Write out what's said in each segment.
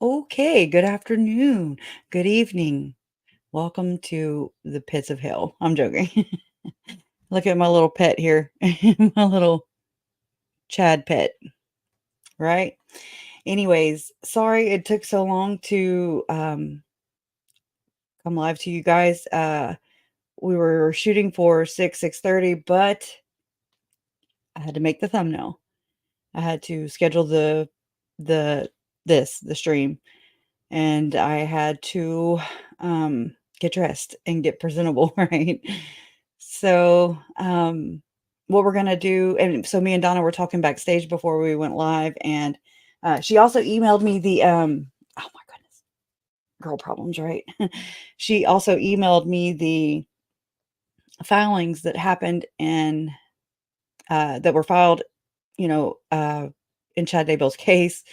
Okay, good afternoon, good evening. Welcome to the pits of hell. I'm joking. Look at my little pet here, my little Chad pet, right? Anyways, sorry it took so long to come live to you guys. We were shooting for 6:30, but I had to make the thumbnail. I had to schedule the the stream, and I had to get dressed and get presentable, right? So, what we're gonna do, and so me and Donna were talking backstage before we went live, and she also emailed me the oh my goodness, girl problems, right? She also emailed me the filings that happened in that were filed, you know, in Chad Daybell's case.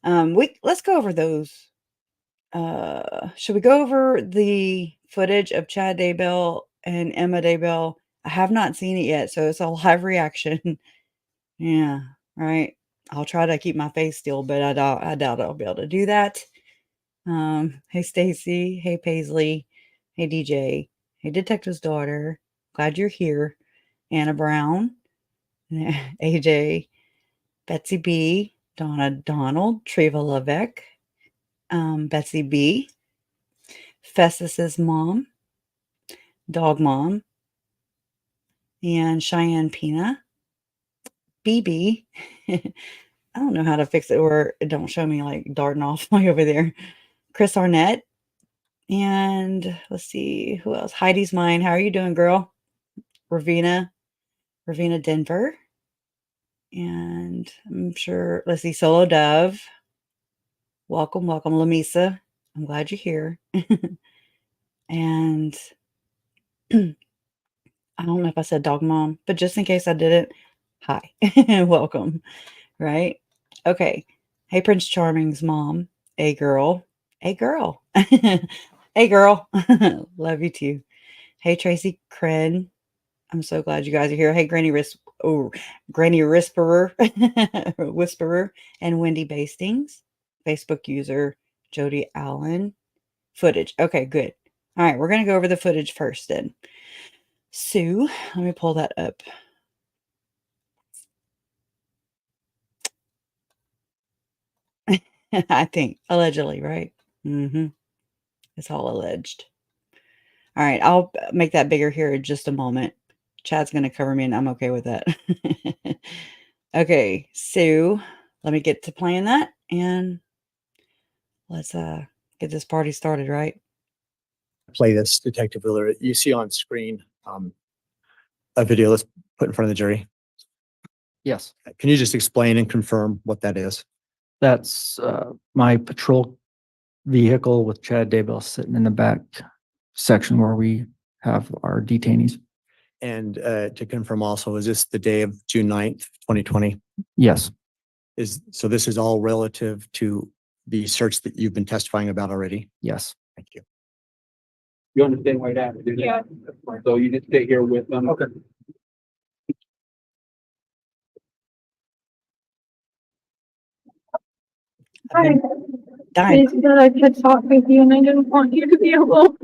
Let's go over those. Should we go over the footage of Chad Daybell and Emma Daybell? I have not seen it yet, so it's a live reaction. Yeah, right. I'll try to keep my face still, but I doubt I'll be able to do that. Hey Stacy, hey Paisley, hey DJ, hey Detective's daughter. Glad you're here. Anna Brown, AJ, Betsy B, Donna Donald, Treva Levesque, Betsy B, Festus's mom, Dog Mom, and Cheyenne Pina, BB. I don't know how to fix it where it don't show me like darting off way over there. Chris Arnett, and let's see who else. Heidi's mine. How are you doing, girl? Ravina Denver, and I'm sure. Let's see, Solo Dove. Welcome, Lamisa. I'm glad you're here. And I don't know if I said Dog Mom, but just in case I didn't, hi, welcome. Right? Okay. Hey, Prince Charming's mom. Hey, girl. Hey, girl. Hey, girl. Love you too. Hey, Tracy Kren. I'm so glad you guys are here. Hey, Granny Whisperer, Whisperer, and Wendy Bastings, Facebook user Jody Allen. Footage. Okay, good. All right, we're gonna go over the footage first then. Sue, let me pull that up. I think allegedly, right? Mm-hmm. It's all alleged. All right, I'll make that bigger here in just a moment. Chad's gonna cover me, and I'm okay with that. Okay, so let me get to playing that, and let's get this party started, right? Play this, Detective Wheeler. You see on screen a video let's put in front of the jury. Yes, Can you just explain and confirm what that is? that's my patrol vehicle with Chad Daybell sitting in the back section where we have our detainees. And to confirm also, is this the day of June 9th, 2020? Yes, So this is all relative to the search that you've been testifying about already? yes. Thank you. You understand why that? Yeah. So you just stay here with them? Okay. I've been dying. It's that I could talk with you and I didn't want you to be alone.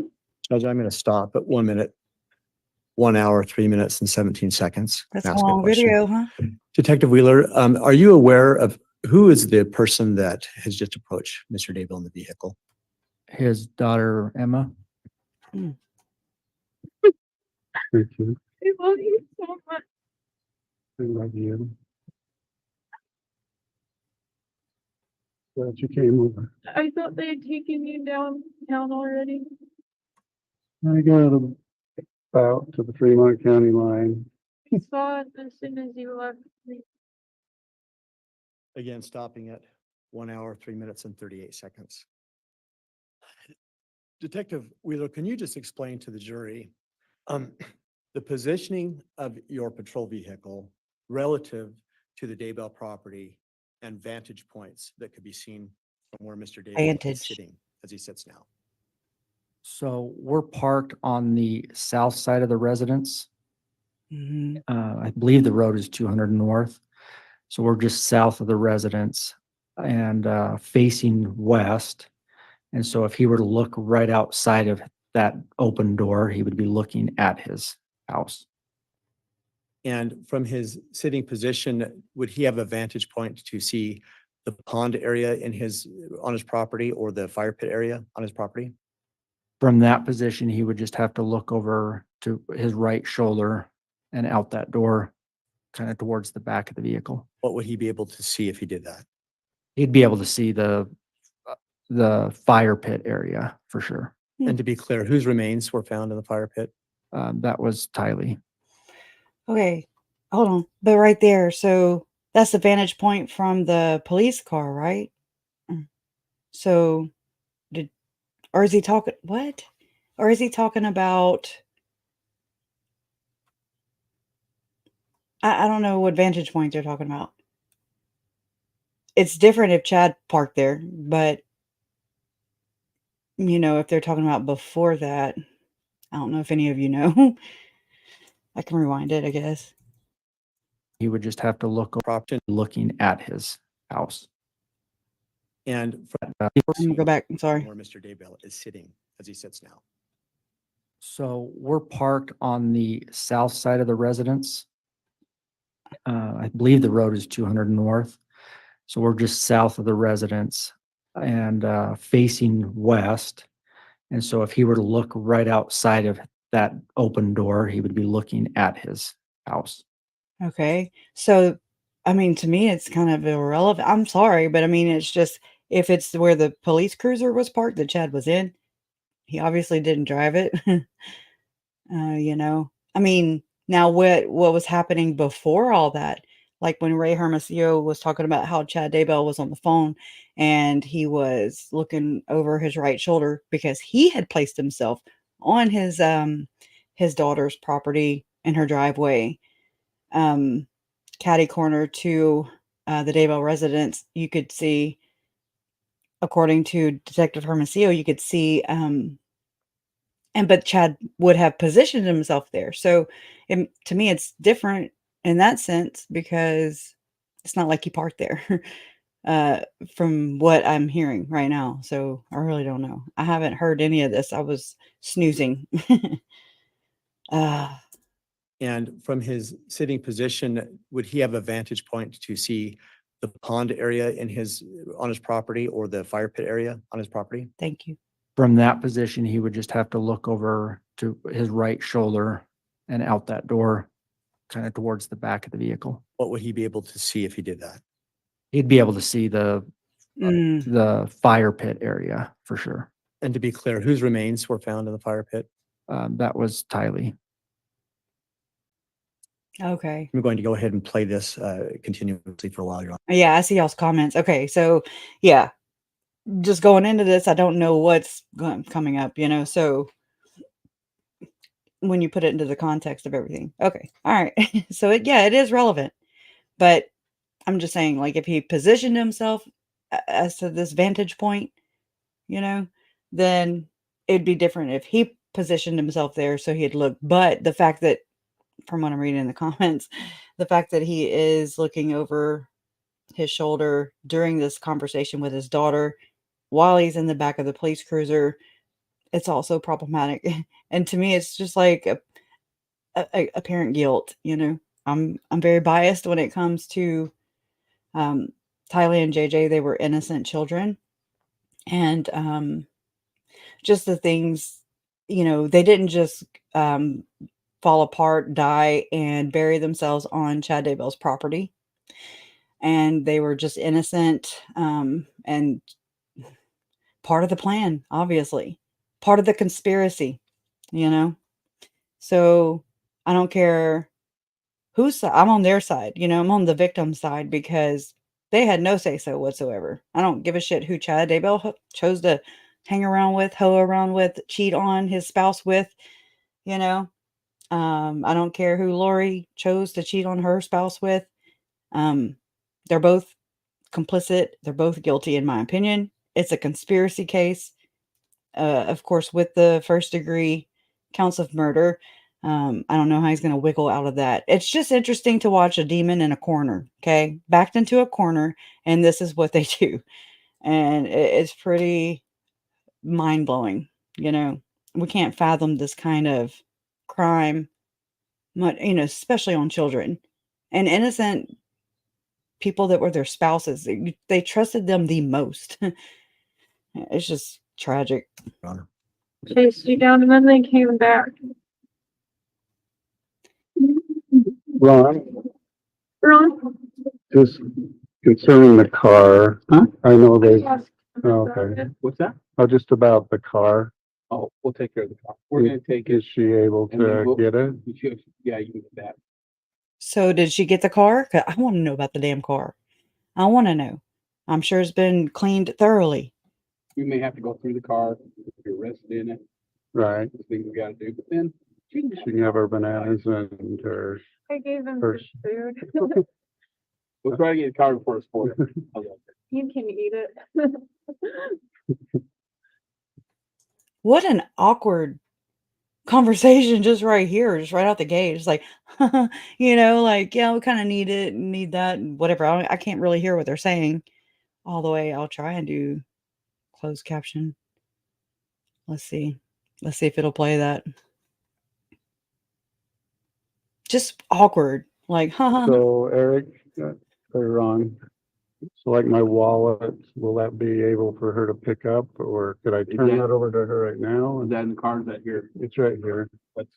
Judge, I'm going to stop at 1 minute, 1 hour, 3 minutes and 17 seconds. That's to a ask long question. video, huh? Detective Wheeler, are you aware of who is the person that has just approached Mr. Daybell in the vehicle? His daughter, Emma. Thank you. I love you so much. I love you. Glad you came over. I thought they had taken you downtown already. I got about to the Fremont County line. I saw it as soon as you left me. Again, stopping at 1 hour, 3 minutes and 38 seconds. Detective Wheeler, can you just explain to the jury the positioning of your patrol vehicle relative to the Daybell property and vantage points that could be seen from where Mr. Daybell is Vantage. sitting as he sits now? So we're parked on the south side of the residence. Mhm. I believe the road is 200 north. So we're just south of the residence. and facing west. And so if he were to look right outside of that open door, he would be looking at his house. And from his sitting position, would he have a vantage point to see the pond area on his property or the fire pit area on his property? From that position, he would just have to look over to his right shoulder and out that door, kind of towards the back of the vehicle. What would he be able to see if he did that? He'd be able to see the fire pit area for sure. And to be clear, whose remains were found in the fire pit? That was Tylee. Okay, hold on. But right there, so that's the vantage point from the police car, right? So or is he talking what? Or is he talking about I don't know what vantage point they're talking about. It's different if Chad parked there, but if they're talking about before that, I don't know if any of you know. I can rewind it, I guess. He would just have to look Property. looking at his house. And I'm gonna go back. I'm sorry. where Mr. Daybell is sitting as he sits now. So we're parked on the south side of the residence. I believe the road is 200 north. So we're just south of the residence and facing west. And so if he were to look right outside of that open door, he would be looking at his house. Okay. So, I mean, to me, it's kind of irrelevant. I'm sorry, but I mean, it's just if it's where the police cruiser was parked that Chad was in, he obviously didn't drive it. I mean, now what was happening before all that? Like when Ray Hermosillo was talking about how Chad Daybell was on the phone and he was looking over his right shoulder because he had placed himself on his daughter's property in her driveway, catty corner to the Daybell residence. You could see, according to Detective Hermosillo, you could see but Chad would have positioned himself there. So to me, it's different in that sense because it's not like he parked there from what I'm hearing right now. So I really don't know. I haven't heard any of this. I was snoozing. And from his sitting position, would he have a vantage point to see the pond area on his property or the fire pit area on his property? Thank you. From that position, he would just have to look over to his right shoulder and out that door, kind of towards the back of the vehicle. What would he be able to see if he did that? He'd be able to see the fire pit area for sure. And to be clear, whose remains were found in the fire pit? That was Tylee. Okay. I'm going to go ahead and play this continuously for a while. Yeah, I see y'all's comments. Okay, so yeah, just going into this, I don't know what's coming up, so when you put it into the context of everything. Okay. All right. So it is relevant, but I'm just saying, like, if he positioned himself as to this vantage point, then it'd be different if he positioned himself there so he'd look. But the fact that, from what I'm reading in the comments, the fact that he is looking over his shoulder during this conversation with his daughter while he's in the back of the police cruiser, it's also problematic. And to me, it's just like a parent guilt. I'm very biased when it comes to Tylee and JJ. They were innocent children, and just the things, they didn't just fall apart, die, and bury themselves on Chad Daybell's property. And they were just innocent, and part of the plan, obviously, part of the conspiracy, So I don't care whose side. I'm on their side, I'm on the victim side because they had no say so whatsoever. I don't give a shit who Chad Daybell chose to hang around with, hoe around with, cheat on his spouse with, I don't care who Lori chose to cheat on her spouse with. They're both complicit. They're both guilty, in my opinion. It's a conspiracy case. Of course, with the first degree counts of murder, I don't know how he's going to wiggle out of that. It's just interesting to watch a demon in a corner, okay? Backed into a corner, and this is what they do. And it's pretty mind-blowing, you know? We can't fathom this kind of crime, especially on children and innocent people that were their spouses. They trusted them the most. It's just tragic. Your Honor. Chased you down and then they came back. Ron, Ron? just concerning the car, Huh? I know they, Asked Oh, about okay. it. What's that? just about the car. Oh, we'll take care of the car. We're gonna take it. Is she able and then to we'll- get it? Yeah, you can get that. So did she get the car? 'Cause I want to know about the damn car. I want to know. I'm sure it's been cleaned thoroughly. We may have to go through the car, if you're arrested in it, Right. the things we gotta do, but then she can She can have her bananas and her, I gave him First. some food. we'll try to get a car before it's spoiled. How's that? You can eat it. What an awkward conversation just right here, just right out the gate. It's like, like, yeah, we kind of need it, need that, and whatever. I can't really hear what they're saying all the way. I'll try and do closed caption. Let's see. Let's see if it'll play that. Just awkward. Like, so Eric, or Ron, so like my wallet, will that be able for her to pick up, or could I turn that over to her right now? Is that in the car, is that here? It's right here. That's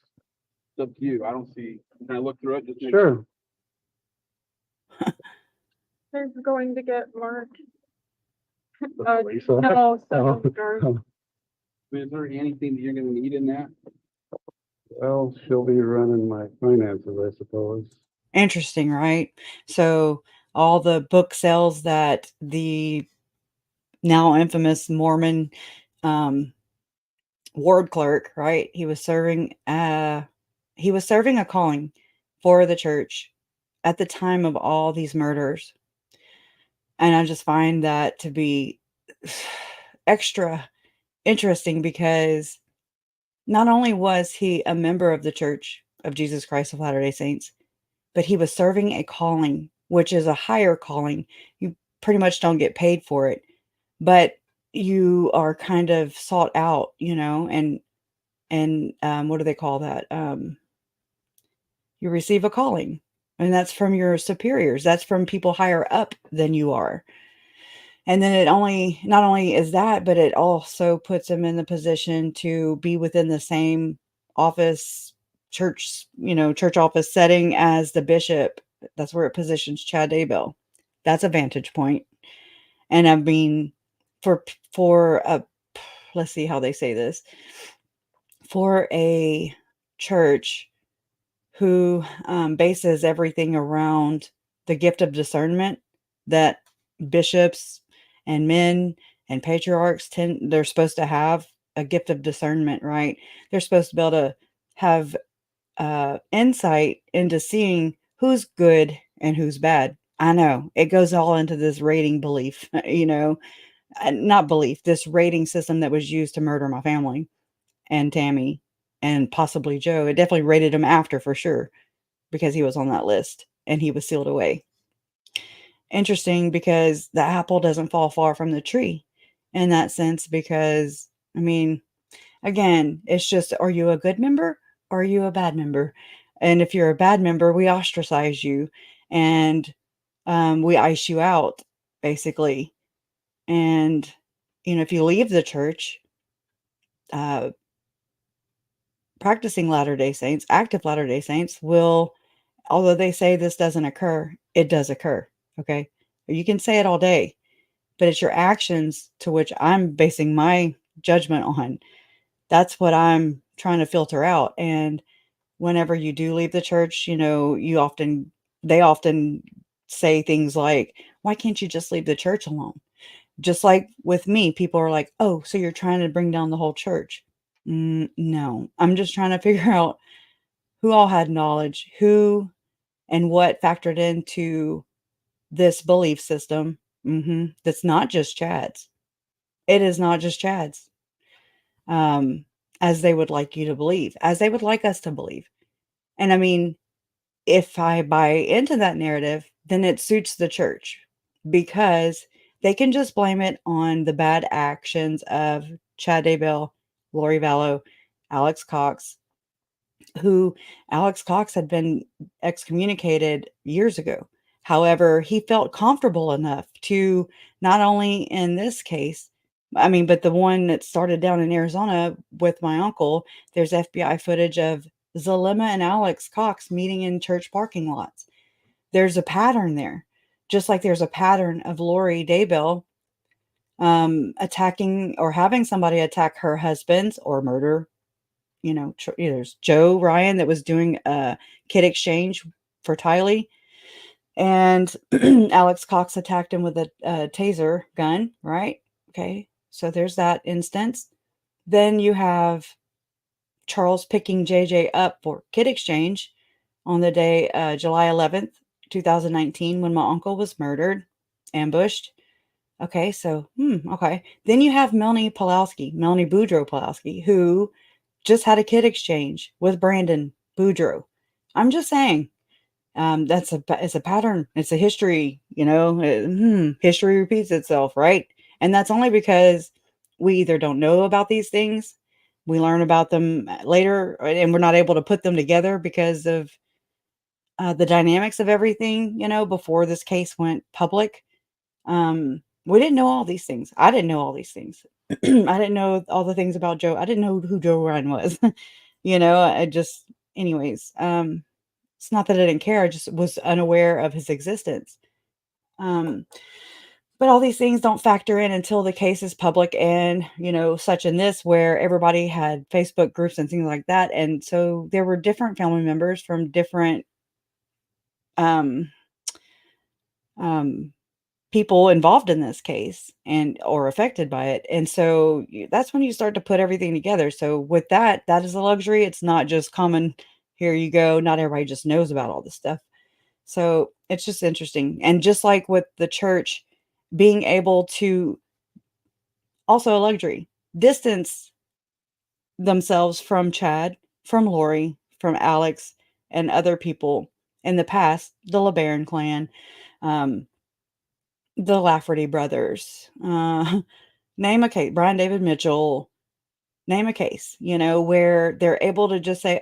it's up to you. I don't see, can I look through it? Just make Sure. They're going to get marked. Lisa. No, Oh, so dark. oh. Is there anything that you're gonna need in that? Well, she'll be running my finances, I suppose. interesting, right? So all the book sales that the now infamous Mormon ward clerk, right? He was serving a calling for the church at the time of all these murders. And I just find that to be extra interesting because not only was he a member of the Church of Jesus Christ of Latter-day Saints, but he was serving a calling, which is a higher calling. You pretty much don't get paid for it, but you are kind of sought out, and what do they call that? You receive a calling, and that's from your superiors. That's from people higher up than you are. And then not only is that, but it also puts him in the position to be within the same office, church office setting as the bishop. That's where it positions Chad Daybell. That's a vantage point. And I mean, let's see how they say this, for a church who bases everything around the gift of discernment that bishops and men and patriarchs they're supposed to have a gift of discernment, right? They're supposed to be able to have insight into seeing who's good and who's bad. I know it goes all into this rating belief, not belief, this rating system that was used to murder my family and Tammy and possibly Joe. It definitely rated him after for sure because he was on that list and he was sealed away. Interesting because the apple doesn't fall far from the tree in that sense because, I mean, again, it's just, are you a good member or are you a bad member? And if you're a bad member, we ostracize you and we ice you out, basically. And, if you leave the church, practicing Latter-day Saints, active Latter-day Saints will, although they say this doesn't occur, it does occur. Okay. You can say it all day, but it's your actions to which I'm basing my judgment on. That's what I'm trying to filter out. And whenever you do leave the church, they often say things like, why can't you just leave the church alone? Just like with me, people are like, oh, so you're trying to bring down the whole church. No, I'm just trying to figure out who all had knowledge, who and what factored into this belief system. That's not just Chad's. It is not just Chad's. As they would like you to believe, as they would like us to believe. And I mean, if I buy into that narrative, then it suits the church because they can just blame it on the bad actions of Chad Daybell, Lori Vallow, Alex Cox, who Alex Cox had been excommunicated years ago. However, he felt comfortable enough to not only in this case, I mean, but the one that started down in Arizona with my uncle, there's FBI footage of Zalema and Alex Cox meeting in church parking lots. There's a pattern there, just like there's a pattern of Lori Daybell attacking or having somebody attack her husband's or murder. There's Joe Ryan that was doing a kid exchange for Tylee, and Alex Cox attacked him with a taser gun, right? Okay, so there's that instance. Then you have Charles picking JJ up for kid exchange on the day, July 11th, 2019, when my uncle was murdered, ambushed. Okay, so, okay. Then you have Melanie Boudreaux Pulowski, who just had a kid exchange with Brandon Boudreaux. I'm just saying, it's a pattern. It's a history, history repeats itself, right? And that's only because we either don't know about these things, we learn about them later, and we're not able to put them together because of the dynamics of everything, before this case went public. We didn't know all these things. I didn't know all these things. I didn't know all the things about Joe. I didn't know who Joe Ryan was. I just, anyways, it's not that I didn't care. I just was unaware of his existence. But all these things don't factor in until the case is public and, such in this where everybody had Facebook groups and things like that. And so there were different family members from different um, um, people involved in this case and or affected by it. And so that's when you start to put everything together. So with that is a luxury. It's not just common, here you go. Not everybody just knows about all this stuff. So it's just interesting. And just like with the church being able to, also a luxury, distance themselves from Chad, from Lori, from Alex, and other people in the past, the LeBaron clan, um, the Lafferty brothers, name a case, Brian David Mitchell, name a case, where they're able to just say,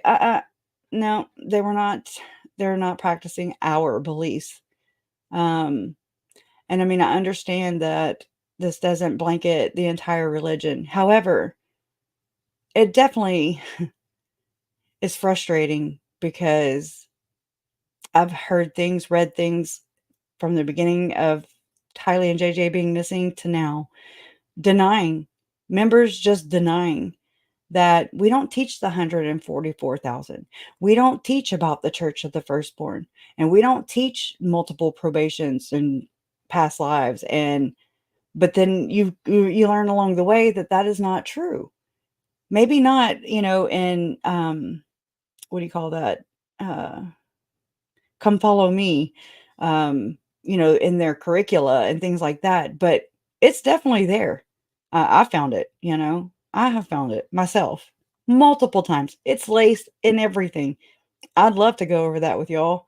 no, they're not practicing our beliefs. And I mean, I understand that this doesn't blanket the entire religion. However, it definitely is frustrating because I've heard things, read things from the beginning of Tylee and JJ being missing to now, denying, members just denying that we don't teach the 144,000. We don't teach about the Church of the Firstborn, and we don't teach multiple probations and past lives. But then you learn along the way that is not true. Maybe not, in what do you call that? Come follow me, in their curricula and things like that. But it's definitely there. I found it, I have found it myself multiple times. It's laced in everything. I'd love to go over that with y'all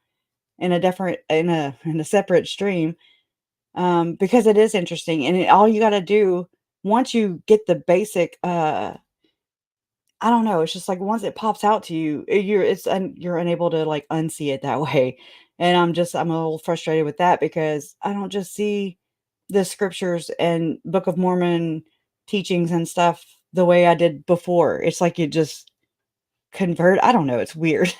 in a separate stream, because it is interesting. And all you got to do once you get the basic, I don't know. It's just like once it pops out to you, you're unable to like unsee it that way. And I'm a little frustrated with that because I don't just see the scriptures and Book of Mormon teachings and stuff the way I did before. It's like you just convert. I don't know. It's weird.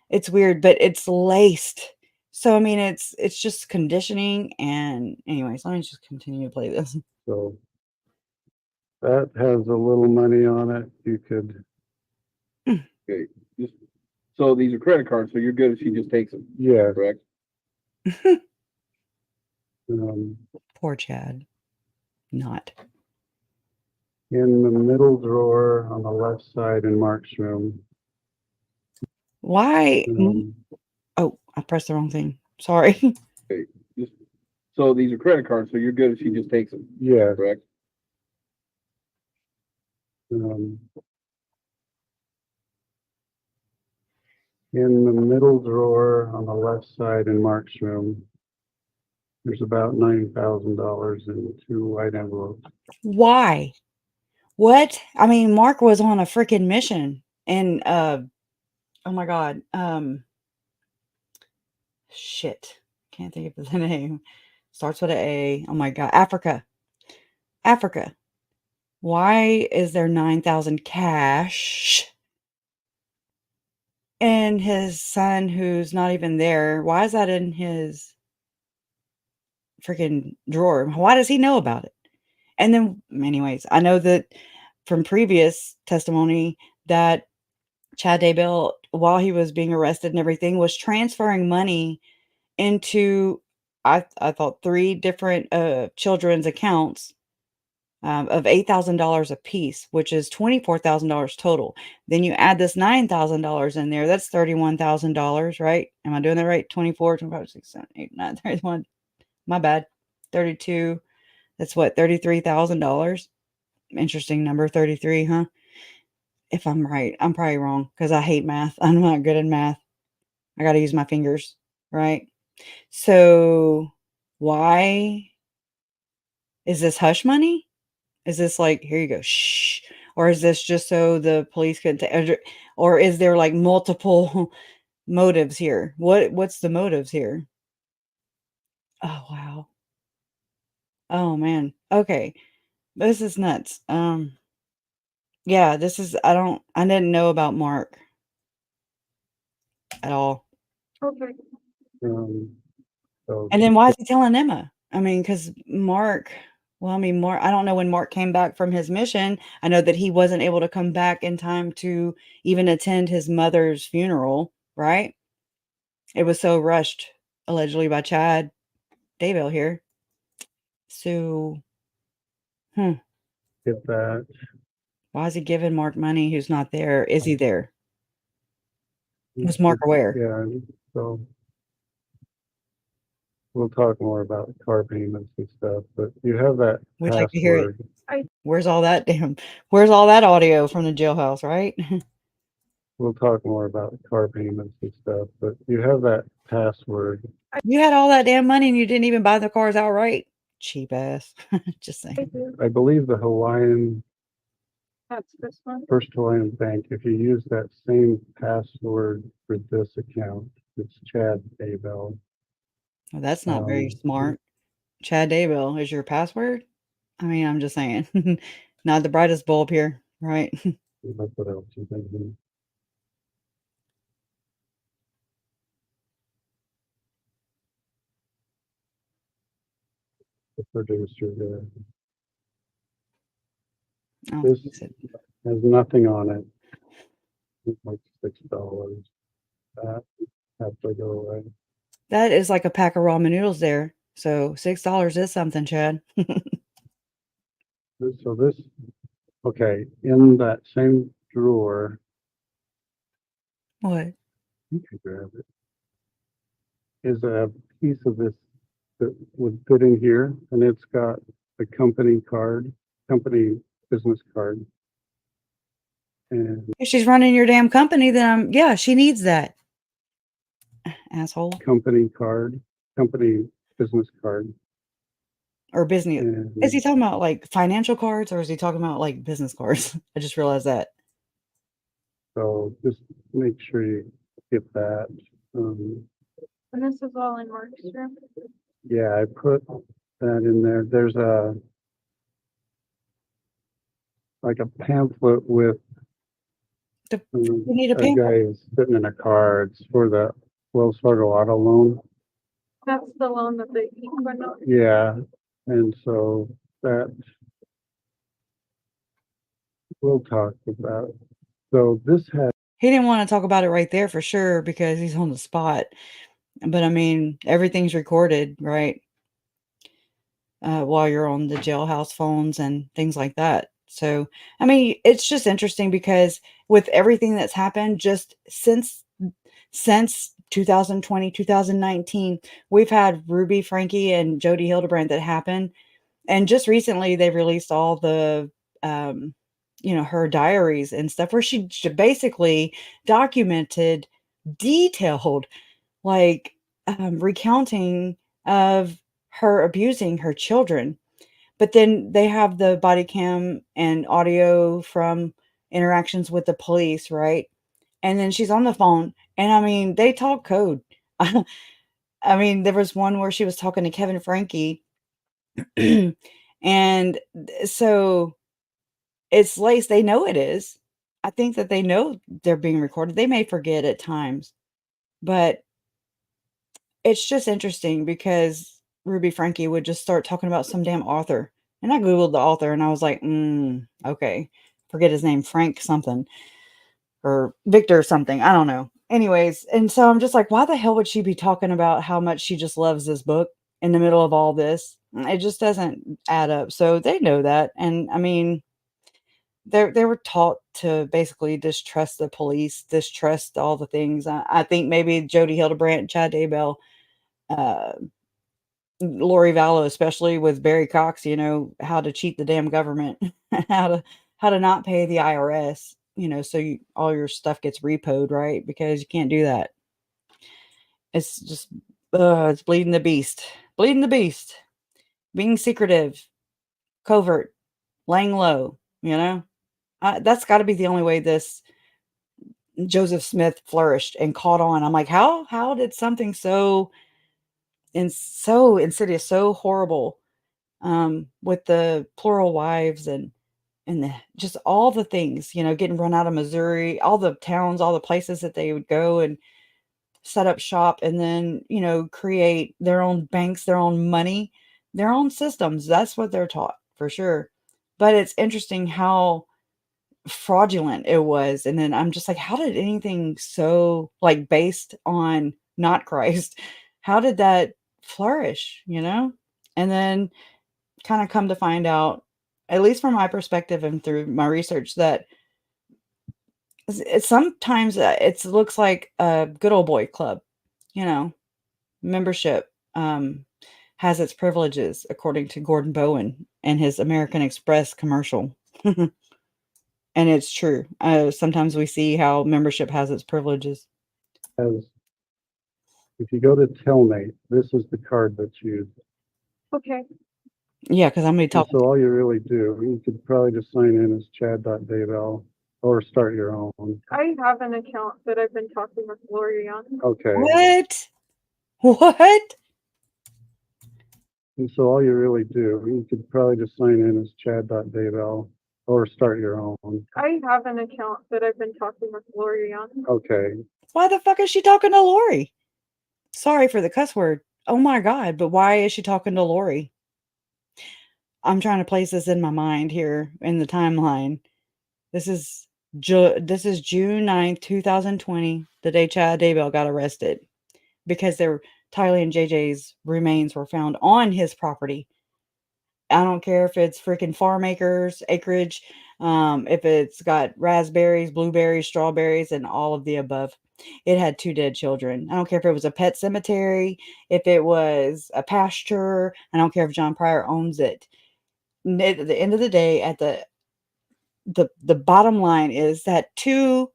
It's weird, but it's laced. So I mean, it's just conditioning. And anyways, let me just continue to play this. So that has a little money on it. You could, Okay, just, so these are credit cards, so you're good if she just takes them, yeah. correct? Poor Chad. Not. In the middle drawer on the left side in Mark's room. Why? Oh, I pressed the wrong thing. Sorry. Okay, just, so these are credit cards, so you're good if she just takes them, Yeah. correct? In the middle drawer on the left side in Mark's room, there's about $9,000 in two white envelopes. Why? What? I mean, Mark was on a freaking mission and oh my god, shit. Can't think of the name. Starts with an A. Oh my god, Africa. Africa. Why is there 9,000 cash? And his son who's not even there, why is that in his freaking drawer? Why does he know about it? And then anyways, I know that from previous testimony that Chad Daybell, while he was being arrested and everything, was transferring money into I thought 3 different children's accounts of $8,000 a piece, which is $24,000 total. Then you add this $9,000 in there, that's $31,000, right? Am I doing that right? 24, 25, 6, 7, 8, 9, 31. My bad. 32. That's what, $33,000? Interesting number, 33, huh? If I'm right, I'm probably wrong because I hate math. I'm not good at math. I got to use my fingers, right? So why is this hush money? Is this like, here you go, shh? Or is this just so the police can or is there like multiple motives here? What's the motives here? Oh wow. Oh man. Okay. This is nuts. Yeah, this is I didn't know about Mark at all. Okay. So And then why is he telling Emma? I mean, because Mark, well, I mean, Mark, I don't know when Mark came back from his mission. I know that he wasn't able to come back in time to even attend his mother's funeral, right? It was so rushed, allegedly by Chad Daybell here. So, get that. why is he giving Mark money who's not there? Is he there? Was Mark aware? Yeah, so we'll talk more about car payments and stuff, but you have that We'd like to hear it. password. Where's all that audio from the jailhouse, right? We'll talk more about car payments and stuff, but you have that password. You had all that damn money and you didn't even buy the cars outright. Cheap ass. Just I saying. do. I believe the Hawaiian, That's this one. First Hawaiian Bank, if you use that same password for this account, it's Chad Daybell. Well, that's not very Um, smart. Chad Daybell is your password? I mean, I'm just saying. Not the brightest bulb here, right? Look what else you thinking. The producer there. I don't This think so. has nothing on it. It's like $6. That has to go away. That is like a pack of ramen noodles there. So $6 is something, Chad. So this, okay, in that same drawer, What? you can grab it, is a piece of this that would fit in here, and it's got a company card, company business card. And If she's running your damn company, then yeah, she needs that. Asshole. company card, company business card. Or business. And Is he talking about like financial cards or is he talking about like business cards? I just realized that. so just make sure you get that. Um, And this is all in Mark's room. yeah, I put that in there. There's like a pamphlet with The- You need a a pamphlet. guy who's sitting in a car. It's for the Wells Fargo auto loan. That's the loan that they equinox. Yeah, and so that we'll talk about. So this has He didn't want to talk about it right there for sure because he's on the spot. But I mean, everything's recorded, right? While you're on the jailhouse phones and things like that. So, I mean, it's just interesting because with everything that's happened just since 2020, 2019, we've had Ruby Frankie and Jody Hildebrandt that happened. And just recently they released all the her diaries and stuff where she basically documented detailed, like recounting of her abusing her children. But then they have the body cam and audio from interactions with the police, right? And then she's on the phone, and I mean, they talk code. I mean, there was one where she was talking to Kevin Frankie, and so it's Lace. They know it is. I think that they know they're being recorded. They may forget at times, but it's just interesting because Ruby Frankie would just start talking about some damn author. And I Googled the author and I was like, okay, forget his name, Frank something or Victor something. I don't know. Anyways, and so I'm just like, why the hell would she be talking about how much she just loves this book in the middle of all this? It just doesn't add up. So they know that. And I mean, they were taught to basically distrust the police, distrust all the things. I think maybe Jody Hildebrandt, Chad Daybell, uh, Lori Vallow, especially with Barry Cox, you know, how to cheat the damn government, how to not pay the IRS, you know, so all your stuff gets repoed, right? Because you can't do that. It's just, it's bleeding the beast, bleeding the beast, being secretive, covert, laying low, you know. That's got to be the only way this Joseph Smith flourished and caught on. I'm like, how did something so insidious, so horrible, with the plural wives and just all the things, you know, getting run out of Missouri, all the towns, all the places that they would go and set up shop, and then, you know, create their own banks, their own money, their own systems. That's what they're taught for sure. But it's interesting how fraudulent it was. And then I'm just like, how did anything so like based on not Christ, how did that flourish, you know? And then kind of come to find out, at least from my perspective and through my research, that it's sometimes it looks like a good old boy club, you know, membership has its privileges, according to Gordon Bowen and his American Express commercial. And it's true. Sometimes we see how membership has its privileges. As if you go to Telmate, this is the card that's used. Okay, Yeah, because I'm going to And talk. so all you really do, you could probably just sign in as chad.daybell or start your own. I have an account that I've been talking with Lori on. Okay. What? What? And so all you really do, you could probably just sign in as chad.daybell or start your own. I have an account that I've been talking with Lori on. Okay. Why the fuck is she talking to Lori? Sorry for the cuss word. Oh my God, but why is she talking to Lori? I'm trying to place this in my mind here in the timeline. This is June 9th, 2020, the day Chad Daybell got arrested because Tylee and JJ's remains were found on his property. I don't care if it's freaking farm acres, acreage, if it's got raspberries, blueberries, strawberries, and all of the above. It had 2 dead children. I don't care if it was a pet cemetery, if it was a pasture. I don't care if John Pryor owns it. At the end of the day, at the bottom line is that 2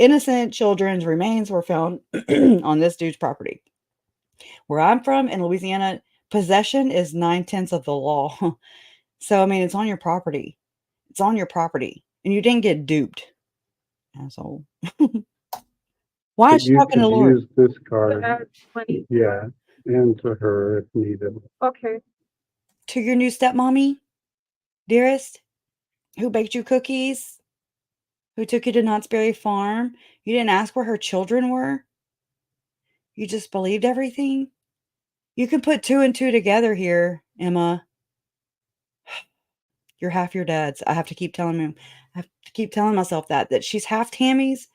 innocent children's remains were found on this dude's property. Where I'm from in Louisiana, possession is 9/10 of the law. So, I mean, it's on your property. It's on your property. And you didn't get duped, asshole. Why But is she you talking to could Lori? use this To card, add money. yeah, and to her if needed. Okay, To your new stepmommy, dearest, who baked you cookies, who took you to Knott's Berry Farm. You didn't ask where her children were. You just believed everything. You can put 2 and 2 together here, Emma. You're half your dad's. I have to keep telling him. I have to keep telling myself that she's half Tammy's.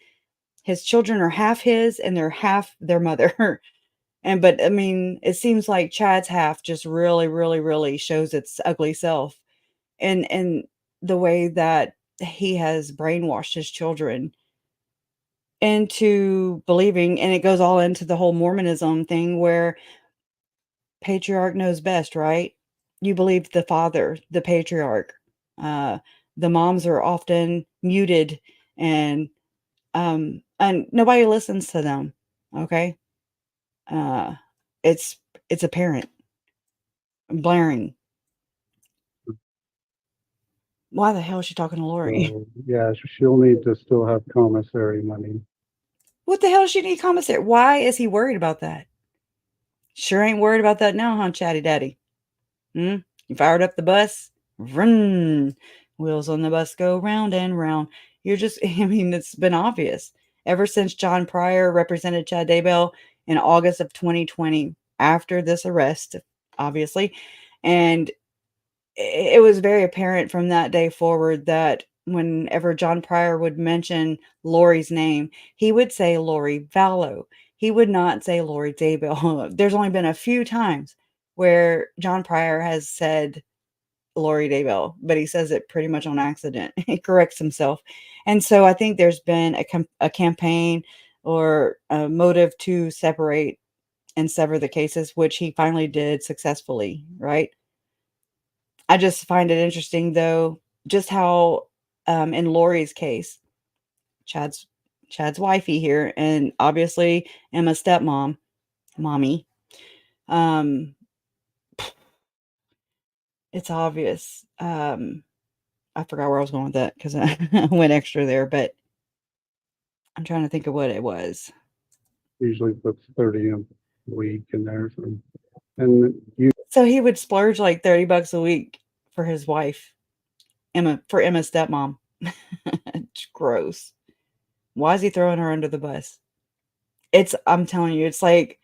His children are half his, and they're half their mother. But I mean, it seems like Chad's half just really, really, really shows its ugly self, and the way that he has brainwashed his children into believing, and it goes all into the whole Mormonism thing where patriarch knows best, right? You believe the father, the patriarch. Uh, the moms are often muted and and nobody listens to them. Okay. Uh, it's apparent, blaring. Why the hell is she talking to Lori? So, yeah, she'll need to still have commissary money. What the hell does she need commissary? Why is he worried about that? Sure ain't worried about that now, huh, Chatty Daddy? You fired up the bus? Vroom. Wheels on the bus go round and round. You're just, I mean, it's been obvious. Ever since John Pryor represented Chad Daybell in August of 2020, after this arrest, obviously. And it was very apparent from that day forward that whenever John Pryor would mention Lori's name, he would say Lori Vallow. He would not say Lori Daybell. There's only been a few times where John Pryor has said Lori Daybell, but he says it pretty much on accident. He corrects himself. And so I think there's been a campaign or a motive to separate and sever the cases, which he finally did successfully, right? I just find it interesting, though, just how in Lori's case, Chad's wifey here, and obviously Emma's stepmom, mommy, um, it's obvious. I forgot where I was going with that because I went extra there, but I'm trying to think of what it was. Usually puts 30 a week in there. And you So he would splurge like $30 a week for his wife, for Emma's stepmom. It's gross. Why is he throwing her under the bus? I'm telling you, it's like,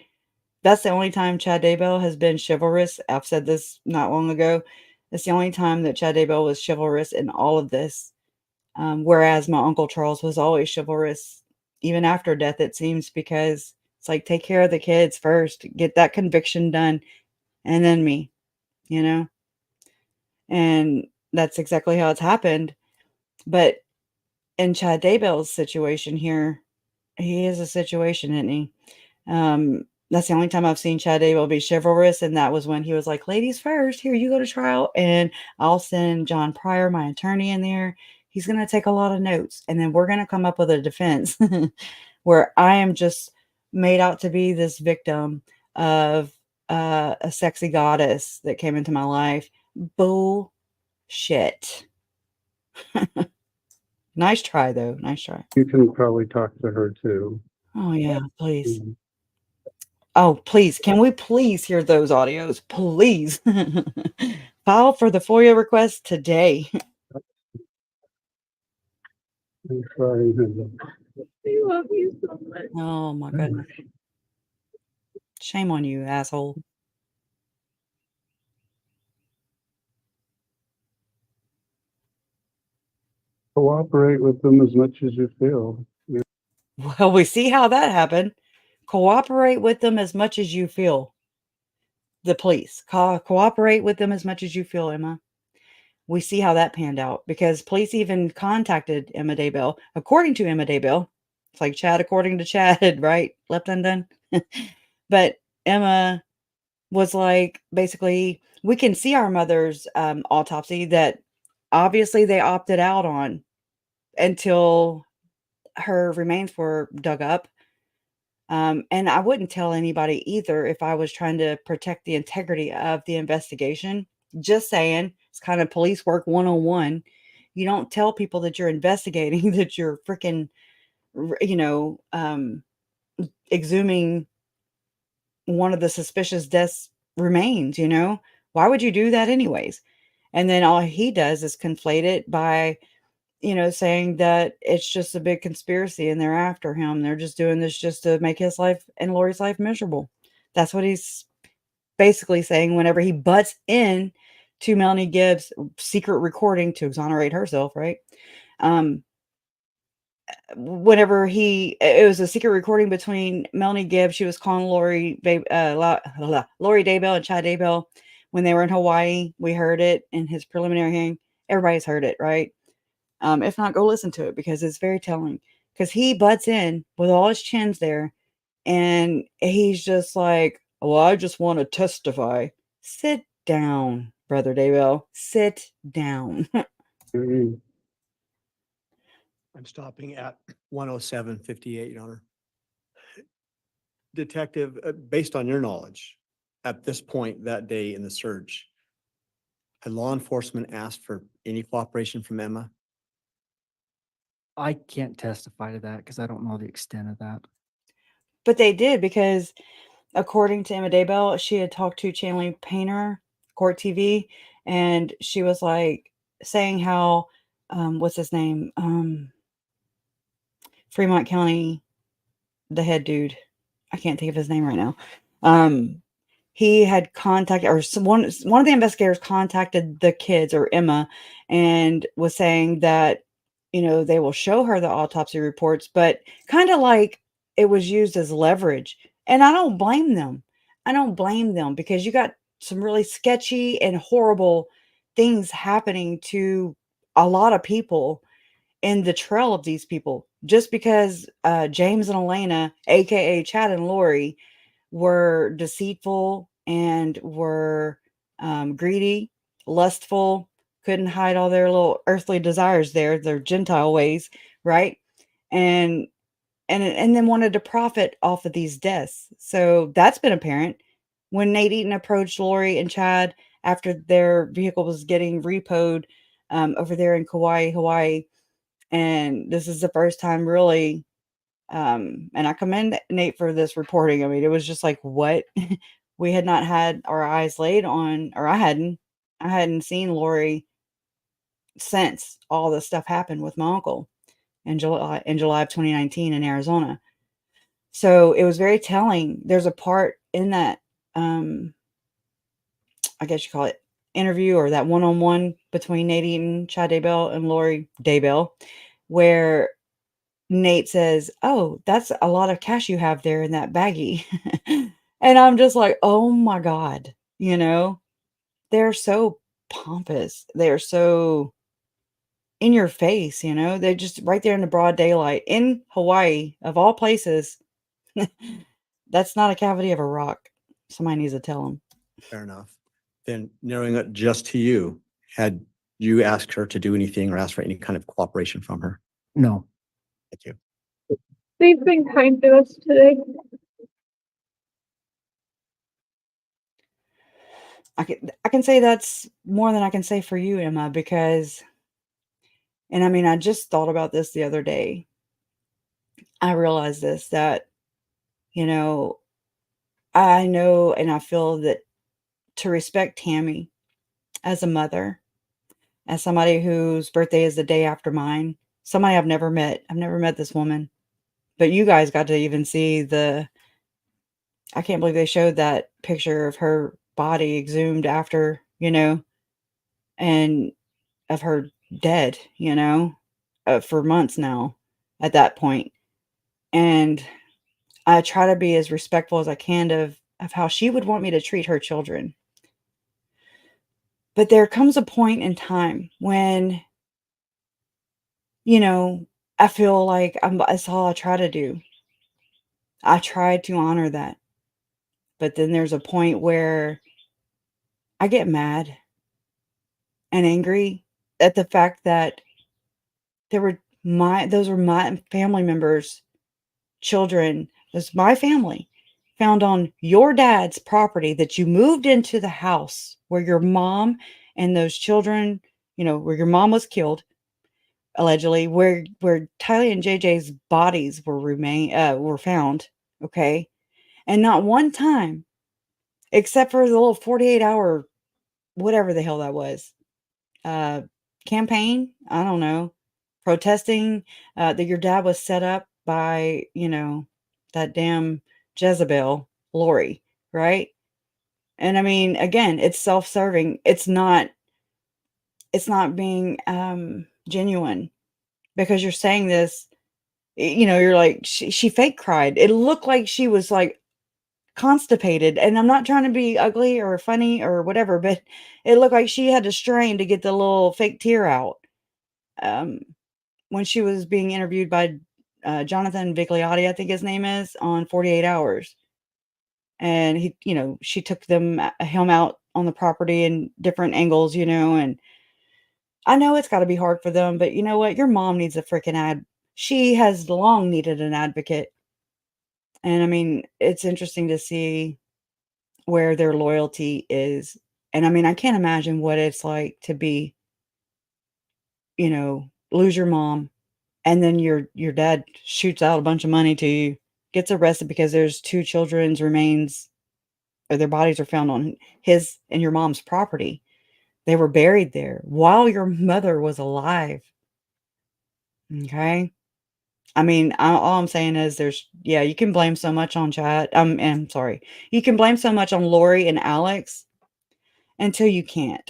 that's the only time Chad Daybell has been chivalrous. I've said this not long ago. It's the only time that Chad Daybell was chivalrous in all of this. Whereas my Uncle Charles was always chivalrous, even after death, it seems, because it's like, take care of the kids first, get that conviction done, and then me, you know? And that's exactly how it's happened. But in Chad Daybell's situation here, he is a situation, isn't he? That's the only time I've seen Chad Daybell be chivalrous, and that was when he was like, ladies first, here, you go to trial, and I'll send John Pryor, my attorney, in there. He's going to take a lot of notes, and then we're going to come up with a defense where I am just made out to be this victim of a sexy goddess that came into my life. Bullshit. Nice try, though. Nice try. you can probably talk to her too. Oh, yeah, please. Mm. Oh, please. Can we please hear those audios? Please. File for the FOIA request today. And try and I love you so much. Oh, my goodness. Shame on you, asshole. cooperate with them as much as you feel. Well, we see how that happened. Cooperate with them as much as you feel. The police. Cooperate with them as much as you feel, Emma. We see how that panned out because police even contacted Emma Daybell. According to Emma Daybell, it's like Chad according to Chad, right? Left undone. But Emma was like, basically, we can see our mother's autopsy that obviously they opted out on until her remains were dug up. And I wouldn't tell anybody either if I was trying to protect the integrity of the investigation. Just saying, it's kind of police work 101. You don't tell people that you're investigating, that you're freaking, exhuming one of the suspicious deaths remains, Why would you do that anyways? And then all he does is conflate it by, saying that it's just a big conspiracy and they're after him. They're just doing this just to make his life and Lori's life miserable. That's what he's basically saying whenever he butts in to Melanie Gibbs' secret recording to exonerate herself, right? Whenever it was a secret recording between Melanie Gibbs, she was calling Lori Daybell and Chad Daybell when they were in Hawaii. We heard it in his preliminary hearing. Everybody's heard it, right? If not, go listen to it because it's very telling. Because he butts in with all his chins there, and he's just like, "Well, I just want to testify." Sit down, Brother Daybell. Sit down. I'm stopping at 10758, Your Honor. Detective, based on your knowledge, at this point that day in the search, had law enforcement asked for any cooperation from Emma? I can't testify to that because I don't know the extent of that. But they did, because according to Emma Daybell, she had talked to Chanley Painter, Court TV, and she was like saying how, what's his name? Fremont County, the head dude. I can't think of his name right now. He had contacted, or one of the investigators contacted the kids or Emma and was saying that, they will show her the autopsy reports, but kind of like it was used as leverage. And I don't blame them. I don't blame them, because you got some really sketchy and horrible things happening to a lot of people in the trail of these people. Just because James and Elena, aka Chad and Lori, were deceitful and were greedy, lustful, couldn't hide all their little earthly desires there, their Gentile ways, right? And and then wanted to profit off of these deaths. So that's been apparent when Nate Eaton approached Lori and Chad after their vehicle was getting repoed over there in Kauai, Hawaii. And this is the first time really, and I commend Nate for this reporting. I mean, it was just like, what? We had not had our eyes laid on, or I hadn't seen Lori since all this stuff happened with my uncle in July of 2019 in Arizona. So it was very telling. There's a part in that, I guess you call it interview, or that one-on-one between Nate Eaton, Chad Daybell, and Lori Daybell, where Nate says, "Oh, that's a lot of cash you have there in that baggie." And I'm just like, "Oh my God." They're so pompous. They're so in your face, they're just right there in the broad daylight in Hawaii, of all places. That's not a cavity of a rock. Somebody needs to tell them. Fair enough. Then narrowing it just to you, had you asked her to do anything or asked for any kind of cooperation from her? No. Thank you. They've been kind to us today. I can say that's more than I can say for you, Emma, because, and I mean, I just thought about this the other day. I realized this, that, I know and I feel that to respect Tammy as a mother, as somebody whose birthday is the day after mine, somebody I've never met. I've never met this woman, but you guys got to even see I can't believe they showed that picture of her body exhumed after, and of her dead, for months now at that point. And I try to be as respectful as I can of how she would want me to treat her children. But there comes a point in time when, I feel like that's all I try to do. I try to honor that. But then there's a point where I get mad and angry at the fact that those were my family members, children. That's my family, found on your dad's property that you moved into the house where your mom and those children, where your mom was killed, allegedly, where Tylee and JJ's bodies were found, okay? And not one time, except for the little 48-hour, whatever the hell that was, uh, campaign, I don't know, protesting that your dad was set up by, that damn Jezebel, Lori, right? And I mean, again, it's self-serving. It's not being genuine, because you're saying this, you're like, she fake cried. It looked like she was like constipated, and I'm not trying to be ugly or funny or whatever, but it looked like she had to strain to get the little fake tear out. Um, when she was being interviewed by Jonathan Vigliotti, I think his name is, on 48 Hours. And she took him out on the property in different angles, and I know it's got to be hard for them, but you know what? Your mom needs a freaking she has long needed an advocate. And I mean, it's interesting to see where their loyalty is. And I mean, I can't imagine what it's like to be, lose your mom and then your dad shoots out a bunch of money to you, gets arrested because there's two children's remains or their bodies are found on his and your mom's property. They were buried there while your mother was alive. Okay? I mean, all I'm saying is you can blame so much on Chad. I'm sorry. You can blame so much on Lori and Alex until you can't,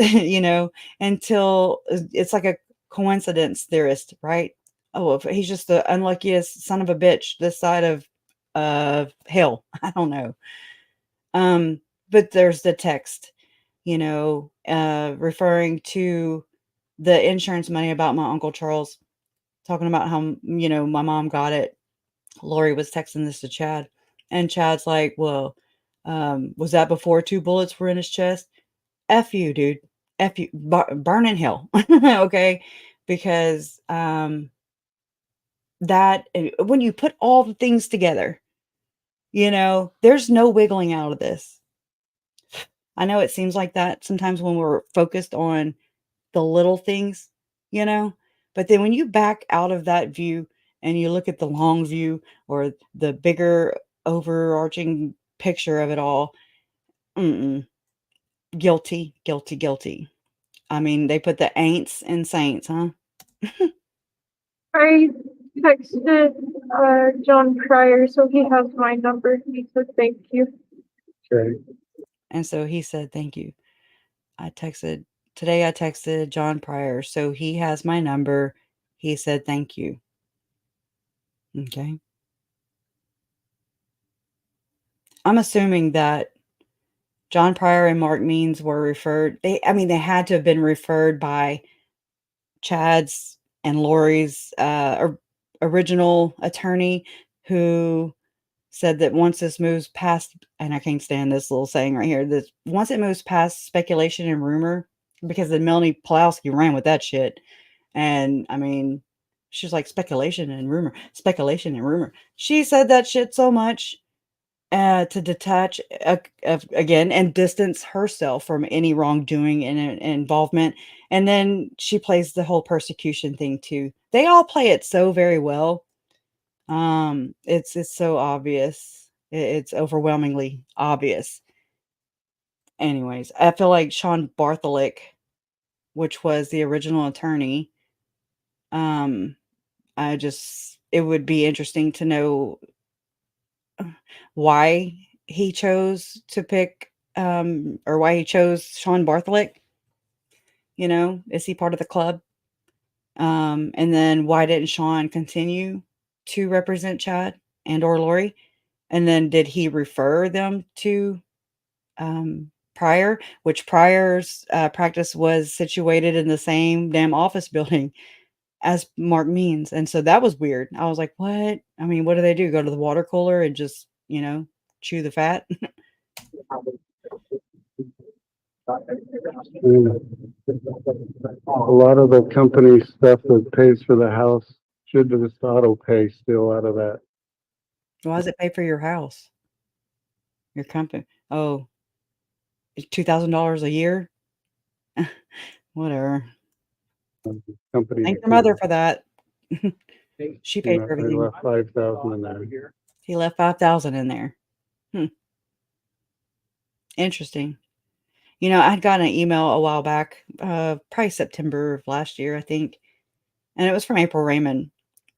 until it's like a coincidence theorist, right? Oh, if he's just the unluckiest son of a bitch this side of hell. I don't know. But there's the text, referring to the insurance money about my Uncle Charles, talking about how, my mom got it. Lori was texting this to Chad, and Chad's like, well, was that before 2 bullets were in his chest? F you, dude. F you. Burn in hell. Okay? Because when you put all the things together, there's no wiggling out of this. I know it seems like that sometimes when we're focused on the little things, but then when you back out of that view and you look at the long view or the bigger overarching picture of it all, guilty, guilty, guilty. I mean, they put the ain'ts and saints, huh? I texted John Pryor, so he has my number. He said thank you. Okay, And so he said, thank you. I texted John Pryor, so he has my number. He said, thank you. Okay. I'm assuming that John Pryor and Mark Means were referred. They had to have been referred by Chad's and Lori's original attorney, who said that once this moves past, and I can't stand this little saying right here, that once it moves past speculation and rumor, because then Melanie Pulowski ran with that shit. And I mean, she's like speculation and rumor, speculation and rumor. She said that shit so much to detach again and distance herself from any wrongdoing and involvement. And then she plays the whole persecution thing too. They all play it so very well. It's so obvious. It's overwhelmingly obvious. Anyways, I feel like Sean Bartholick, which was the original attorney, um, it would be interesting to know why he chose to pick, or why he chose Sean Bartholick. Is he part of the club? And then why didn't Sean continue to represent Chad and or Lori? And then did he refer them to Pryor, which Pryor's practice was situated in the same damn office building as Mark Means. And so that was weird. I was like, what? I mean, what do they do? Go to the water cooler and just, chew the fat? and a lot of the company stuff that pays for the house should just auto pay still out of that. Why does it pay for your house? Your company? Oh, it's $2,000 a year? Whatever. Company. Thank your mother for that. She paid for They everything. left 5,000 in there. He left 5,000 in there. Interesting. I'd gotten an email a while back, probably September of last year, I think. And it was from April Raymond.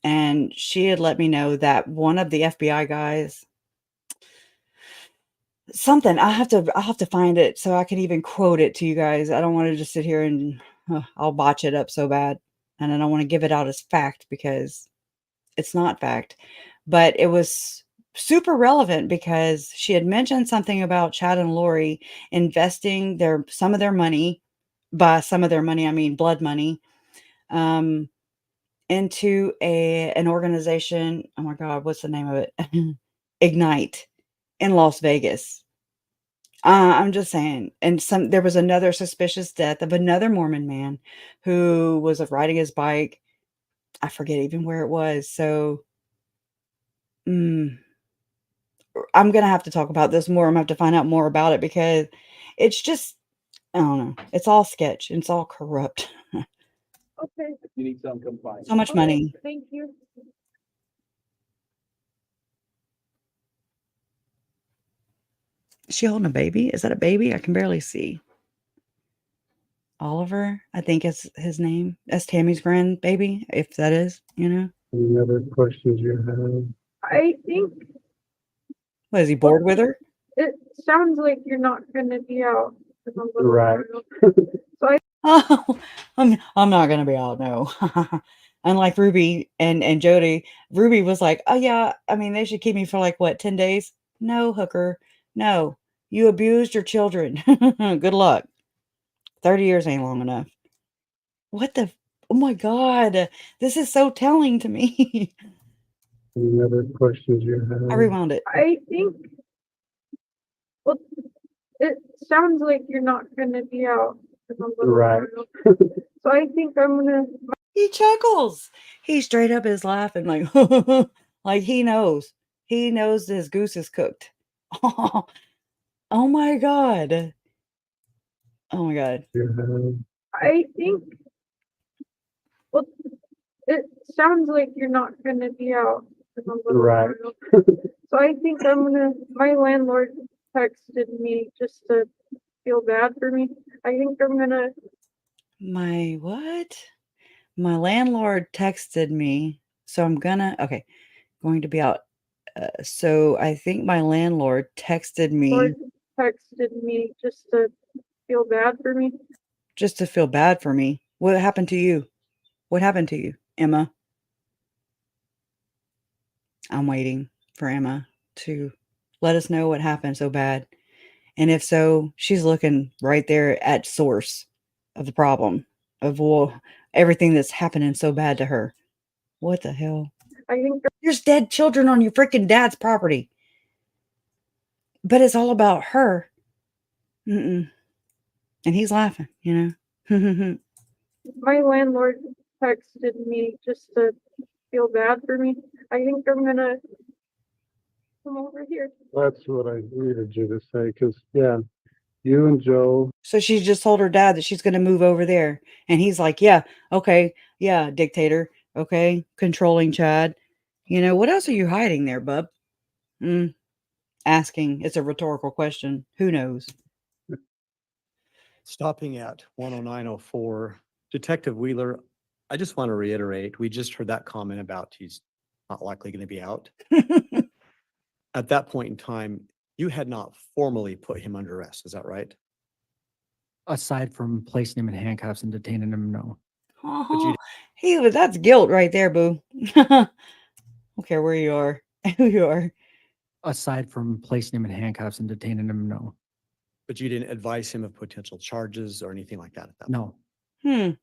And she had let me know that one of the FBI guys, something, I'll have to find it so I can even quote it to you guys. I don't want to just sit here and I'll botch it up so bad. And I don't want to give it out as fact because it's not fact. But it was super relevant because she had mentioned something about Chad and Lori investing some of their money, by some of their money, I mean blood money, into an organization. Oh my God, what's the name of it? Ignite in Las Vegas. I'm just saying. And there was another suspicious death of another Mormon man who was riding his bike. I forget even where it was. So mm, I'm gonna have to talk about this more. I'm gonna have to find out more about it because it's just I don't know. It's all sketch. It's all corrupt. Okay. If you need some, come find. So much Okay, money. thank you. Is she holding a baby? Is that a baby? I can barely see. Oliver, I think is his name. That's Tammy's grandbaby, if that is, Any other questions you have? I think What, is he bored with her? it sounds like you're not gonna be out for a little Right. while. So I Oh, I'm not gonna be out, no. Unlike Ruby and Jody, Ruby was like, "Oh yeah, I mean they should keep me for like what, 10 days?" No, hooker. No. You abused your children. Good luck. 30 years ain't long enough. What the Oh my god. This is so telling to me. Any other questions you I have? rewound it. I think well it sounds like you're not gonna be out for a little Right. while. So I think I'm gonna He chuckles. He straight up is laughing like like he knows. He knows his goose is cooked. Oh my god. Oh my god. You have? I think well it sounds like you're not gonna be out for a little Right. while. So I think my landlord texted me just to feel bad for me. I think I'm gonna My what? My landlord texted me, so I'm going to be out. So I think my landlord texted me just to feel bad for me. just to feel bad for me. What happened to you? What happened to you, Emma? I'm waiting for Emma to let us know what happened so bad. And if so, she's looking right there at source of the problem of everything that's happening so bad to her. What the hell? I think There's dead children on your freaking dad's property. But it's all about her. Mm-mm. And he's laughing, my landlord texted me just to feel bad for me. I think I'm gonna come over here. That's what I needed you to say, because, yeah, you and Joe, So she just told her dad that she's going to move over there. And he's like, yeah, okay. Yeah, dictator. Okay. Controlling Chad. What else are you hiding there, bub? Asking. It's a rhetorical question. Who knows? Stopping at 10904, Detective Wheeler, I just want to reiterate, we just heard that comment about he's not likely going to be out. At that point in time, you had not formally put him under arrest, is that right? Aside from placing him in handcuffs and detaining him, no. Oh, that's guilt right there, boo. I don't care where you are, who you are. Aside from placing him in handcuffs and detaining him, no. But you didn't advise him of potential charges or anything like that at that point? No.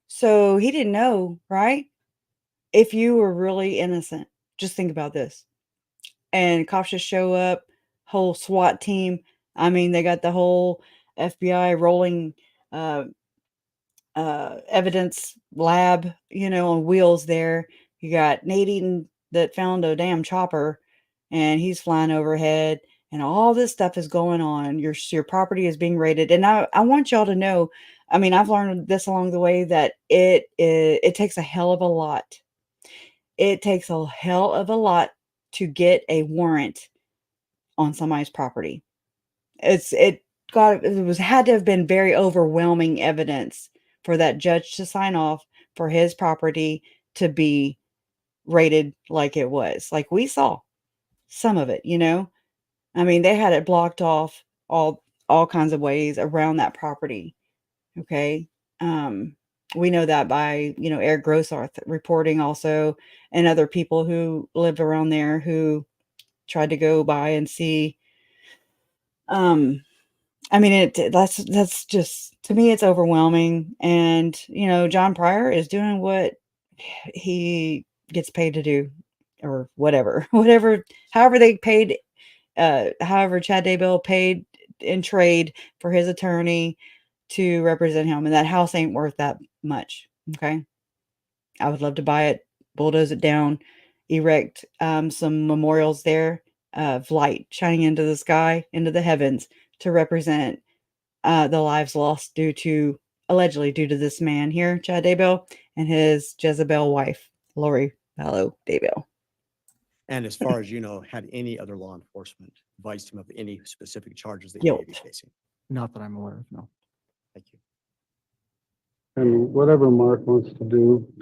So he didn't know, right? If you were really innocent, just think about this. And cops just show up, whole SWAT team. I mean, they got the whole FBI rolling uh, evidence lab, on wheels there. You got Nate Eaton that found a damn chopper and he's flying overhead and all this stuff is going on. Your property is being raided. And I want y'all to know, I mean, I've learned this along the way that it takes a hell of a lot. It takes a hell of a lot to get a warrant on somebody's property. It had to have been very overwhelming evidence for that judge to sign off for his property to be rated like it was. Like we saw some of it. I mean, they had it blocked off all kinds of ways around that property. Okay. We know that by, Eric Grossarth reporting also, and other people who live around there who tried to go by and see. I mean, that's just, to me, it's overwhelming. And, John Pryor is doing what he gets paid to do or whatever, however they paid, however Chad Daybell paid in trade for his attorney to represent him. And that house ain't worth that much. Okay. I would love to buy it, bulldoze it down, erect some memorials there of light shining into the sky, into the heavens to represent the lives lost allegedly due to this man here, Chad Daybell, and his Jezebel wife, Lori Vallow Daybell. And as far as you know, had any other law enforcement advised him of any specific charges that he may be Guilt. facing? Not that I'm aware of, no. Thank you. And whatever Mark wants to do,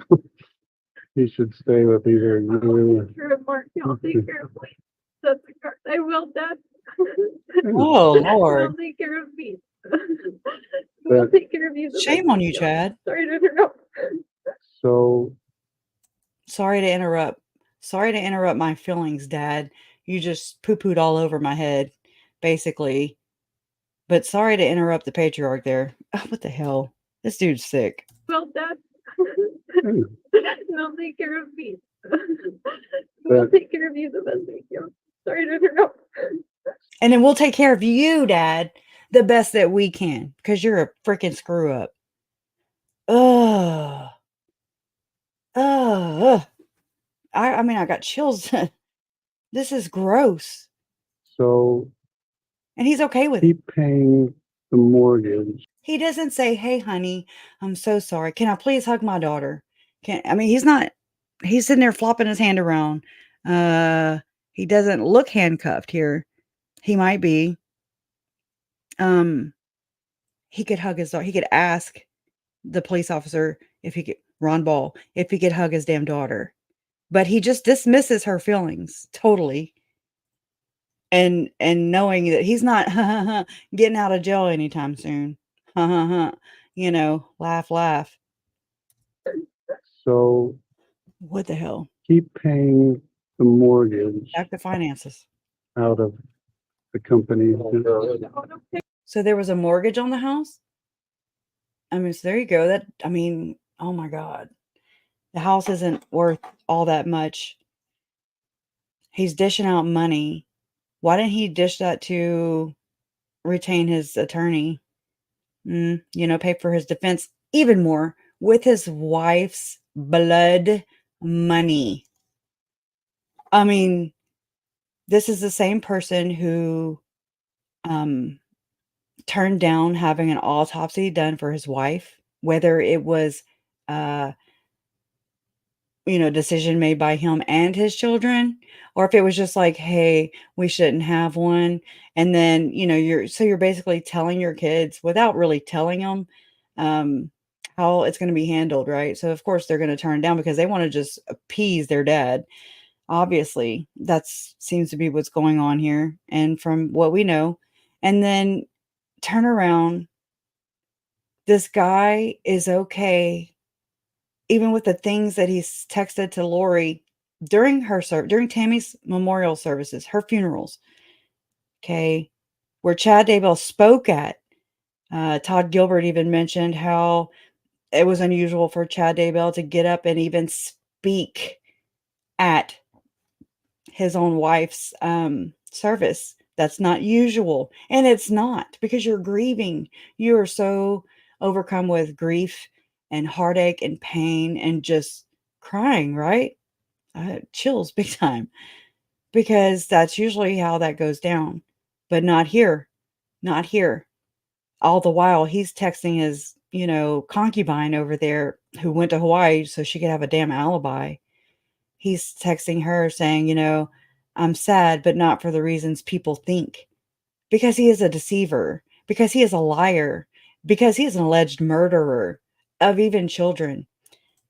he should stay with either you or. Sure, Mark, I'll take care of me. That's the card. I will, Dad. Oh, Lord. I'll take care of me. We'll take care of you. the Shame best on we you, can. Chad. Sorry to interrupt. So Sorry to interrupt. Sorry to interrupt my feelings, Dad. You just poo-pooed all over my head, basically. But sorry to interrupt the patriarch there. Oh, what the hell? This dude's sick. Well, Dad. hey, They'll take care of me. We'll take care of you the best we can. Sorry to interrupt. And then we'll take care of you, Dad, the best that we can, because you're a freaking screw up. Ugh. Ugh. I mean, I got chills. This is gross. so And he's okay with it. keep paying the mortgage. He doesn't say, "Hey, honey, I'm so sorry. Can I please hug my daughter?" He's sitting there flopping his hand around. He doesn't look handcuffed here. He might be. He could hug his daughter. He could ask the police officer Ron Ball, if he could hug his damn daughter. But he just dismisses her feelings totally. And knowing that he's not getting out of jail anytime soon. You know, laugh, laugh. So What the hell? keep paying the mortgage Back to finances. out of the company. So there was a mortgage on the house? I mean, so there you go. Oh my God. The house isn't worth all that much. He's dishing out money. Why didn't he dish that to retain his attorney? Pay for his defense even more with his wife's blood money. I mean, this is the same person who turned down having an autopsy done for his wife, whether it was decision made by him and his children, or if it was just like, hey, we shouldn't have one. And then, you're basically telling your kids without really telling them how it's going to be handled, right? So of course they're going to turn down because they want to just appease their dad. Obviously, that seems to be what's going on here. And from what we know, and then turn around, this guy is okay even with the things that he's texted to Lori during Tammy's memorial services, her funerals, okay, where Chad Daybell spoke at. Todd Gilbert even mentioned how it was unusual for Chad Daybell to get up and even speak at his own wife's service. That's not usual. And it's not, because you're grieving. You are so overcome with grief and heartache and pain and just crying, right? Chills big time, because that's usually how that goes down. But not here. Not here. All the while he's texting his, concubine over there who went to Hawaii so she could have a damn alibi. He's texting her saying, I'm sad, but not for the reasons people think. Because he is a deceiver. Because he is a liar. Because he is an alleged murderer of even children.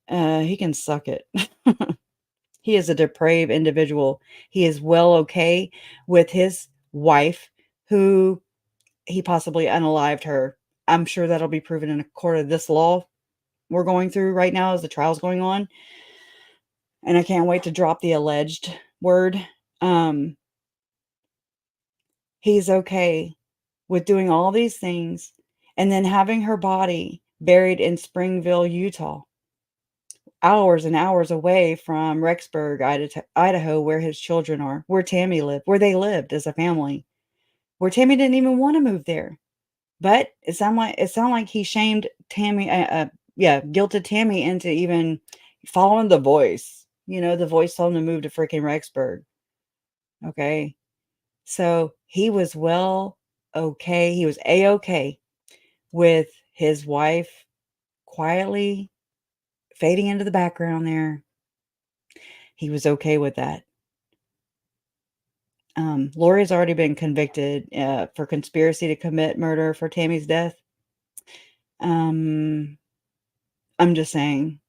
He can suck it. He is a depraved individual. He is well okay with his wife, who he possibly unalived her. I'm sure that'll be proven in a court of this law we're going through right now as the trial's going on. And I can't wait to drop the alleged word. He's okay with doing all these things and then having her body buried in Springville, Utah, hours and hours away from Rexburg, Idaho, where his children are, where Tammy lived, where they lived as a family. where Tammy didn't even want to move there. But it sounded like he shamed Tammy, yeah, guilted Tammy into even following the voice. You know, the voice told him to move to freaking Rexburg. Okay. So he was okay. He was A-okay with his wife quietly fading into the background there. He was okay with that. Lori's already been convicted for conspiracy to commit murder for Tammy's death. I'm just saying,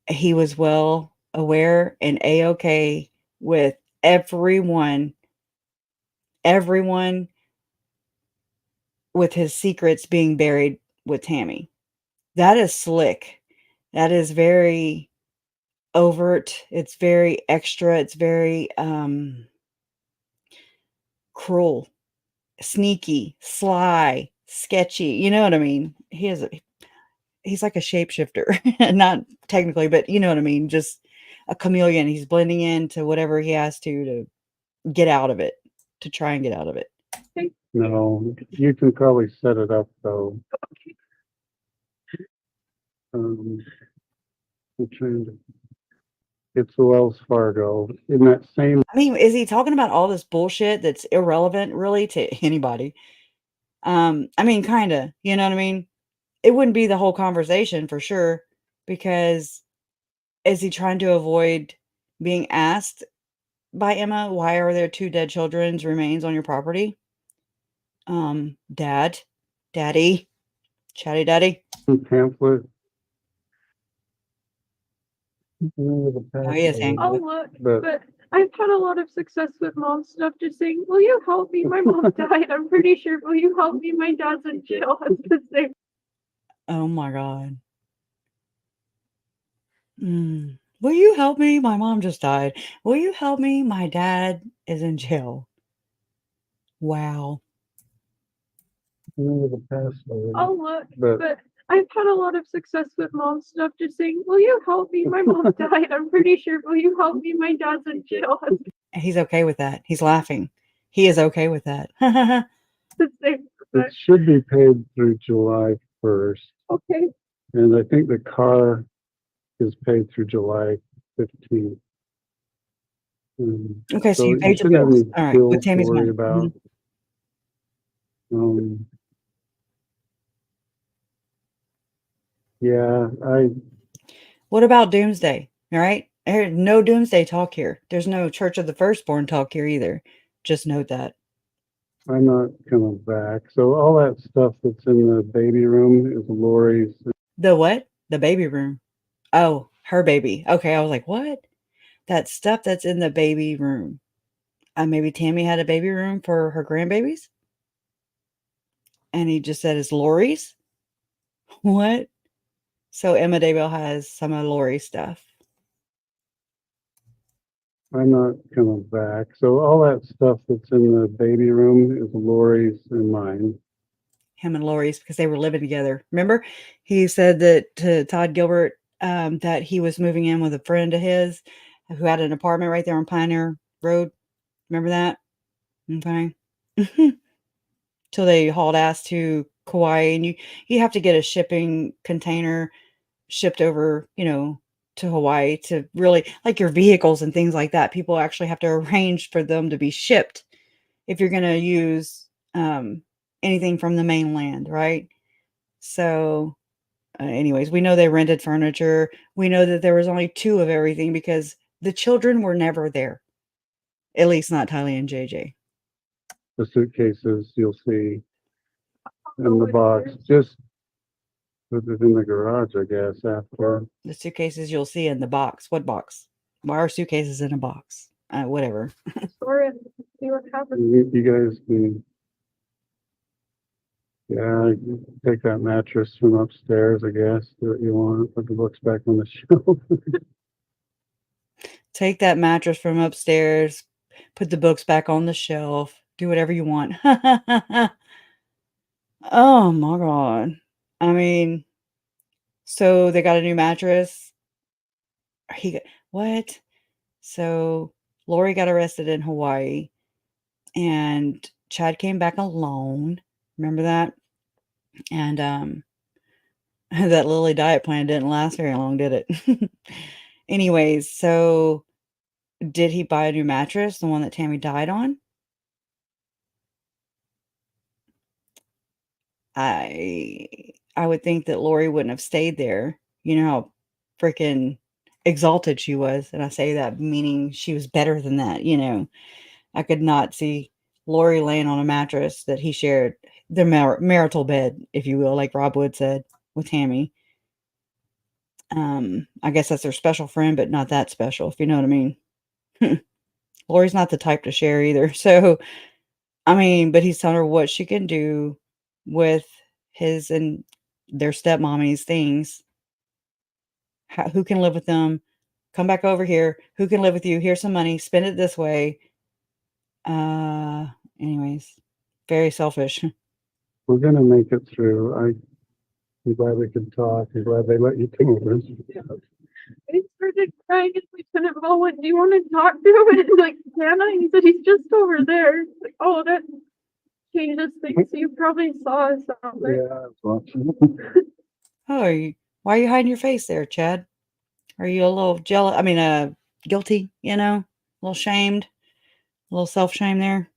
he was well aware and A-okay with everyone with his secrets being buried with Tammy. That is slick. That is very overt. It's very extra. It's very cruel, sneaky, sly, sketchy. You know what I mean? He's like a shapeshifter. Not technically, but you know what I mean? Just a chameleon. He's blending into whatever he has to get out of it, to try and get out of it. No, you can probably set it up though. I'm trying to, it's Wells Fargo in that same, I mean, is he talking about all this bullshit that's irrelevant really to anybody? I mean, kind of, you know what I mean? It wouldn't be the whole conversation for sure, because is he trying to avoid being asked by Emma, why are there 2 dead children's remains on your property? Daddy, chatty daddy. pamphlet. Oh, he is hanging. Oh, look, But but I've had a lot of success with mom stuff, just saying, will you help me? My mom died. I'm pretty sure. Will you help me? My dad's in jail. It's the same. Oh my God. Will you help me? My mom just died. Will you help me? My dad is in jail. Wow. the password. Oh, look, But but I've had a lot of success with mom stuff, just saying, will you help me? My mom died. I'm pretty sure. Will you help me? My dad's in jail. It's He's okay with that. He's laughing. He is okay with that. the same. it should be paid through July 1st. Okay. And I think the car is paid through July 15th. Okay, so you you paid your shouldn't have bills. any All right, bills with to Tammy's worry money. about. Yeah, What about doomsday? All right. There's no doomsday talk here. There's no Church of the Firstborn talk here either. Just note that. I'm not coming back. So all that stuff that's in the baby room is Lori's. The what? The baby room. Oh, her baby. Okay, I was like, what? That stuff that's in the baby room. Maybe Tammy had a baby room for her grandbabies? And he just said it's Lori's? What? So Emma Daybell has some of Lori's stuff. I'm not coming back. So all that stuff that's in the baby room is Lori's and mine. Him and Lori's, because they were living together. Remember? He said that to Todd Gilbert that he was moving in with a friend of his who had an apartment right there on Pioneer Road. Remember that? Okay. Till they hauled ass to Kauai, and you have to get a shipping container shipped over, to Hawaii to really, like your vehicles and things like that. People actually have to arrange for them to be shipped if you're going to use anything from the mainland, right? So, anyways, we know they rented furniture. We know that there was only 2 of everything because the children were never there. At least not Tylee and JJ. The suitcases you'll see in the box. Just put it in the garage, I guess, after. The suitcases you'll see in the box. What box? Why are suitcases in a box? Whatever. Store it. See what happens. You guys can, yeah, take that mattress from upstairs, I guess. Do what you want. Put the books back on the shelf. Take that mattress from upstairs, put the books back on the shelf, do whatever you want. Oh my God. I mean, so they got a new mattress. What? So Lori got arrested in Hawaii. and Chad came back alone. Remember that? And that Lily diet plan didn't last very long, did it? Anyways, so did he buy a new mattress, the one that Tammy died on? I would think that Lori wouldn't have stayed there. You know how freaking exalted she was, and I say that meaning she was better than that, you know. I could not see Lori laying on a mattress that he shared, their marital bed, if you will, like Rob Wood said, with Tammy. I guess that's their special friend, but not that special, if you know what I mean. Lori's not the type to share either. So, I mean, but he's telling her what she can do with his and their stepmommy's things. Who can live with them? Come back over here. Who can live with you? Here's some money. Spend it this way. Uh, anyways, very selfish. We're gonna make it through. I'm glad we could talk. I'm glad they let you come over. I started crying and Lieutenant Ball went, do you want to talk to him? And like, Hannah, he said, he's just over there. Like, oh, that changes things. So you probably saw us out there. Yeah, well, Oh, why are you hiding your face there, Chad? Are you a little jealous? I mean, guilty, you know? A little shamed? A little self-shame there?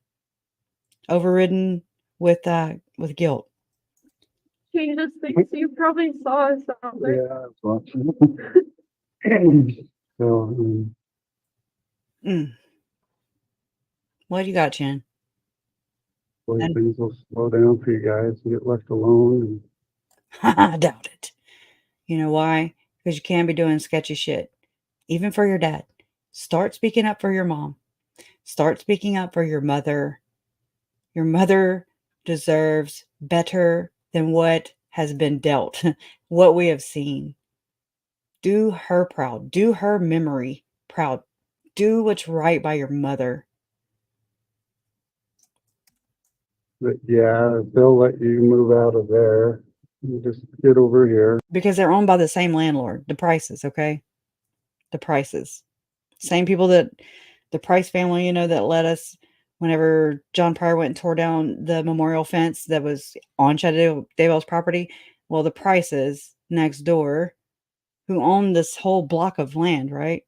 Overridden with guilt. Changes things. So you probably saw us out there. yeah, well. So, Mm. What you got, Chen? boy, And- things will slow down for you guys and get left alone. I doubt it. You know why? Because you can't be doing sketchy shit. Even for your dad. Start speaking up for your mom. Start speaking up for your mother. Your mother deserves better than what has been dealt, what we have seen. Do her proud. Do her memory proud. Do what's right by your mother. But yeah, if they'll let you move out of there, you just get over here. Because they're owned by the same landlord. The Prices, okay? The Prices. Same people that the Price family, you know, that let us whenever John Pryor went and tore down the memorial fence that was on Chad Daybell's property. Well, the Prices next door, who own this whole block of land, right?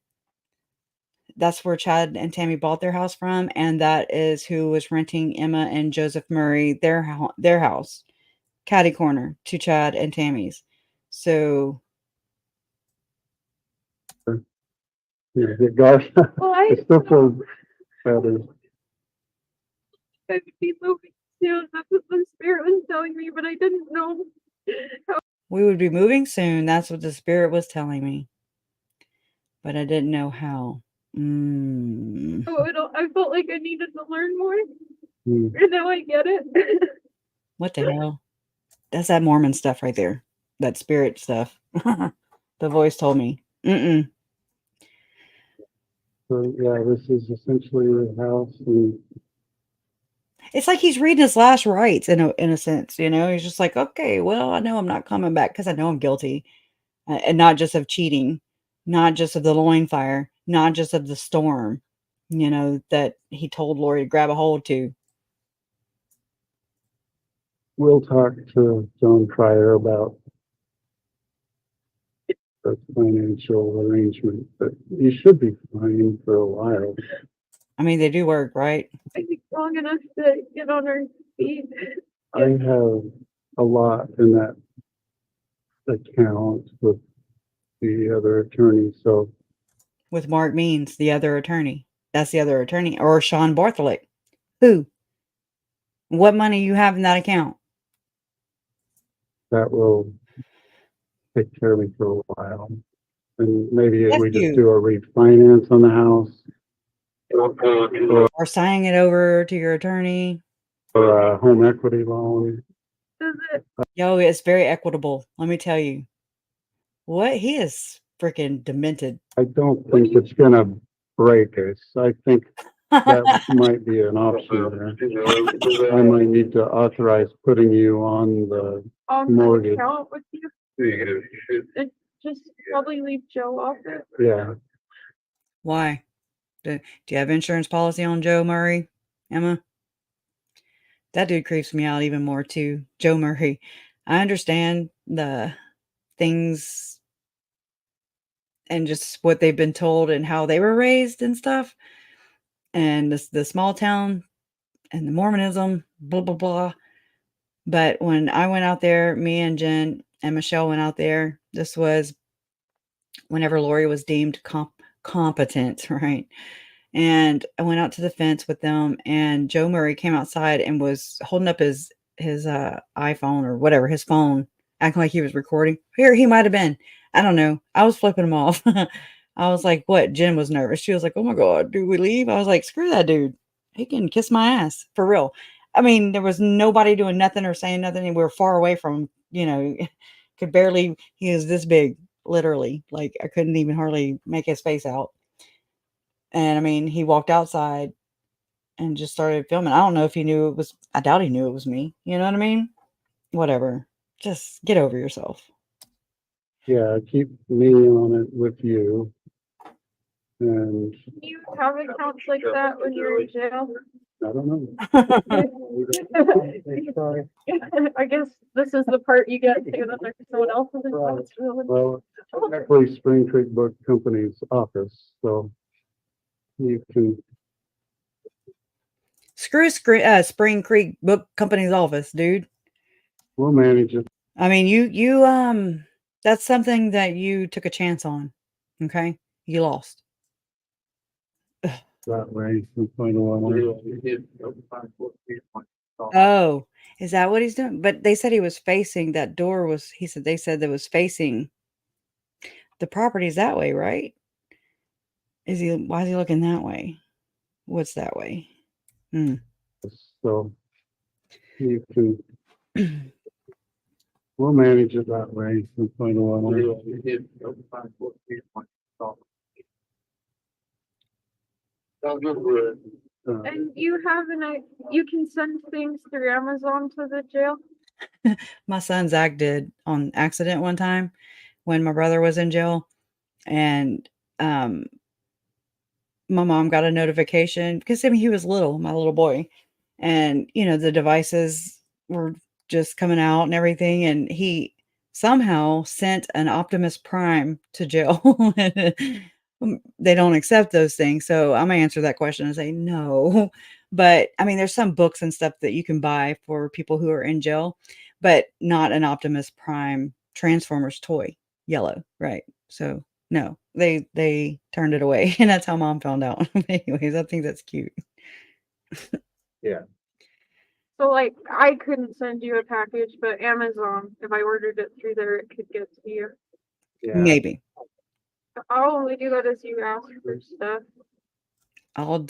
That's where Chad and Tammy bought their house from, and that is who was renting Emma and Joseph Murray their house, catty corner to Chad and Tammy's. So You get guard. Well, I It still feels better. would be moving soon. That's what the spirit was telling me, but I didn't know. we would be moving soon. That's what the spirit was telling me. But I didn't know how. I felt like I needed to learn more, Mm. and now I get it. What the hell? That's that Mormon stuff right there. That spirit stuff. The voice told me. So yeah, this is essentially your house, and It's like he's reading his last rites in a sense, you know. He's just like, okay, well, I know I'm not coming back because I know I'm guilty, and not just of cheating, not just of the loin fire, not just of the storm, you know, that he told Lori to grab a hold to. we'll talk to John Pryor about the financial arrangement, but you should be fine for a while. I mean, they do work, right? I think long enough to get on our feet. I have a lot in that account with the other attorney, so With Mark Means, the other attorney. That's the other attorney, or Sean Bartholick. Who? What money you have in that account? that will take care of me for a while. And maybe Yes, we just you. do a refinance on the house Or signing it over to your attorney. or a home equity loan. Does it? Yo, it's very equitable. Let me tell you. What? He is freaking demented. I don't think it's gonna break us. I think that might be an option there. I might need to authorize putting you on the On mortgage. the account with you? And just probably leave Joe off it. Yeah, Why? Do you have insurance policy on Joe Murray, Emma? That dude creeps me out even more too. Joe Murray. I understand the things and just what they've been told and how they were raised and stuff. And the small town and the Mormonism, blah, blah, blah. But when I went out there, me and Jen and Michelle went out there. This was whenever Lori was deemed competent, right? And I went out to the fence with them, and Joe Murray came outside and was holding up his iPhone or whatever, his phone, acting like he was recording. Here, he might have been. I don't know. I was flipping him off. I was like, what? Jen was nervous. She was like, oh my God, do we leave? I was like, screw that dude. He can kiss my ass for real. I mean, there was nobody doing nothing or saying nothing, and we were far away from him, could barely, he was this big, literally. Like, I couldn't even hardly make his face out. And I mean, he walked outside and just started filming. I don't know if he knew it was, I doubt he knew it was me. You know what I mean? Whatever. Just get over yourself. Yeah, keep me on it with you. And Do you have accounts like that when you're in jail? I don't know. I guess this is the part you get to that there's someone else's accounts. Really. Well, technically Spring Creek Book Company's office, so you can, Screw Spring Creek Book Company's office, dude. we'll manage it. I mean, you that's something that you took a chance on. Okay? You lost. That way. We find a lot. Oh, is that what he's doing? But they said he was facing that door they said that was facing the property's that way, right? Why is he looking that way? What's that way? So you can, we'll manage it that way. We find a lot. And you have you can send things through Amazon to the jail. My son Zach did on accident one time when my brother was in jail, and my mom got a notification because I mean he was little, my little boy, and the devices were just coming out and everything, and he somehow sent an Optimus Prime to jail. They don't accept those things, so I'm gonna answer that question and say no. But I mean, there's some books and stuff that you can buy for people who are in jail, but not an Optimus Prime Transformers toy, yellow, right? So no, they turned it away, and that's how mom found out. Anyways, I think that's cute. So like I couldn't send you a package, but Amazon, if I ordered it through there, it could get to you. Yeah. Maybe I'll only do that as you ask for stuff. I'll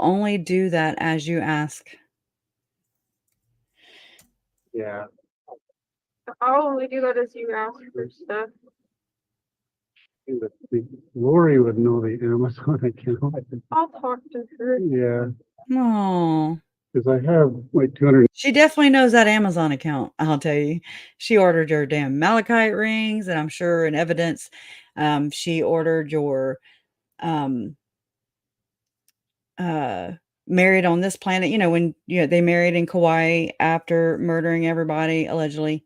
only do that as you ask. Yeah. I'll only do that as you ask for stuff. Lori would know the Amazon account. I'll talk to her. Yeah, Oh, because I have like 200. she definitely knows that Amazon account. I'll tell you, she ordered your damn malachite rings, and I'm sure in evidence, she ordered your married on this planet. When they married in Kauai after murdering everybody allegedly.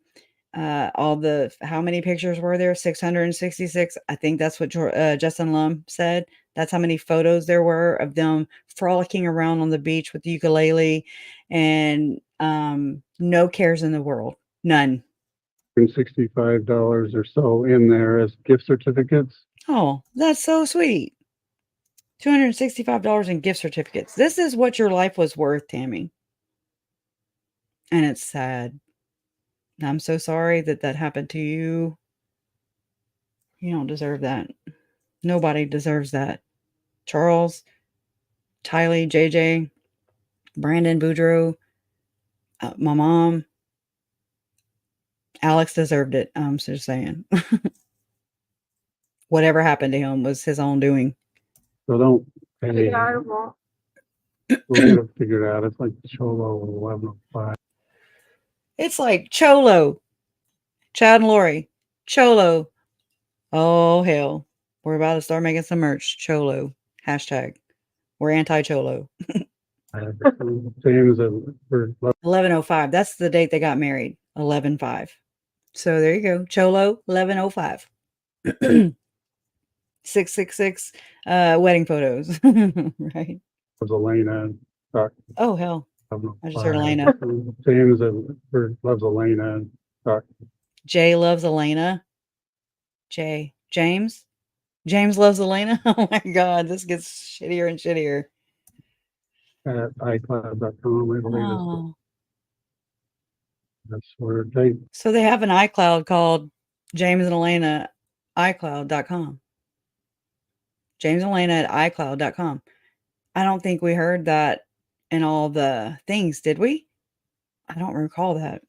How many pictures were there? 666. I think that's what Justin Lum said. That's how many photos there were of them frolicking around on the beach with the ukulele, and no cares in the world. None. $65 or so in there as gift certificates. Oh, that's so sweet. $265 in gift certificates. This is what your life was worth, Tammy. And it's sad. I'm so sorry that happened to you. You don't deserve that. Nobody deserves that. Charles, Tylee, JJ, Brandon, Boudreaux, my mom, Alex deserved it. I'm just saying. Whatever happened to him was his own doing. So don't pay. Yeah, I won't. We'll get it figured out. It's like Cholo 1105. It's like Cholo. Chad and Lori. Cholo. Oh, hell. We're about to start making some merch. Cholo. Hashtag. We're anti-Cholo. James and for 1105. That's the date they got married. 11/5. So there you go. Cholo 1105. 666 wedding photos. Right. Elena. Talk Oh hell. about I just heard Elena. James and for loves Elena. Talk Jay loves Elena. James. James loves Elena. Oh my god, this gets shittier and shittier. at iCloud.com. I believe Oh. that's where they So they have an iCloud called James and Elena iCloud.com. James and Elena at iCloud.com. I don't think we heard that in all the things, did we? I don't recall that.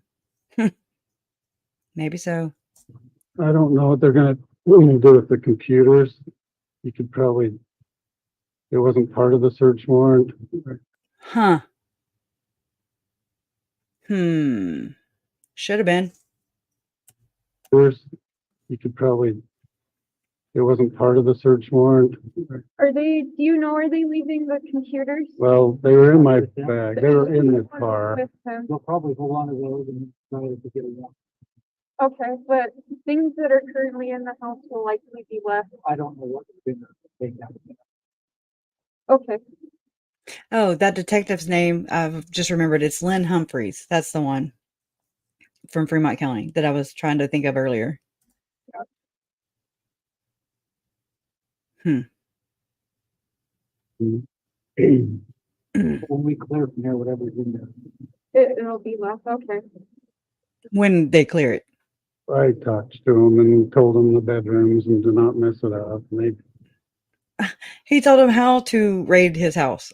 Maybe so. I don't know what they're gonna do with the computers. You could probably, it wasn't part of the search warrant. Huh. Should have been. You could probably, it wasn't part of the search warrant. Are they, do you know, are they leaving the computers? Well, they were in my bag. They were in the car. With him? They'll probably hold on to those and try to get it out. Okay, but things that are currently in the house will likely be left. I don't know what they're gonna take out. Okay, Oh, that detective's name, I've just remembered. It's Lynn Humphreys. That's the one from Fremont County that I was trying to think of earlier. When we clear from here, whatever's in there. it'll be left, okay. When they clear it. I talked to them and told them the bedrooms and do not mess it up. And they, He told him how to raid his house.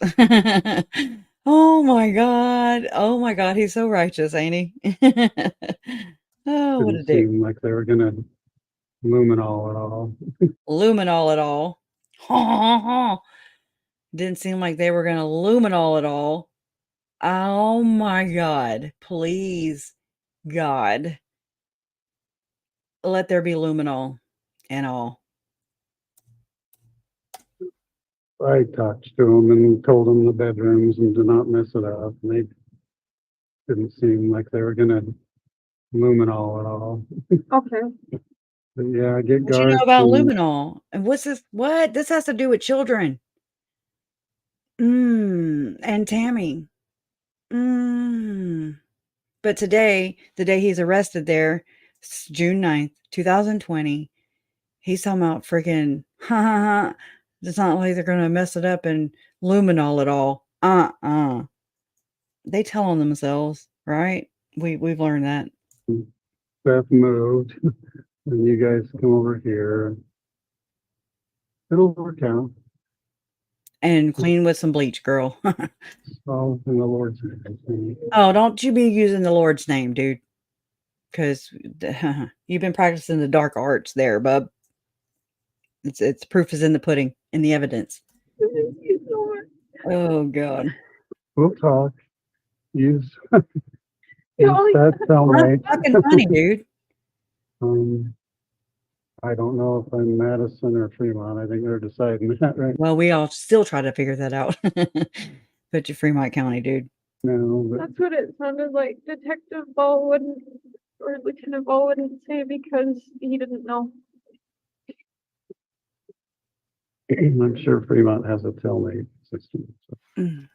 Oh my God. Oh my God. He's so righteous, ain't he? Oh, what a didn't dick. seem like they were gonna luminol at all. Luminol at all. Didn't seem like they were going to luminol at all. Oh my God. Please, God. Let there be luminol and all. I talked to them and told them the bedrooms and do not mess it up. And they didn't seem like they were gonna luminol at all. Okay, But yeah, I get What you know guards. about and- luminol? And what's this? What? This has to do with children. And Tammy. But today, the day he's arrested there, June 9th, 2020, he's talking about freaking, ha ha ha. It's not like they're going to mess it up and luminol it all. They tell on themselves, right? We've learned that. Beth moved, and you guys come over here. It'll work out. And clean with some bleach, girl. All in the Lord's name. Oh, don't you be using the Lord's name, dude. Because you've been practicing the dark arts there, bub. It's proof is in the pudding, in the evidence. thank you so much. Oh God. We'll talk. Use, You use always- that That's cellmate. fucking funny, dude. I don't know if I'm Madison or Fremont. I think they're deciding that right Well, we all still try to figure that out. But you're Fremont County, dude. now. But That's what it sounded like. Detective Ball wouldn't, or Lieutenant Ball wouldn't say because he didn't know. I'm sure Fremont has a cellmate system. So. Mm.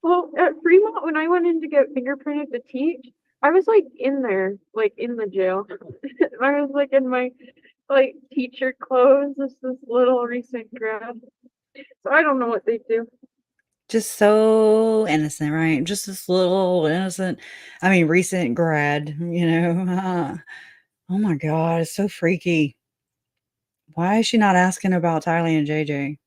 Well, at Fremont, when I went in to get fingerprinted to teach, I was like in there, like in the jail. I was like in my like teacher clothes, this little recent grad. So I don't know what they do. Just so innocent, right? Just this little innocent, I mean, recent grad, Oh my God, it's so freaky. Why is she not asking about Tylee and JJ?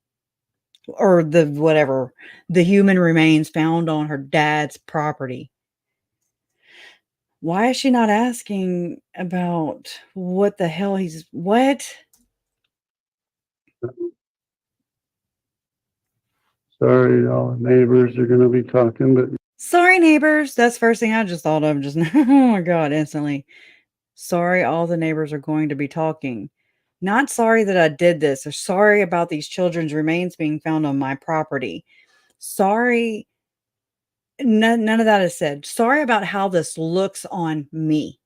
Or the whatever, the human remains found on her dad's property. Why is she not asking about what the hell what? Sorry, all the neighbors are going to be talking, but Sorry, neighbors. That's the first thing I just thought of just now. Oh my God, instantly. Sorry, all the neighbors are going to be talking. Not sorry that I did this, or sorry about these children's remains being found on my property. Sorry. None of that is said. Sorry about how this looks on me.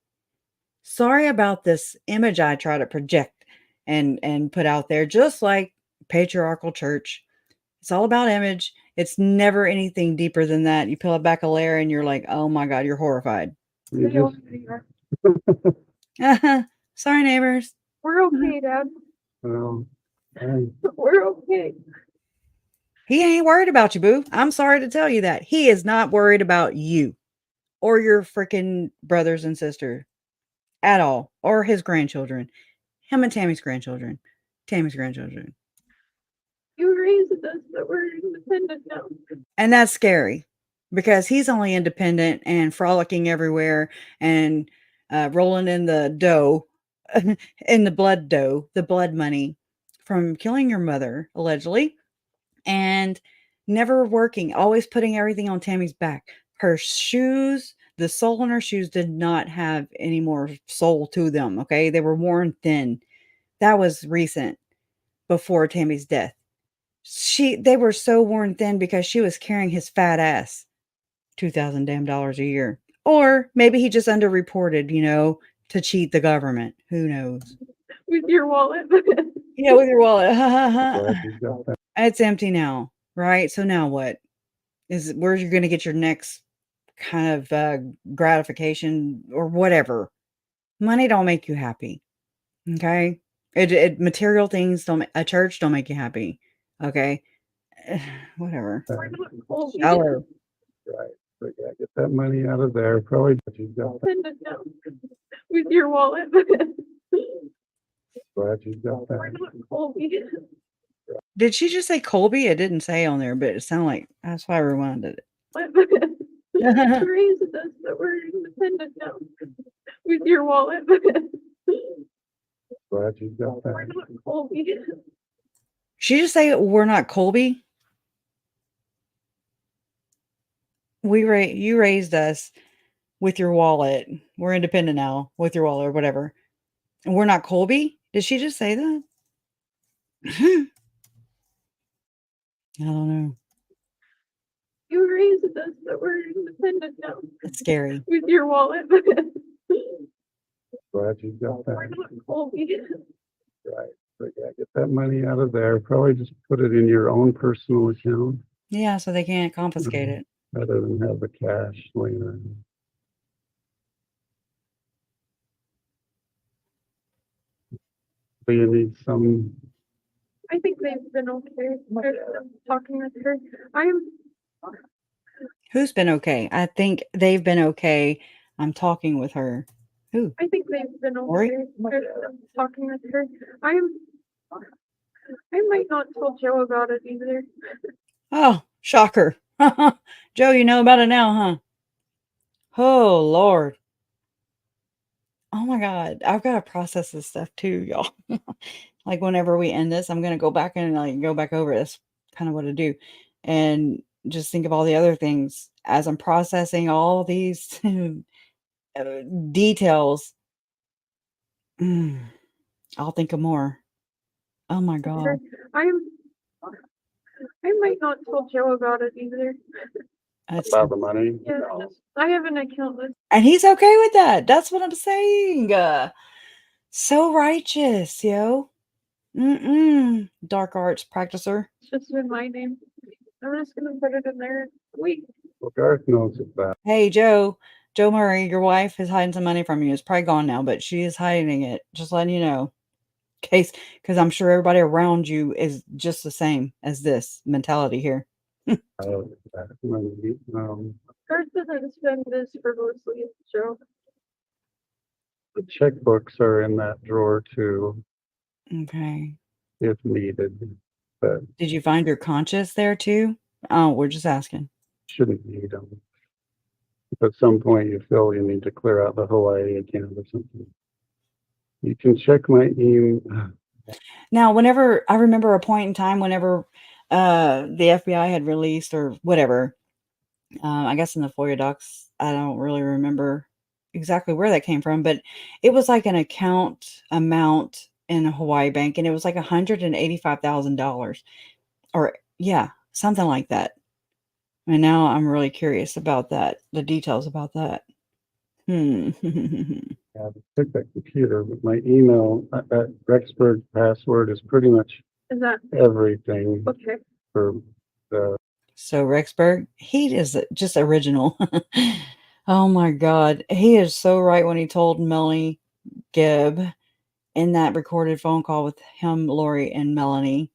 Sorry about this image I try to project and put out there, just like patriarchal church. It's all about image. It's never anything deeper than that. You peel it back a layer and you're like, oh my God, you're horrified. You They all just, are. Sorry, neighbors. We're okay, Dad. well, I- We're okay. He ain't worried about you, boo. I'm sorry to tell you that. He is not worried about you or your freaking brothers and sisters at all, or his grandchildren. Him and Tammy's grandchildren. Tammy's grandchildren. You raised us, but we're independent now. And that's scary because he's only independent and frolicking everywhere and rolling in the dough, in the blood money from killing your mother, allegedly, and never working, always putting everything on Tammy's back. Her shoes, the sole in her shoes did not have any more sole to them. Okay. They were worn thin. That was recent before Tammy's death. They were so worn thin because she was carrying his fat ass. $2,000 damn dollars a year. Or maybe he just underreported, to cheat the government. Who knows? With your wallet. Yeah, with your wallet. glad you got that. It's empty now, right? So now what? Where you're going to get your next kind of gratification or whatever? Money don't make you happy. Okay? Material things a church don't make you happy. Okay? Whatever. We're not Colby. Shallow. Right. But yeah, get that money out of there. Probably glad you got that. Independent now. With your wallet. Glad you got We're that. not Colby. Did she just say Colby? It didn't say on there, but it sounded like that's why I rewinded it. You raised us, but we're independent now. With your wallet. Glad you got We're that. not Colby. She just say we're not Colby? You raised us with your wallet. We're independent now with your wallet or whatever. And we're not Colby? Did she just say that? I don't know. You raised us, but we're independent now. It's scary. With your wallet. Glad you got We're that. not Colby. Right. But yeah, get that money out of there. Probably just put it in your own personal account Yeah, so they can't confiscate it. rather than have the cash laying around. Do you need some? I think they've been okay. Talking with her. Who's been okay? I think they've been okay. I'm talking with her. Who? I think they've been Lori? okay. Talking with her. I might not tell Joe about it either. Oh, shocker. Joe, you know about it now, huh? Oh, Lord. Oh my God. I've got to process this stuff too, y'all. Like whenever we end this, I'm going to go back and go back over it. That's kind of what I do. And just think of all the other things as I'm processing all these details. I'll think of more. Oh my God. I might not tell Joe about it either. That's, About the money? Yeah, I have an account with. and he's okay with that. That's what I'm saying. So righteous, yo. Dark arts practicer. It's just in my name. I'm just gonna put it in there. Wait. Well, Garth knows about. Hey, Joe Murray, your wife is hiding some money from you. It's probably gone now, but she is hiding it. Just letting you know. Because I'm sure everybody around you is just the same as this mentality here. That money. Garth doesn't spend this frivolously, Joe. The checkbooks are in that drawer too, Okay. if needed, but Did you find your conscience there too? Oh, we're just asking. shouldn't need them. If at some point you feel you need to clear out the Hawaii account or something, you can check my email. Now, whenever I remember a point in time, whenever the FBI had released or whatever, I guess in the FOIA docs, I don't really remember exactly where that came from, but it was like an account amount in a Hawaii bank, and it was like $185,000, or yeah, something like that. And now I'm really curious about that, the details about that. Yeah, I took that computer, but my email, that Rexburg password is pretty much Is that everything okay? for the, So Rexburg, he is just original. Oh my God. He is so right when he told Melanie Gibb in that recorded phone call with him, Lori, and Melanie,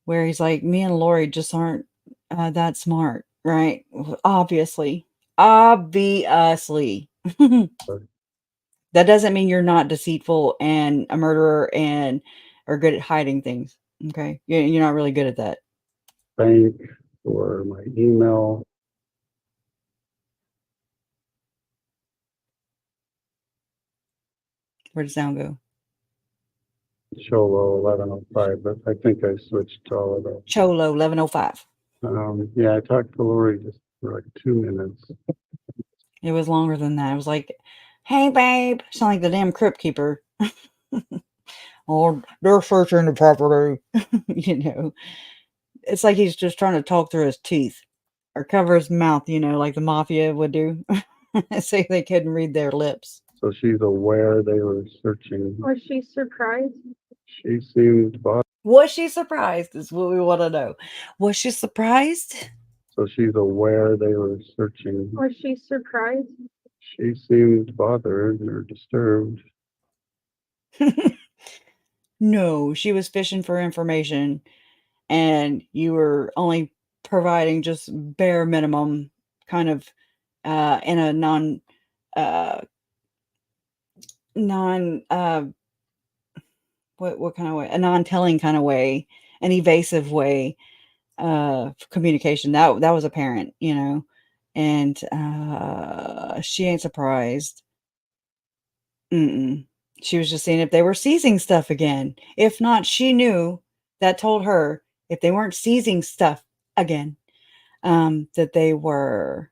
where he's like, me and Lori just aren't that smart, right? Obviously. Obviously. That doesn't mean you're not deceitful and a murderer and are good at hiding things. Okay. You're not really good at that. bank or my email. Where does sound go? Cholo 1105, but I think I switched to all of those. Cholo 1105. Yeah, I talked to Lori just for like 2 minutes. It was longer than that. It was like, hey, babe. Sound like the damn crypt keeper. Oh, they're searching the property. It's like he's just trying to talk through his teeth or cover his mouth, like the mafia would do. Say they couldn't read their lips. So she's aware they were searching. Was she surprised? She seemed bothered. Was she surprised? Is what we want to know. Was she surprised? So she's aware they were searching. Was she surprised? She seemed bothered or disturbed. No, she was fishing for information, and you were only providing just bare minimum, kind of, in a uh, non, what kind of way? A non-telling kind of way, an evasive way, communication. That was apparent, and she ain't surprised. Mm-mm. She was just seeing if they were seizing stuff again. If not, she knew that told her if they weren't seizing stuff again, that they were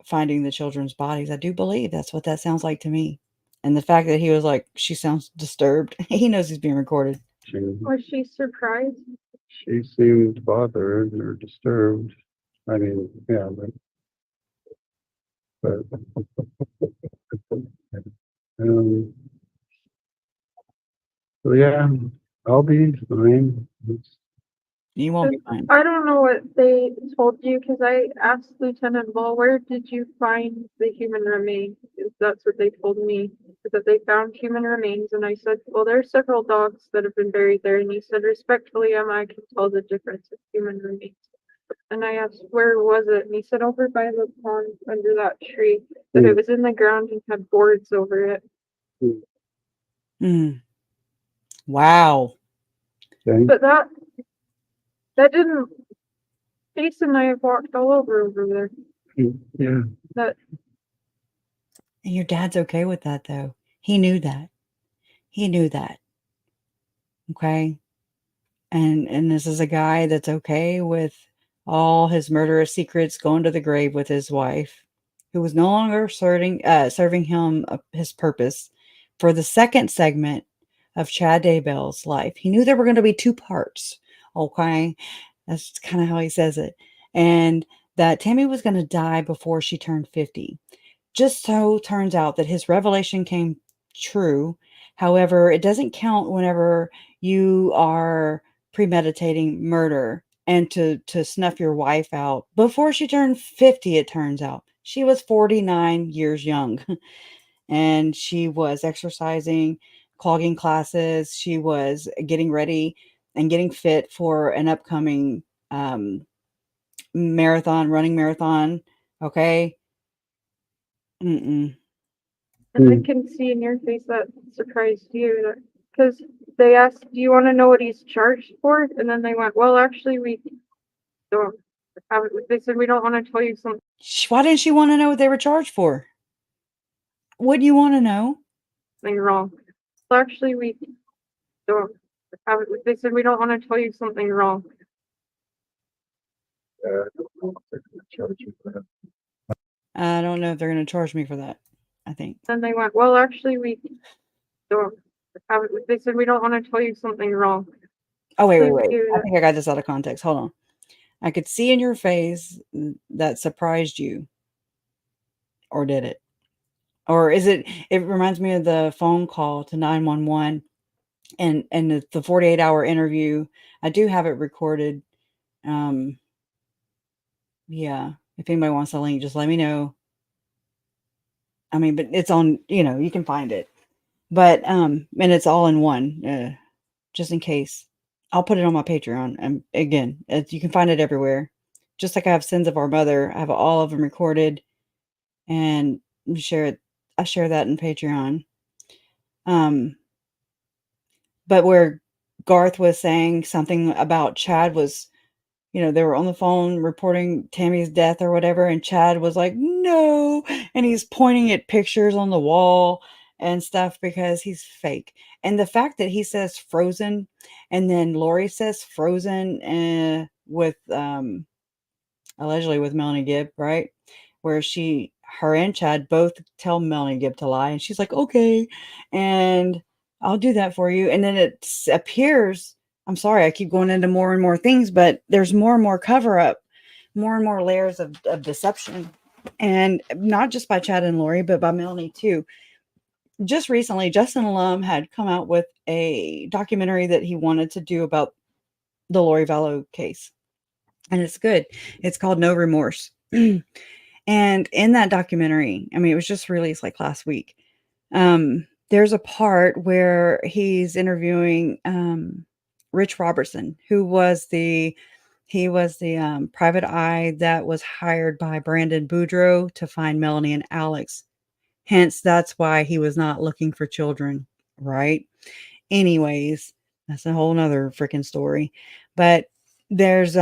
finding the children's bodies. I do believe that's what that sounds like to me. And the fact that he was like, she sounds disturbed. He knows he's being recorded. Was she surprised? She seemed bothered or disturbed. I mean, yeah, but so yeah, I'll be fine. You won't be fine. I don't know what they told you because I asked Lieutenant Ball, where did you find the human remains? 'Cause that's what they told me, is that they found human remains. And I said, well, there are several dogs that have been buried there. And he said, respectfully, Emma, I can tell the difference of human remains. And I asked, where was it? And he said, over by the pond under that tree. That it was in the ground and had boards over it. Mm. Wow. Okay. But that didn't. Jason and I have walked all over there. Yeah. That And your dad's okay with that, though. He knew that. He knew that. Okay. And this is a guy that's okay with all his murderous secrets going to the grave with his wife, who was no longer serving him his purpose for the second segment of Chad Daybell's life. He knew there were going to be 2 parts. Okay. That's kind of how he says it. And that Tammy was going to die before she turned 50. Just so turns out that his revelation came true. However, it doesn't count whenever you are premeditating murder and to snuff your wife out before she turned 50. It turns out she was 49 years young and she was exercising, clogging classes. She was getting ready and getting fit for an upcoming running marathon. Okay. Mm-mm. And I can see in your face that surprised you, because they asked, do you want to know what he's charged for? And then they went, well, actually, we don't have it. They said, we don't want to tell you something Why didn't she want to know what they were charged for? Wouldn't you want to know? wrong. Well, actually, we don't have it. They said, we don't want to tell you something wrong. I don't know if they're going to charge me for that. I think. Then they went, well, actually, we don't have it. They said, we don't want to tell you something wrong. Oh, wait. Please do I that. think I got this out of context. Hold I could see in your face that surprised you. Or did it? Or is it reminds me of the phone call to 911 and the 48-hour interview. I do have it recorded. Yeah, if anybody wants the link, just let me know. I mean, but it's on, you can find it. But and it's all in one, just in case. I'll put it on my Patreon. And again, you can find it everywhere. Just like I have Sins of Our Mother, I have all of them recorded and share it. I share that in Patreon. But where Garth was saying something about Chad was, they were on the phone reporting Tammy's death or whatever, and Chad was like, no, and he's pointing at pictures on the wall and stuff because he's fake. And the fact that he says frozen, and then Lori says frozen with allegedly with Melanie Gibb, right? Where her and Chad both tell Melanie Gibb to lie, and she's like, okay, and I'll do that for you. And then it appears, I'm sorry, I keep going into more and more things, but there's more and more cover up, more and more layers of deception. And not just by Chad and Lori, but by Melanie too. Just recently, Justin Lum had come out with a documentary that he wanted to do about the Lori Vallow case. And it's good. It's called No Remorse. And in that documentary, I mean, it was just released like last week. There's a part where he's interviewing Rich Robertson, who was the private eye that was hired by Brandon Boudreaux to find Melanie and Alex. Hence, that's why he was not looking for children, right? Anyways, that's a whole nother freaking story. But there's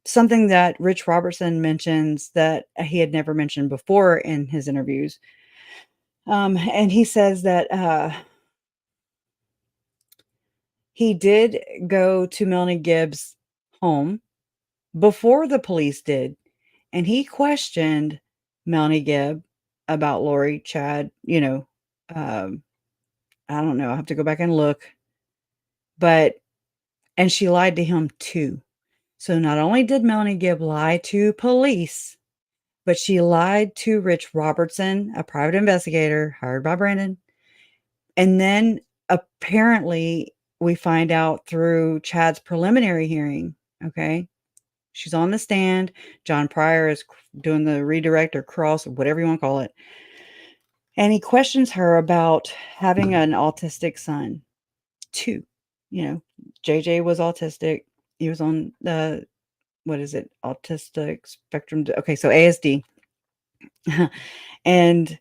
something that Rich Robertson mentions that he had never mentioned before in his interviews. And he says that he did go to Melanie Gibbs' home before the police did, and he questioned Melanie Gibb about Lori, Chad, I don't know. I have to go back and look. And she lied to him too. So not only did Melanie Gibb lie to police, but she lied to Rich Robertson, a private investigator hired by Brandon. And then apparently we find out through Chad's preliminary hearing, okay? She's on the stand. John Pryor is doing the redirect or cross, whatever you want to call it. And he questions her about having an autistic son, too. JJ was autistic. He was on the, what is it? Autistic spectrum. Okay, so ASD. And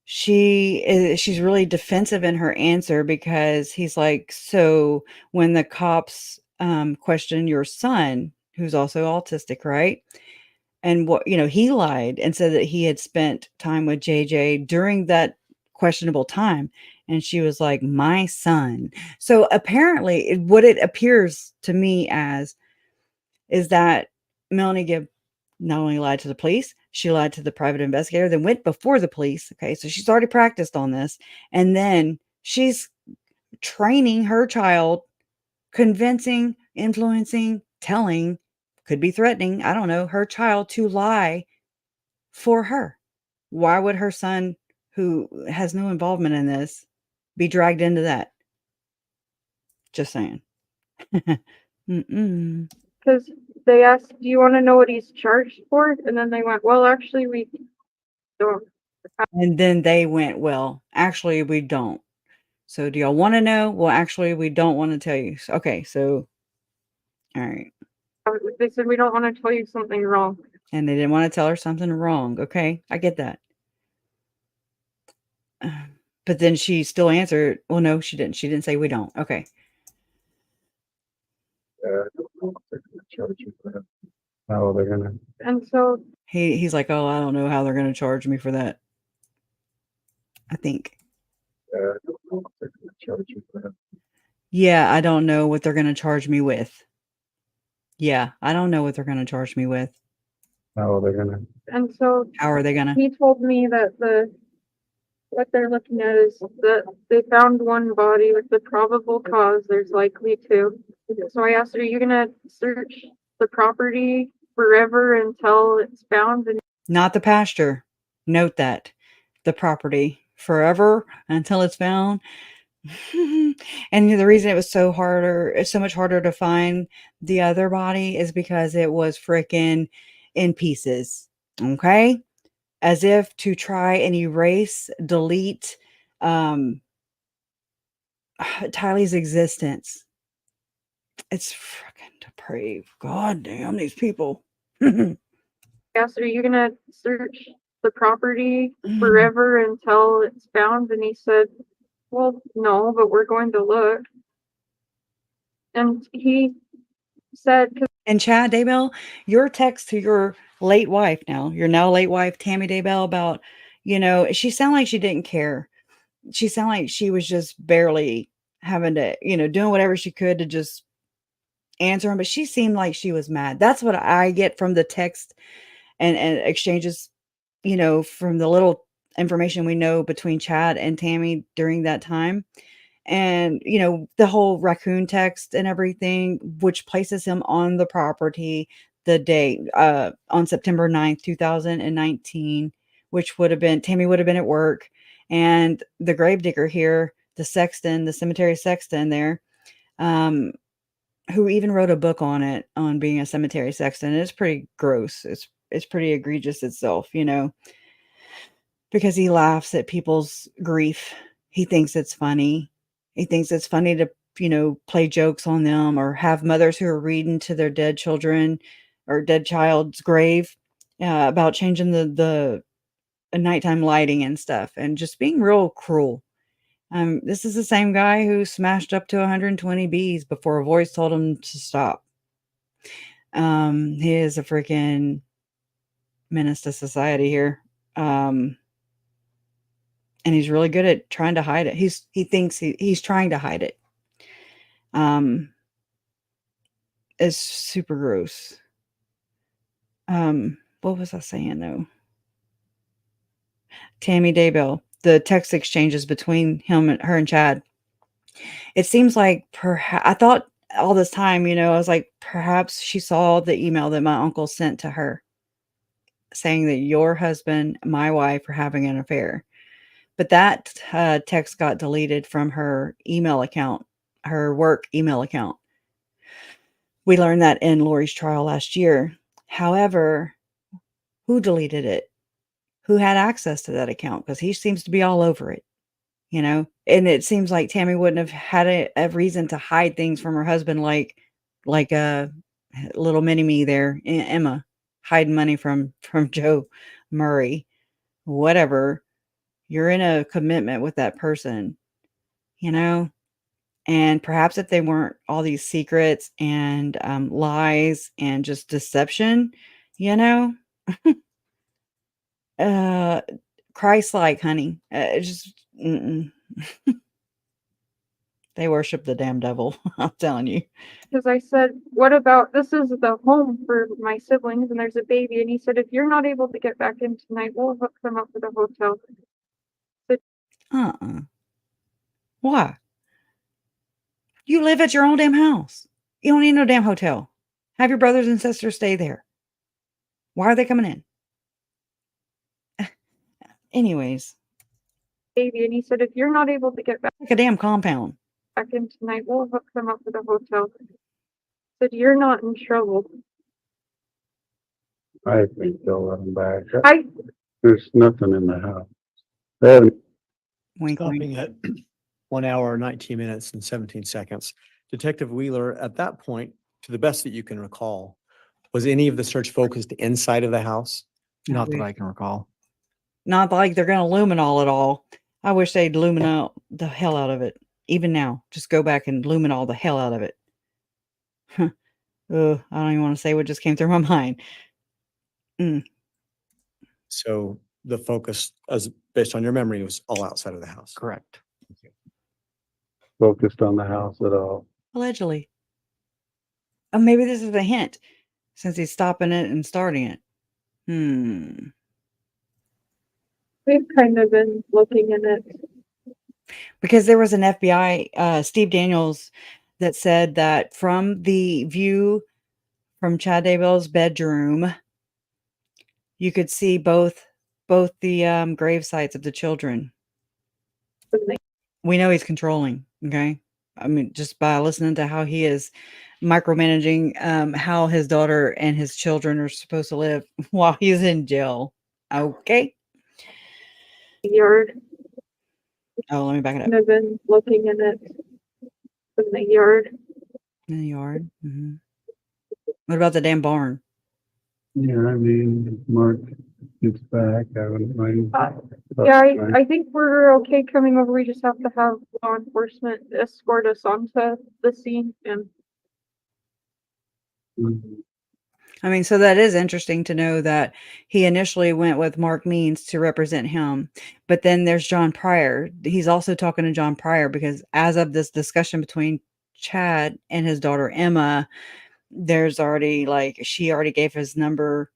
she's really defensive in her answer because he's like, so when the cops question your son, who's also autistic, right? And he lied and said that he had spent time with JJ during that questionable time. And she was like, my son. So apparently what it appears to me as is that Melanie Gibb not only lied to the police, she lied to the private investigator, then went before the police. Okay, so she's already practiced on this. And then she's training her child, convincing, influencing, telling, could be threatening, I don't know, her child to lie for her. Why would her son, who has no involvement in this, be dragged into that? Just saying. Because they asked, do you want to know what he's charged for? And then they went, well, actually, we don't. And then they went, well, actually, we don't. So do y'all want to know? Well, actually, we don't want to tell you. Okay, so, all right. They said, we don't want to tell you something wrong. And they didn't want to tell her something wrong. Okay, I get that. But then she still answered, well, no, she didn't. She didn't say we don't. Okay. How they're gonna. And so He's like, oh, I don't know how they're going to charge me for that. I think. Yeah, I don't know what they're going to charge me with. Yeah, I don't know what they're going to charge me with. How they're gonna. And so How are they going to? he told me that what they're looking at is that they found one body with the probable cause. There's likely two. So I asked her, "Are you gonna search the property forever until it's found?" And Not the pasture. Note that. The property forever until it's found. And the reason it was it's so much harder to find the other body is because it was freaking in pieces. Okay? As if to try and erase, delete Tylee's existence. It's freaking depraved. God damn these people. asked her, "Are you gonna search the property forever until it's found?" And he said, "Well, no, but we're going to look." And he said, And Chad Daybell, your text to your late wife your now late wife, Tammy Daybell, about, she sounded like she didn't care. She sounded like she was just barely having to, doing whatever she could to just answer him. But she seemed like she was mad. That's what I get from the text and exchanges, from the little information we know between Chad and Tammy during that time. And, the whole raccoon text and everything, which places him on the property the day, on September 9th, 2019, which would have been, Tammy would have been at work. And the gravedigger here, the sexton, the cemetery sexton there, who even wrote a book on it, on being a cemetery sexton. It's pretty gross. It's pretty egregious itself, because he laughs at people's grief. He thinks it's funny. He thinks it's funny to, play jokes on them, or have mothers who are reading to their dead children or dead child's grave about changing the nighttime lighting and stuff, and just being real cruel. This is the same guy who smashed up to 120 bees before a voice told him to stop. He is a freaking menace to society here. And he's really good at trying to hide it. He thinks he's trying to hide it. It's super gross. What was I saying though? Tammy Daybell, the text exchanges between her and Chad. It seems like I thought all this time, I was like, perhaps she saw the email that my uncle sent to her saying that your husband, my wife, are having an affair. But that text got deleted from her email account, her work email account. We learned that in Lori's trial last year. However, who deleted it? Who had access to that account? Because he seems to be all over it, and it seems like Tammy wouldn't have had a reason to hide things from her husband, like a little mini me there, Emma, hiding money from Joe Murray. Whatever. You're in a commitment with that person, and perhaps if they weren't all these secrets and lies and just deception, uh, Christ-like, honey. Just they worship the damn devil. I'm telling you. because I said, "What about, this is the home for my siblings and there's a baby." And he said, "If you're not able to get back in tonight, we'll hook them up with a hotel." Why? You live at your own damn house. You don't need no damn hotel. Have your brothers and sisters stay there. Why are they coming in? Anyways, Baby, and he said, "If you're not able to get back like a damn compound. in tonight, we'll hook them up with a hotel." Said, "You're not in trouble." I think they'll let them back. I There's nothing in the house. They haven't, Wink, wink. Stopping at 1 hour, 19 minutes and 17 seconds. Detective Wheeler, at that point, to the best that you can recall, was any of the search focused inside of the house? Not that I can recall. Not like they're going to luminol it all. I wish they'd luminol the hell out of it. Even now, just go back and luminol the hell out of it. I don't even want to say what just came through my mind. So the focus, as based on your memory, was all outside of the house. Correct. focused on the house at all. Allegedly. Oh, maybe this is a hint, since he's stopping it and starting it. We've kind of been looking in it. Because there was an FBI, Steve Daniels, that said that from the view from Chad Daybell's bedroom, you could see both the grave sites of the children. We know he's controlling, okay? I mean, just by listening to how he is micromanaging how his daughter and his children are supposed to live while he's in jail. Okay. Yard. Oh, let me back it up. Kind of been looking in it. In the yard. In the yard. Mhm. What about the damn barn? Yeah, I mean, Mark gets back, I wouldn't mind. Yeah, I think we're okay coming over. We just have to have law enforcement escort us onto the scene and I mean, so that is interesting to know that he initially went with Mark Means to represent him. But then there's John Pryor. He's also talking to John Pryor because as of this discussion between Chad and his daughter Emma, there's already like she already gave her number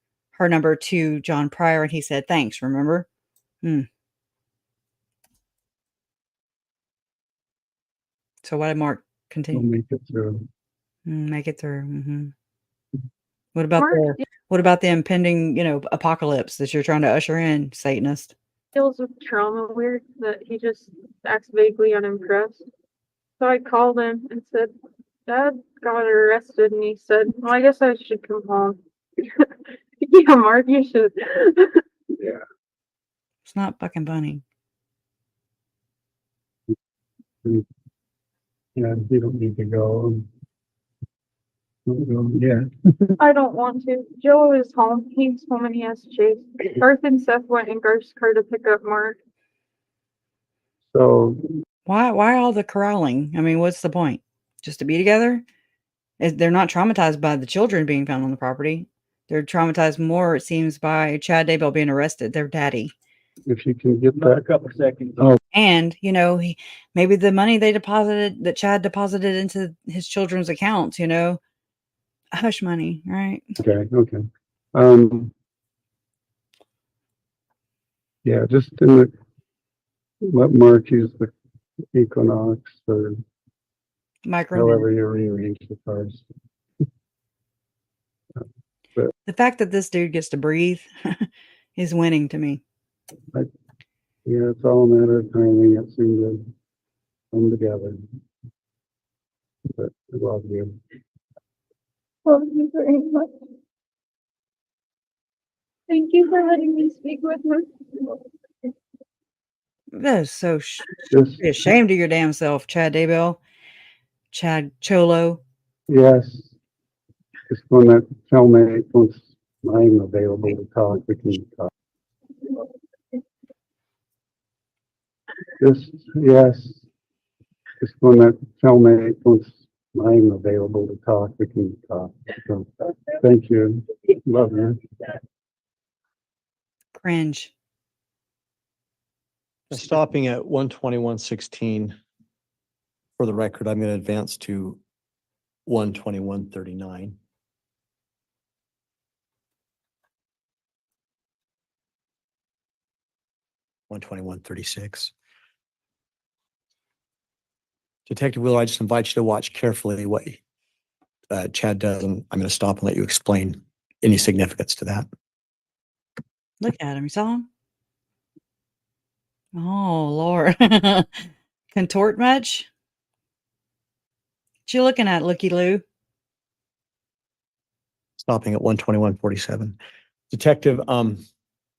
to John Pryor, and he said thanks, remember? So why did Mark We'll continue? make it through. Make it through. What about Mark the impending, apocalypse that you're trying to usher in, Satanist? deals with trauma weird that he just acts vaguely unimpressed. So I called him and said, Dad got arrested, and he said, well, I guess I should come home. Yeah, Mark, you should. Yeah. It's not fucking funny. Yeah, you don't need to go. Don't go yet. I don't want to. Joe is home. He's home and he has Chase. Garth and Seth went in Garth's car to pick up Mark. So, Why all the corralling? I mean, what's the point? Just to be together? They're not traumatized by the children being found on the property. They're traumatized more, it seems, by Chad Daybell being arrested, their daddy. if you can get Another that, couple seconds. And, maybe the money that Chad deposited into his children's accounts, hush money, right? okay. Yeah, just let Mark use the Equinox or Micro. however you rearrange the cars. The fact that this dude gets to breathe is winning to me. Yeah, it's all a matter of timing. It seemed to come together. But I love you. Thank you very much. Thank you for letting me speak with him. That is so Just, be ashamed of your damn self, Chad Daybell. Chad Cholo. yes. Just when that cellmate, once I'm available to talk, we can talk. Just, yes. Just when that cellmate, once I'm available to talk, we can talk. So, thank you. Love you. Cringe. Stopping at 121:16. For the record, I'm going to advance to 121:39. $121.36. Detective Wheeler, I just invite you to watch carefully what Chad does, and I'm going to stop and let you explain any significance to that. Look at him. You saw him? Oh, Lord. Contort much? What you looking at, Looky Loo? Stopping at 121:47. Detective,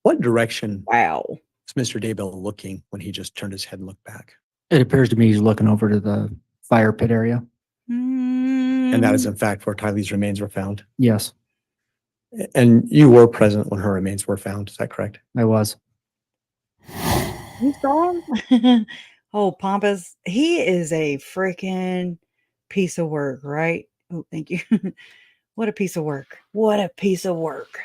what direction Wow. is Mr. Daybell looking when he just turned his head and looked back? It appears to me he's looking over to the fire pit area. And that is in fact where Tylee's remains were found. Yes, And you were present when her remains were found, is that correct? I was. You saw him? Oh, Pompous. He is a freaking piece of work, right? Oh, thank you. What a piece of work. What a piece of work.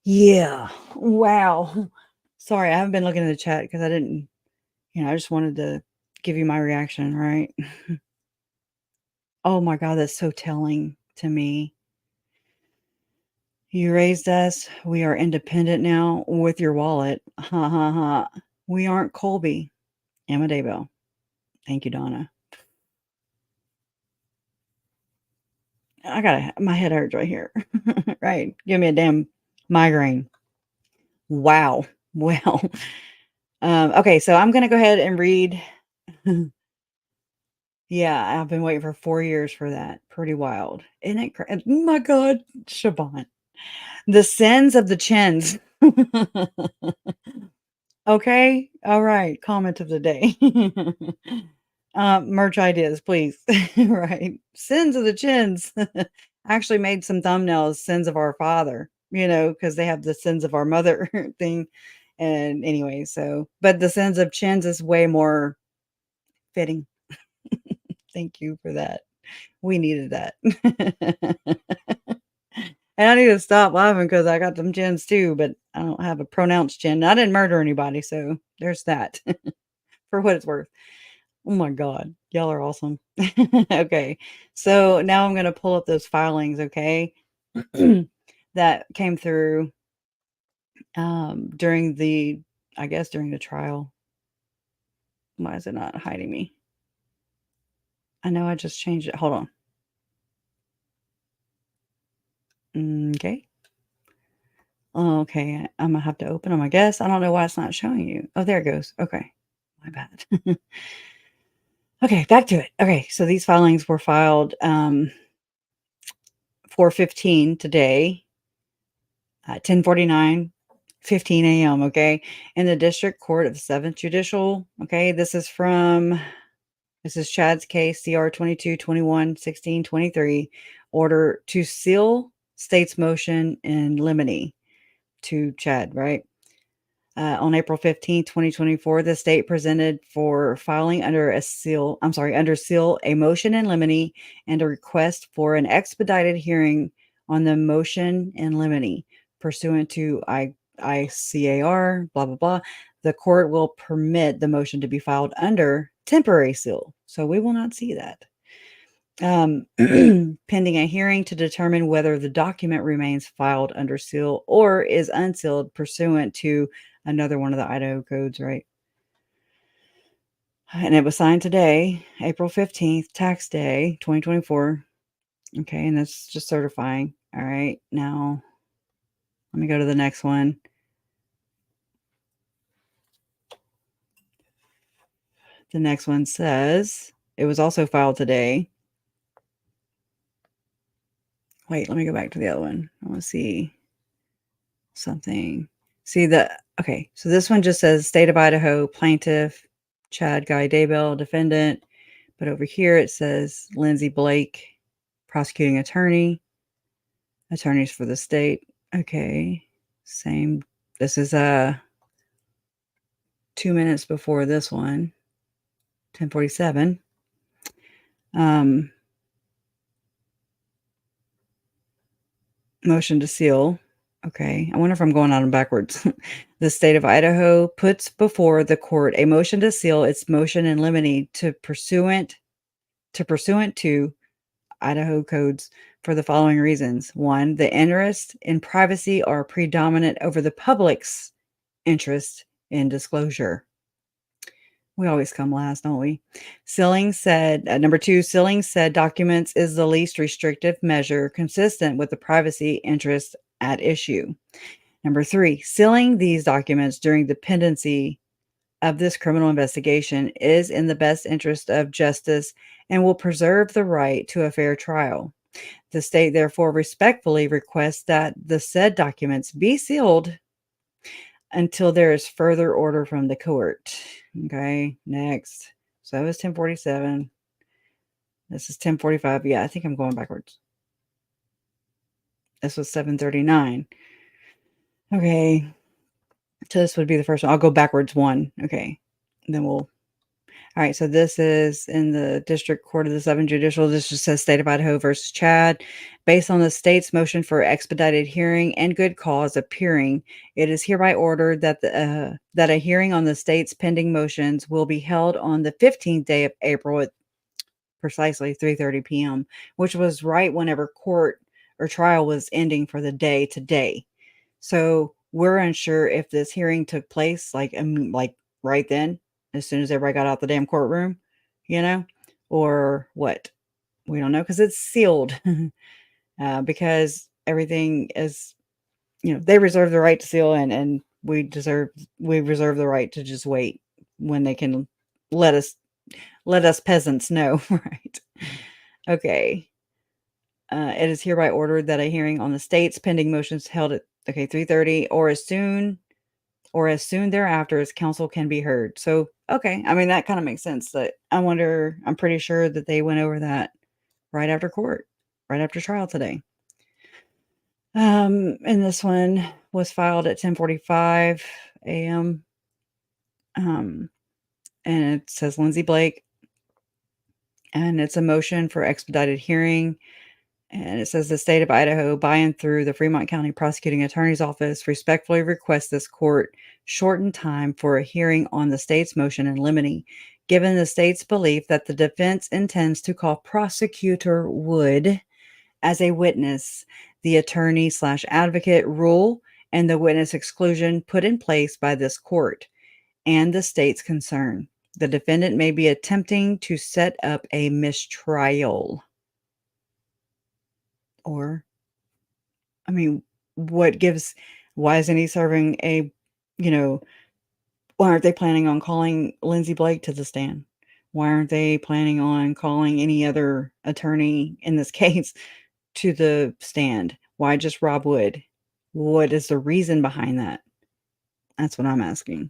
Yeah. Wow. Sorry, I haven't been looking at the chat because I didn't, I just wanted to give you my reaction, right? Oh my God, that's so telling to me. You raised us. We are independent now with your wallet. Ha ha ha. We aren't Colby. Emma Daybell. Thank you, Donna. My head hurts right here. Right. Give me a damn migraine. Wow. Well, okay. So I'm going to go ahead and read. Yeah. I've been waiting for 4 years for that. Pretty wild. Isn't it? Oh my God. Siobhan. The sins of the chins. Okay. All right. Comment of the day. Merch ideas, please. Right. Sins of the chins. I actually made some thumbnails, sins of our father, because they have the sins of our mother thing. And anyway, but the sins of chins is way more fitting. Thank you for that. We needed that. And I need to stop laughing because I got them chins too, but I don't have a pronounced chin. I didn't murder anybody, so there's that. For what it's worth. Oh my God. Y'all are awesome. Okay. So now I'm going to pull up those filings, okay? That came through during the trial. Why is it not hiding me? I know I just changed it. Hold on. Okay. Okay. I'm going to have to open them, I guess. I don't know why it's not showing you. Oh, there it goes. Okay. My bad. Okay, back to it. Okay, so these filings were filed 4:15 today, 10:49, 15 a.m. Okay, in the District Court of the 7th Judicial. Okay, this is Chad's case, CR 22-21-16-23, order to seal state's motion in limine to Chad, right? On April 15, 2024, the state presented for filing under seal, a motion in limine and a request for an expedited hearing on the motion in limine pursuant to ICAR, blah, blah, blah. The court will permit the motion to be filed under temporary seal. So we will not see that. Pending a hearing to determine whether the document remains filed under seal or is unsealed pursuant to another one of the Idaho codes, right? And it was signed today, April 15th, tax day, 2024. Okay, and that's just certifying. All right, now let me go to the next one. The next one says it was also filed today. Wait, let me go back to the other one. I want to see something. Okay, so this one just says State of Idaho, plaintiff, Chad Guy Daybell, defendant. But over here it says Lindsay Blake, prosecuting attorney, attorneys for the state. Okay, same. This is 2 minutes before this one, 10:47. Motion to seal. Okay, I wonder if I'm going on backwards. The state of Idaho puts before the court a motion to seal its motion in limine to pursuant to Idaho codes for the following reasons. 1, the interests in privacy are predominant over the public's interest in disclosure. We always come last, don't we? Sealing said, number 2, sealing said documents is the least restrictive measure consistent with the privacy interest at issue. Number 3, sealing these documents during the pendency of this criminal investigation is in the best interest of justice and will preserve the right to a fair trial. The state therefore respectfully requests that the said documents be sealed until there is further order from the court. Okay, next. So that was 10:47. This is 10:45. Yeah, I think I'm going backwards. This was 7:39. Okay. So this would be the first one. I'll go backwards one. Okay. And then all right. So this is in the District Court of the 7th Judicial. This just says State of Idaho versus Chad. Based on the state's motion for expedited hearing and good cause appearing, it is hereby ordered that that a hearing on the state's pending motions will be held on the 15th day of April at precisely 3:30 p.m., which was right whenever court or trial was ending for the day today. So we're unsure if this hearing took place like right then, as soon as everybody got out the damn courtroom, or what. We don't know because it's sealed. Because everything is, they reserve the right to seal, and we reserve the right to just wait when they can let us peasants know. Right. Okay. It is hereby ordered that a hearing on the state's pending motions held at 3:30 or as soon thereafter as counsel can be heard. So, okay. I mean, that kind of makes sense. That I'm pretty sure that they went over that right after trial today. And this one was filed at 10:45 a.m. And it says Lindsay Blake, and it's a motion for expedited hearing. And it says the state of Idaho, by and through the Fremont County Prosecuting Attorney's Office, respectfully requests this court shorten time for a hearing on the state's motion in limine, given the state's belief that the defense intends to call Prosecutor Wood as a witness. The attorney/advocate rule and the witness exclusion put in place by this court and the state's concern. The defendant may be attempting to set up a mistrial. Or, I mean, why isn't he serving why aren't they planning on calling Lindsay Blake to the stand? Why aren't they planning on calling any other attorney in this case to the stand? Why just Rob Wood? What is the reason behind that? That's what I'm asking.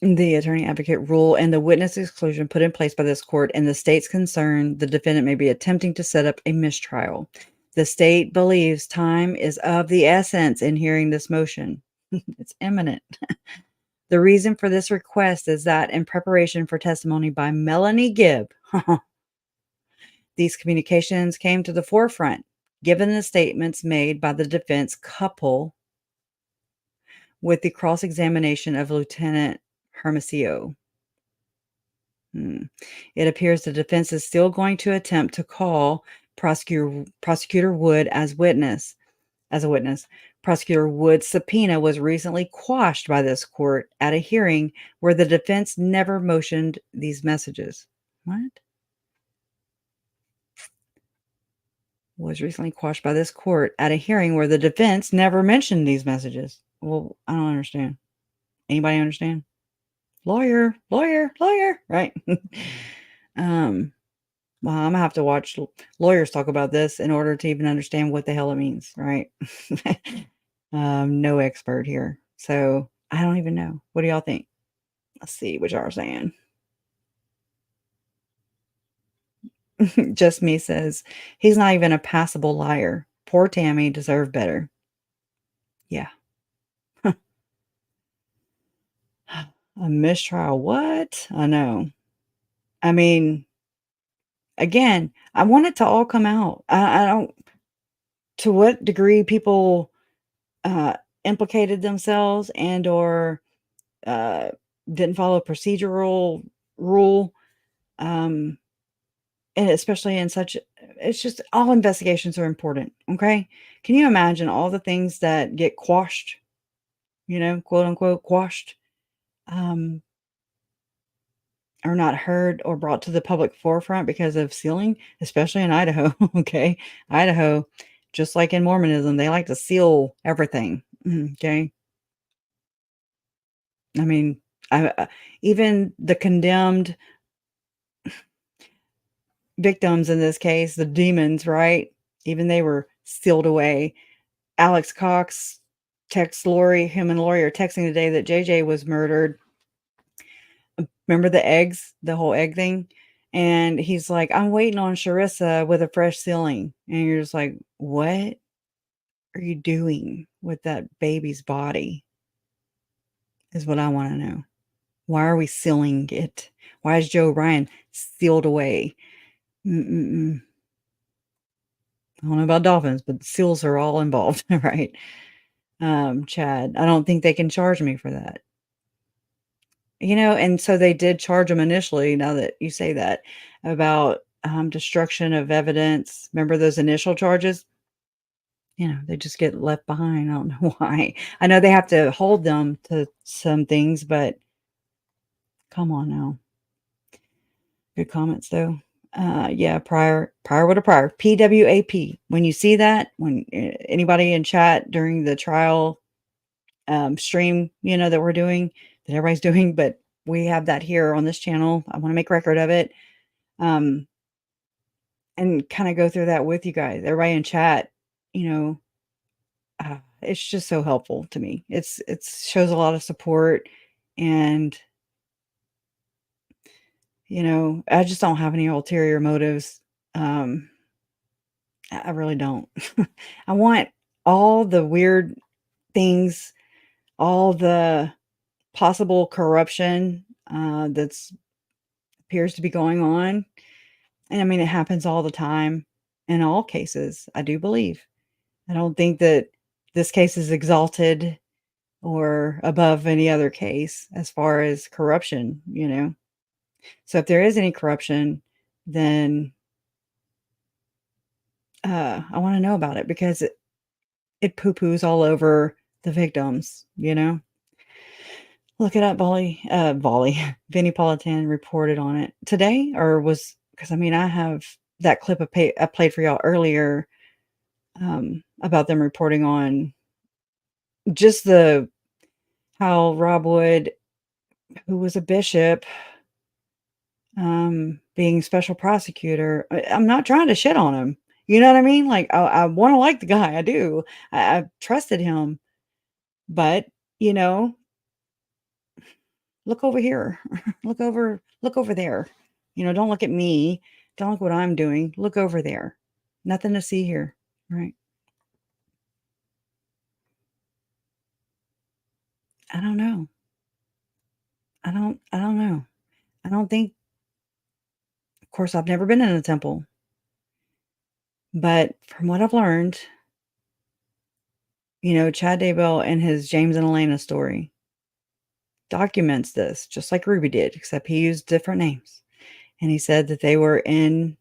The attorney advocate rule and the witness exclusion put in place by this court and the state's concern, the defendant may be attempting to set up a mistrial. The state believes time is of the essence in hearing this motion. It's imminent. The reason for this request is that in preparation for testimony by Melanie Gibb, these communications came to the forefront, given the statements made by the defense couple with the cross-examination of Lieutenant Hermosillo. It appears the defense is still going to attempt to call Prosecutor Wood as a witness. Prosecutor Wood's subpoena was recently quashed by this court at a hearing where the defense never motioned these messages. What? Was recently quashed by this court at a hearing where the defense never mentioned these messages. Well, I don't understand. Anybody understand? Lawyer, right? Well, I'm gonna have to watch lawyers talk about this in order to even understand what the hell it means, right? No expert here. So I don't even know. What do y'all think? Let's see what y'all are saying. Just Me says, he's not even a passable liar. Poor Tammy deserved better. Yeah. A mistrial. What? I know. I mean, again, I want it to all come out. I don't, to what degree people implicated themselves and or didn't follow procedural rule. And especially in it's just all investigations are important. Okay. Can you imagine all the things that get quashed, quote unquote, quashed, are not heard or brought to the public forefront because of sealing, especially in Idaho. Okay. Idaho, just like in Mormonism, they like to seal everything. Okay. I mean, even the condemned victims in this case, the demons, right? Even they were sealed away. Alex Cox texts Lori, him and Lori are texting the day that JJ was murdered. Remember the eggs, the whole egg thing? And he's like, I'm waiting on Sharissa with a fresh sealing. And you're just like, what are you doing with that baby's body? Is what I want to know. Why are we sealing it? Why is Joe Ryan sealed away? I don't know about dolphins, but seals are all involved, right? Chad, I don't think they can charge me for that. And so they did charge him initially, now that you say that, about destruction of evidence. Remember those initial charges? They just get left behind. I don't know why. I know they have to hold them to some things, but come on now. Good comments though. Yeah, prior with a prior. PWAP. When you see that, when anybody in chat during the trial stream, that we're doing, that everybody's doing, but we have that here on this channel. I want to make record of it. And kind of go through that with you guys. Everybody in chat, it's just so helpful to me. It shows a lot of support, and I just don't have any ulterior motives. I really don't. I want all the weird things, all the possible corruption that's appears to be going on. And I mean, it happens all the time in all cases, I do believe. I don't think that this case is exalted or above any other case as far as corruption, So if there is any corruption, then I want to know about it, because it poo-poos all over the victims, Look it up, Volley. Vinnie Politan reported on it today, or was, because I have that clip I played for y'all earlier about them reporting on just how Rob Wood, who was a bishop, being special prosecutor. I'm not trying to shit on him. You know what I mean? Like, I want to like the guy. I do. I've trusted him. But, look over here. look over there. Don't look at me. Don't look what I'm doing. Look over there. Nothing to see here. Right. I don't know. I don't know. I don't think, of course, I've never been in a temple. But from what I've learned, Chad Daybell and his James and Elena story documents this, just like Ruby did, except he used different names. And he said that they were in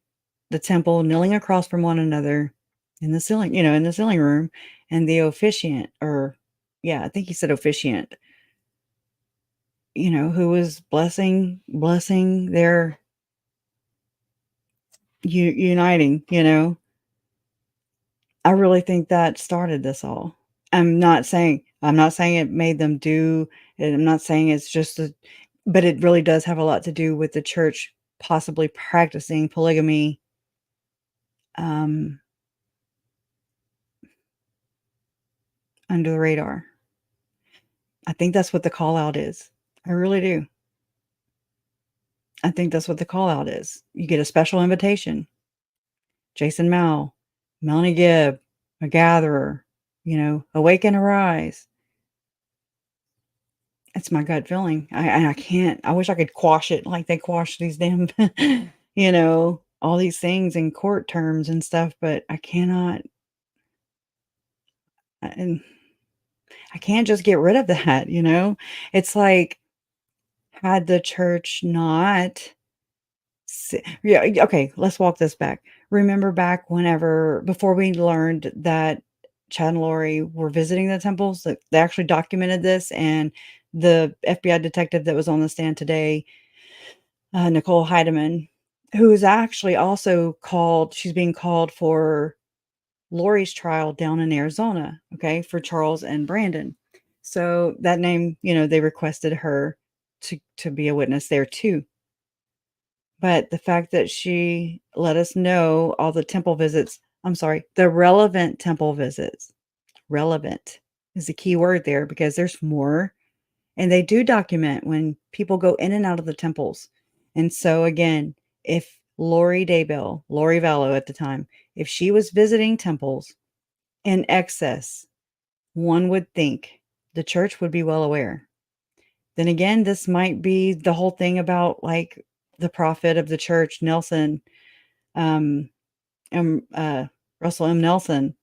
the temple, kneeling across from one another in the ceiling, in the ceiling room, and the officiant, I think he said officiant, who was blessing their uniting, I really think that started this all. I'm not saying it made them do it. I'm not saying it's just but it really does have a lot to do with the church possibly practicing polygamy. Under the radar. I think that's what the call out is. I really do. I think that's what the call out is. You get a special invitation. Jason Mao, Melanie Gibb, a gatherer, awaken, arise. It's my gut feeling. I can't, I wish I could quash it like they quash these damn, all these things in court terms and stuff, but I cannot. And I can't just get rid of that, It's like, had the church not, okay, let's walk this back. Remember back before we learned that Chad and Lori were visiting the temples, that they actually documented this, and the FBI detective that was on the stand today, Nicole Heidemann, who is actually also she's being called for Lori's trial down in Arizona, okay, for Charles and Brandon. So that name, they requested her to be a witness there too. But the fact that she let us know all the temple visits, the relevant temple visits. Relevant is the key word there, because there's more. And they do document when people go in and out of the temples. And so again, if Lori Vallow at the time, if she was visiting temples in excess, one would think the church would be well aware. Then again, this might be the whole thing about like the prophet of the church, Nelson, Russell M. Nelson,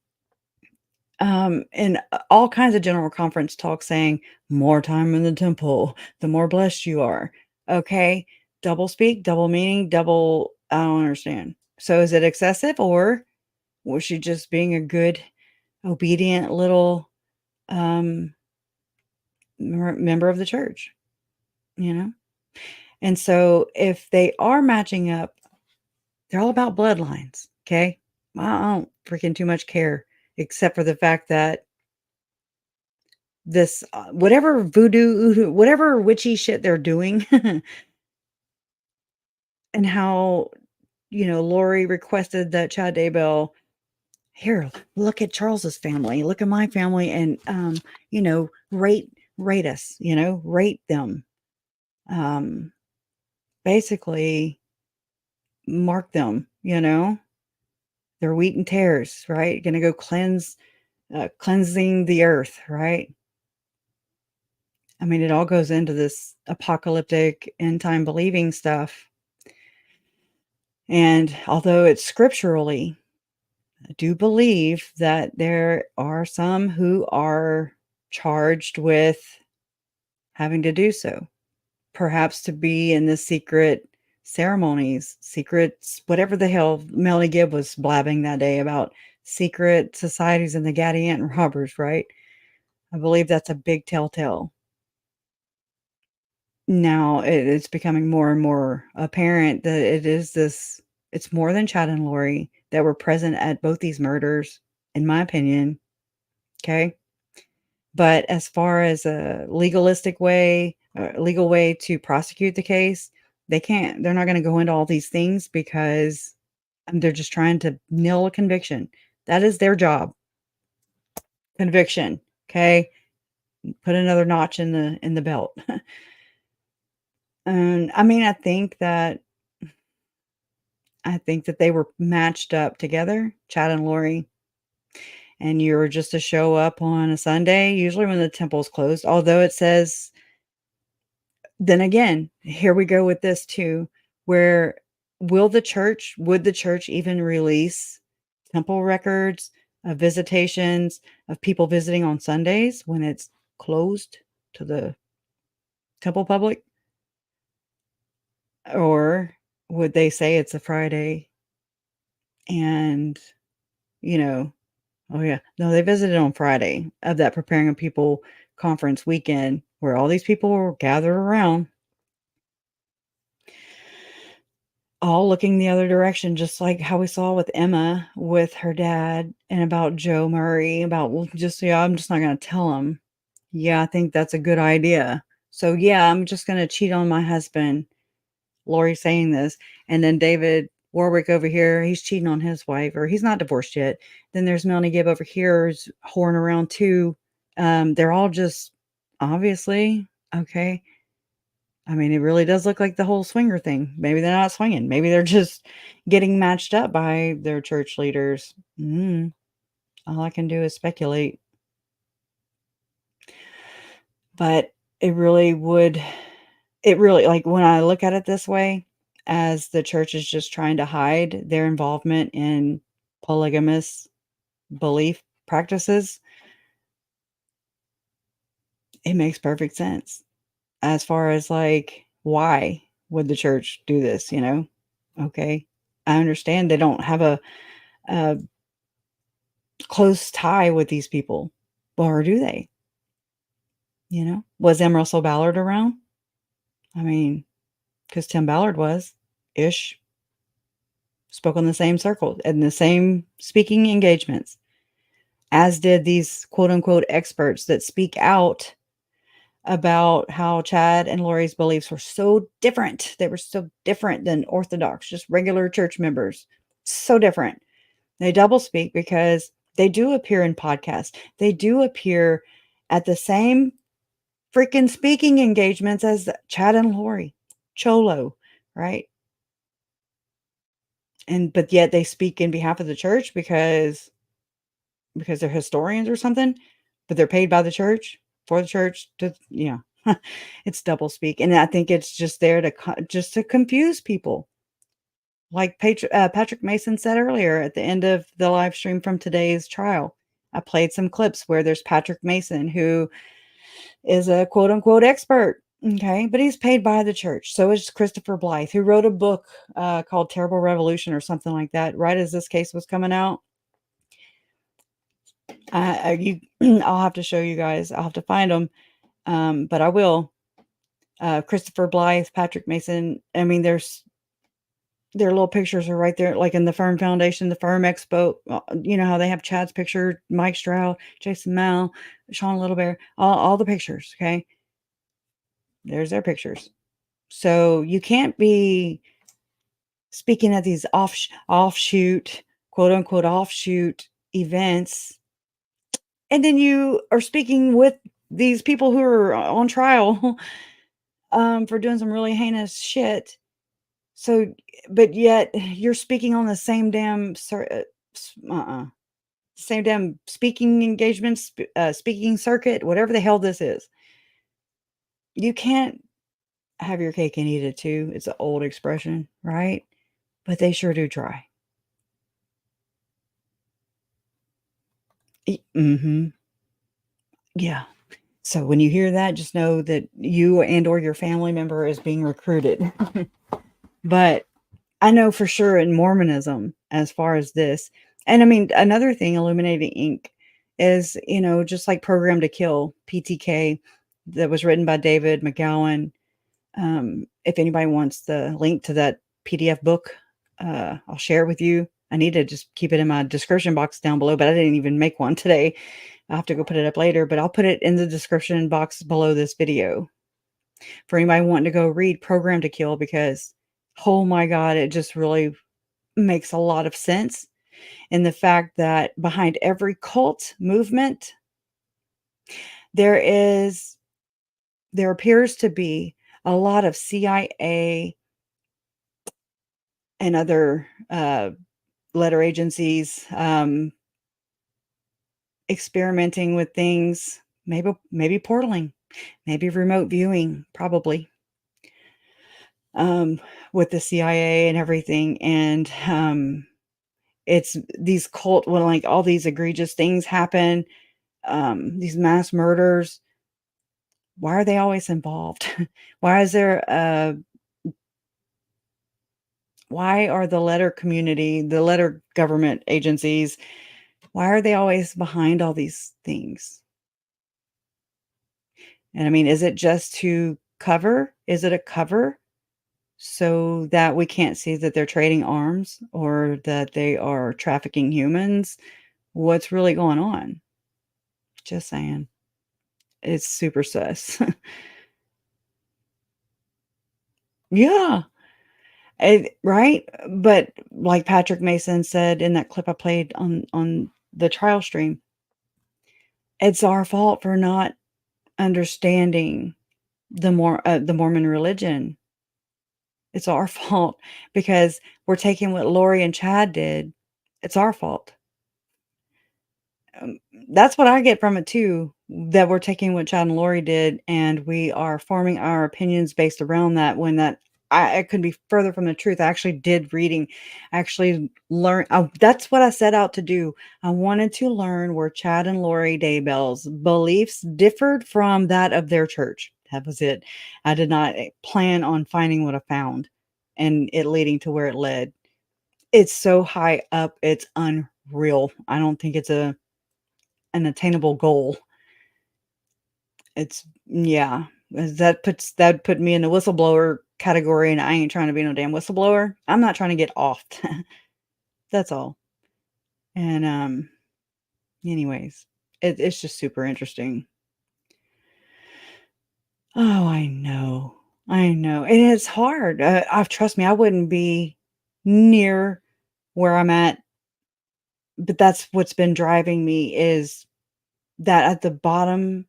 and all kinds of general conference talks saying more time in the temple, the more blessed you are. Okay. Double speak, double meaning, double I don't understand. So is it excessive, or was she just being a good, obedient little member of the church? You know? And so if they are matching up, they're all about bloodlines. Okay. I don't freaking too much care, except for the fact that this, whatever voodoo, whatever witchy shit they're doing, and how, Lori requested that Chad Daybell, here, look at Charles's family, look at my family, and, rate us, rate them. Basically mark them, they're wheat and tares, right? Gonna go cleansing the earth, right? I mean, it all goes into this apocalyptic end time believing stuff. And although it's scripturally, I do believe that there are some who are charged with having to do so, perhaps to be in the secret ceremonies, secrets, whatever the hell Melanie Gibb was blabbing that day about secret societies and the Gadianton robbers, right? I believe that's a big telltale. Now it's becoming more and more apparent that it's more than Chad and Lori that were present at both these murders, in my opinion. Okay. But as far as a legal way to prosecute the case, they're not going to go into all these things because they're just trying to nail a conviction. That is their job. Conviction. Okay. Put another notch in the belt. And I mean, I think that they were matched up together, Chad and Lori. And you were just to show up on a Sunday, usually when the temple's closed. Although it says, then again, here we go with this too, where would the church even release temple records of visitations of people visiting on Sundays when it's closed to the temple public? Or would they say it's a Friday and, oh yeah, no, they visited on Friday of that Preparing a People conference weekend where all these people were gathered around, all looking the other direction, just like how we saw with Emma with her dad, and about Joe Murray, about, well, yeah, I'm just not going to tell him. Yeah, I think that's a good idea. So yeah, I'm just going to cheat on my husband. Lori saying this, and then David Warwick over here, he's cheating on his wife, or he's not divorced yet. Then there's Melanie Gibb over here who's whoring around too. They're all just obviously okay. I mean, it really does look like the whole swinger thing. Maybe they're not swinging. Maybe they're just getting matched up by their church leaders. All I can do is speculate. But it really, like, when I look at it this way, as the church is just trying to hide their involvement in polygamous belief practices, it makes perfect sense. As far as, like, why would the church do this, Okay. I understand they don't have a close tie with these people, or do they? Was M. Russell Ballard around? I mean, because Tim Ballard was ish. Spoke on the same circle and the same speaking engagements, as did these quote unquote experts that speak out about how Chad and Lori's beliefs were so different. They were so different than Orthodox, just regular church members. So different. They double speak because they do appear in podcasts. They do appear at the same freaking speaking engagements as Chad and Lori. Cholo, right? But yet they speak in behalf of the church because they're historians or something, but they're paid by the church for the church to, it's double speak. And I think it's just there to confuse people. Like Patrick Mason said earlier at the end of the live stream from today's trial, I played some clips where there's Patrick Mason, who is a quote unquote expert Okay, but he's paid by the church. So is Christopher Blythe, who wrote a book called Terrible Revolution or something like that, right as this case was coming out. I'll have to show you guys. I'll have to find them, but I will. Christopher Blythe, Patrick Mason. I mean, their little pictures are right there, like in the Firm Foundation, the Firm Expo. You know how they have Chad's picture, Mike Stroud, Jason Mal, Sean Littlebear, all the pictures. Okay, there's their pictures. So you can't be speaking at these offshoot, quote unquote, offshoot events. And then you are speaking with these people who are on trial for doing some really heinous shit. So, but yet you're speaking on the same damn, same damn speaking engagements, speaking circuit, whatever the hell this is. You can't have your cake and eat it too. It's an old expression, right? But they sure do try. Mm-hmm. Yeah. So when you hear that, just know that you and or your family member is being recruited. But I know for sure in Mormonism, as far as this, and I mean, another thing, Illuminating Inc. is, just like Program to Kill, PTK, that was written by David McGowan. If anybody wants the link to that PDF book, I'll share it with you. I need to just keep it in my description box down below, but I didn't even make one today. I'll have to go put it up later, but I'll put it in the description box below this video for anybody wanting to go read Program to Kill, because, oh my God, it just really makes a lot of sense. And the fact that behind every cult movement, there appears to be a lot of CIA and other letter agencies experimenting with things, maybe portaling, maybe remote viewing, probably, with the CIA and everything. And it's these cult, when like all these egregious things happen, these mass murders, why are they always involved? Why is there why are the letter community, the letter government agencies, why are they always behind all these things? And I mean, is it just to cover? Is it a cover so that we can't see that they're trading arms or that they are trafficking humans? What's really going on? Just saying. It's super sus. Yeah. Right? But like Patrick Mason said in that clip I played on the trial stream, it's our fault for not understanding the Mormon religion. It's our fault because we're taking what Lori and Chad did. It's our fault. That's what I get from it too, that we're taking what Chad and Lori did and we are forming our opinions based around that, when that I couldn't be further from the truth. I actually did reading, actually learn. That's what I set out to do. I wanted to learn where Chad and Lori Daybell's beliefs differed from that of their church. That was it. I did not plan on finding what I found and it leading to where it led. It's so high up. It's unreal. I don't think it's an attainable goal. It's, yeah, that put me in the whistleblower category, and I ain't trying to be no damn whistleblower. I'm not trying to get off. That's all. And anyways, it's just super interesting. Oh, I know. And it's hard. Trust me, I wouldn't be near where I'm at, but that's what's been driving me, is that at the bottom,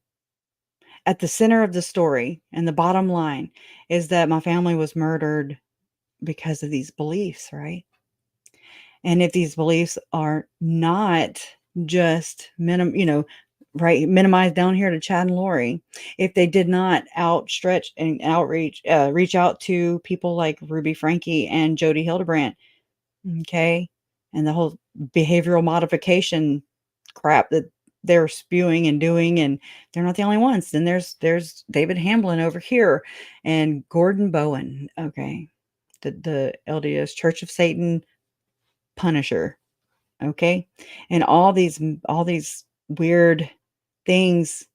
at the center of the story and the bottom line, is that my family was murdered because of these beliefs, right? And if these beliefs are not just minimized down here to Chad and Lori, if they did not outstretch and reach out to people like Ruby Frankie and Jody Hildebrandt, okay, and the whole behavioral modification crap that they're spewing and doing, and they're not the only ones. Then there's David Hamblin over here and Gordon Bowen. Okay. The LDS Church of Satan Punisher. Okay. And all these weird things,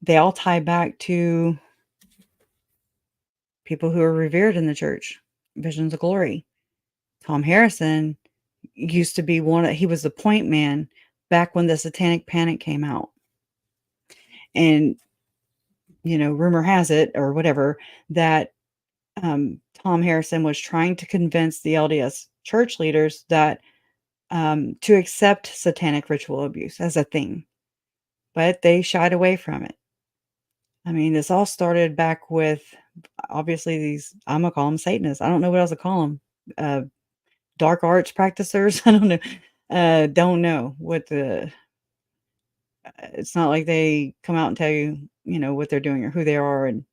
they all tie back to people who are revered in the church. Visions of Glory. Tom Harrison used to be he was the point man back when the Satanic Panic came out. And, rumor has it, or whatever, that Tom Harrison was trying to convince the LDS church leaders that to accept satanic ritual abuse as a thing, but they shied away from it. I mean, this all started back with obviously these, I'm gonna call them Satanists. I don't know what else to call them. Dark arts practitioners. I don't know. Don't know what it's not like they come out and tell you, what they're doing or who they are and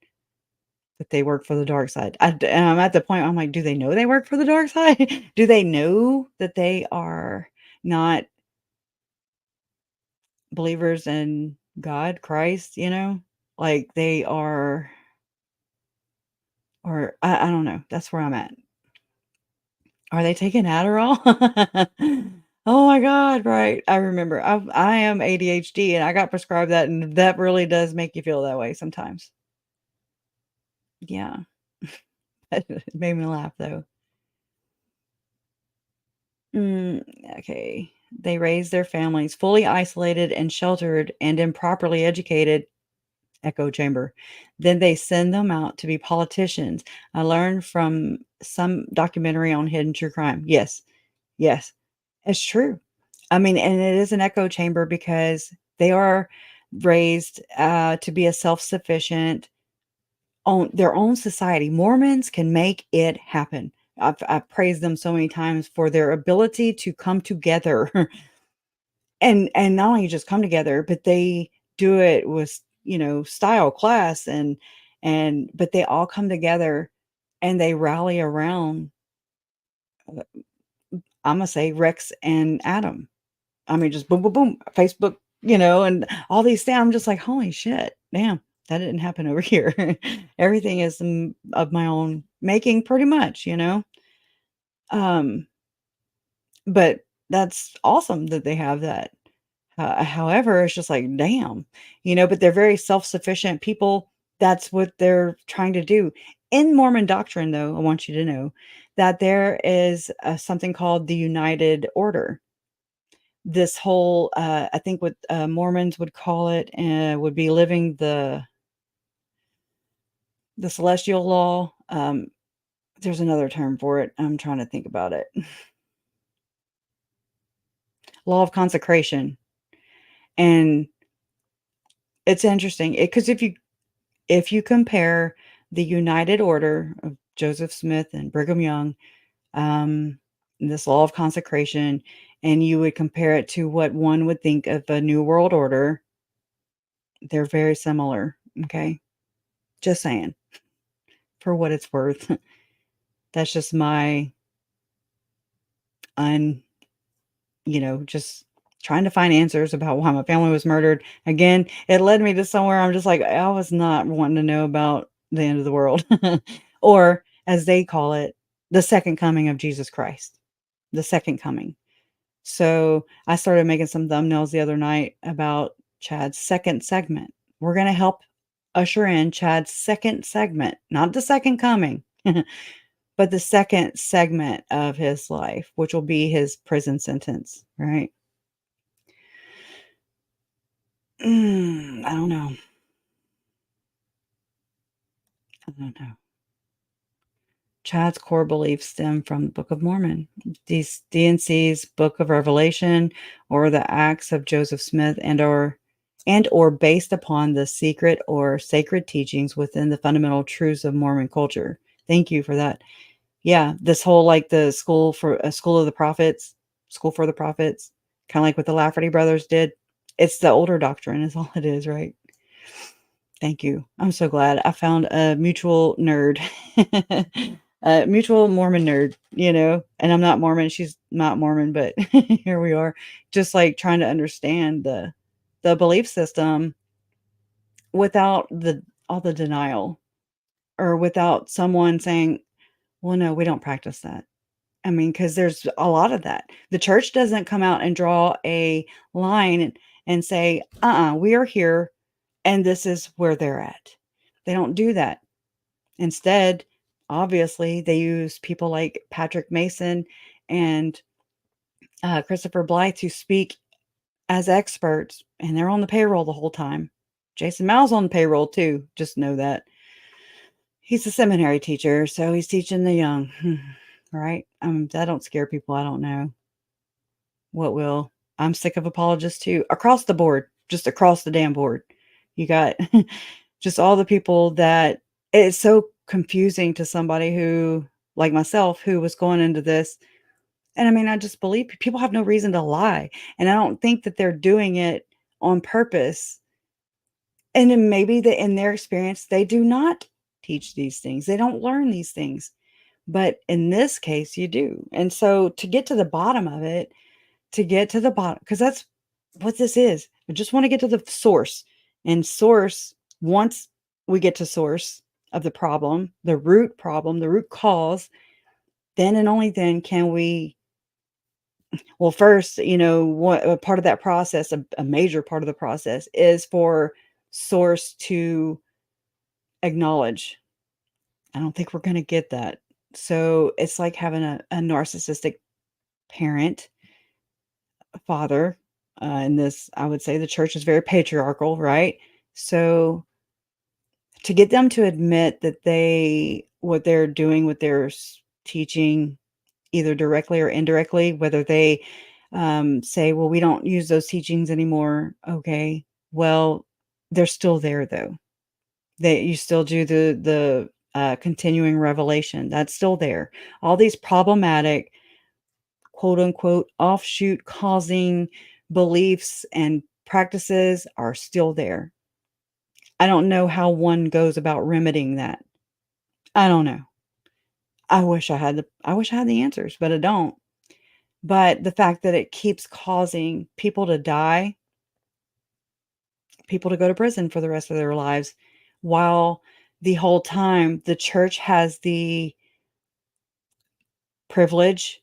that they work for the dark side. And I'm at the point, I'm like, do they know they work for the dark side? Do they know that they are not believers in God, Christ, like they are, or I don't know. That's where I'm at. Are they taking Adderall? Oh my God, right. I remember I am ADHD and I got prescribed that, and that really does make you feel that way sometimes. Yeah. It made me laugh though. Okay. They raise their families fully isolated and sheltered and improperly educated. Echo chamber. Then they send them out to be politicians. I learned from some documentary on hidden true crime. Yes. Yes. It's true. I mean, and it is an echo chamber because they are raised to be a self-sufficient on their own society. Mormons can make it happen. I've praised them so many times for their ability to come together and not only just come together, but they do it with, style, class, and but they all come together and they rally around, I'm gonna say Rex and Adam. I mean, just boom, boom, boom, Facebook, and all these things. I'm just like, holy shit, damn, that didn't happen over here. Everything is of my own making, pretty much. Um, but that's awesome that they have that. However, it's just like, damn, but they're very self-sufficient people. That's what they're trying to do. In Mormon doctrine, though, I want you to know that there is something called the United Order. This whole, I think what Mormons would call it, would be living the celestial law. There's another term for it. I'm trying to think about it. Law of consecration. And it's interesting because if you compare the United Order of Joseph Smith and Brigham Young, this law of consecration, and you would compare it to what one would think of a New World Order, they're very similar. Okay. Just saying, for what it's worth. That's just my just trying to find answers about why my family was murdered. Again, it led me to somewhere I'm just like, I was not wanting to know about the end of the world. Or as they call it, the second coming of Jesus Christ. The second coming. So I started making some thumbnails the other night about Chad's second segment. We're going to help usher in Chad's second segment, not the second coming, but the second segment of his life, which will be his prison sentence, right? I don't know. I don't know. Chad's core beliefs stem from the Book of Mormon, these DNC's Book of Revelation, or the Acts of Joseph Smith, and or based upon the secret or sacred teachings within the fundamental truths of Mormon culture. Thank you for that. Yeah, this whole like the school for the prophets, kind of like what the Lafferty brothers did. It's the older doctrine, is all it is, right? Thank you. I'm so glad I found a mutual nerd, a mutual Mormon nerd, and I'm not Mormon. She's not Mormon, but here we are, just like trying to understand the belief system without all the denial, or without someone saying, well, no, we don't practice that. I mean, because there's a lot of that. The church doesn't come out and draw a line and say, we are here and this is where they're at. They don't do that. Instead, obviously, they use people like Patrick Mason and Christopher Blythe to speak as experts, and they're on the payroll the whole time. Jason Mao's on the payroll too. Just know that. He's a seminary teacher, so he's teaching the young, right? That don't scare people. I don't know what will. I'm sick of apologists too, across the board, just across the damn board. You got just all the people that it's so confusing to somebody who, like myself, who was going into this. And I mean, I just believe people have no reason to lie. And I don't think that they're doing it on purpose. And then maybe in their experience, they do not teach these things. They don't learn these things. But in this case, you do. And so to get to the bottom of it, because that's what this is. I just want to get to the source. And source, once we get to source of the problem, the root cause, then and only then can we, well, first, what a part of that process, a major part of the process is for source to acknowledge. I don't think we're going to get that. So it's like having a narcissistic parent, father. And this, I would say the church is very patriarchal, right? So to get them to admit that what they're doing with their teaching, either directly or indirectly, whether they say, well, we don't use those teachings anymore. Okay. Well, they're still there though. You still do the continuing revelation. That's still there. All these problematic, quote unquote, offshoot causing beliefs and practices are still there. I don't know how one goes about remedying that. I don't know. I wish I had the answers, but I don't. But the fact that it keeps causing people to die, people to go to prison for the rest of their lives, while the whole time the church has the privilege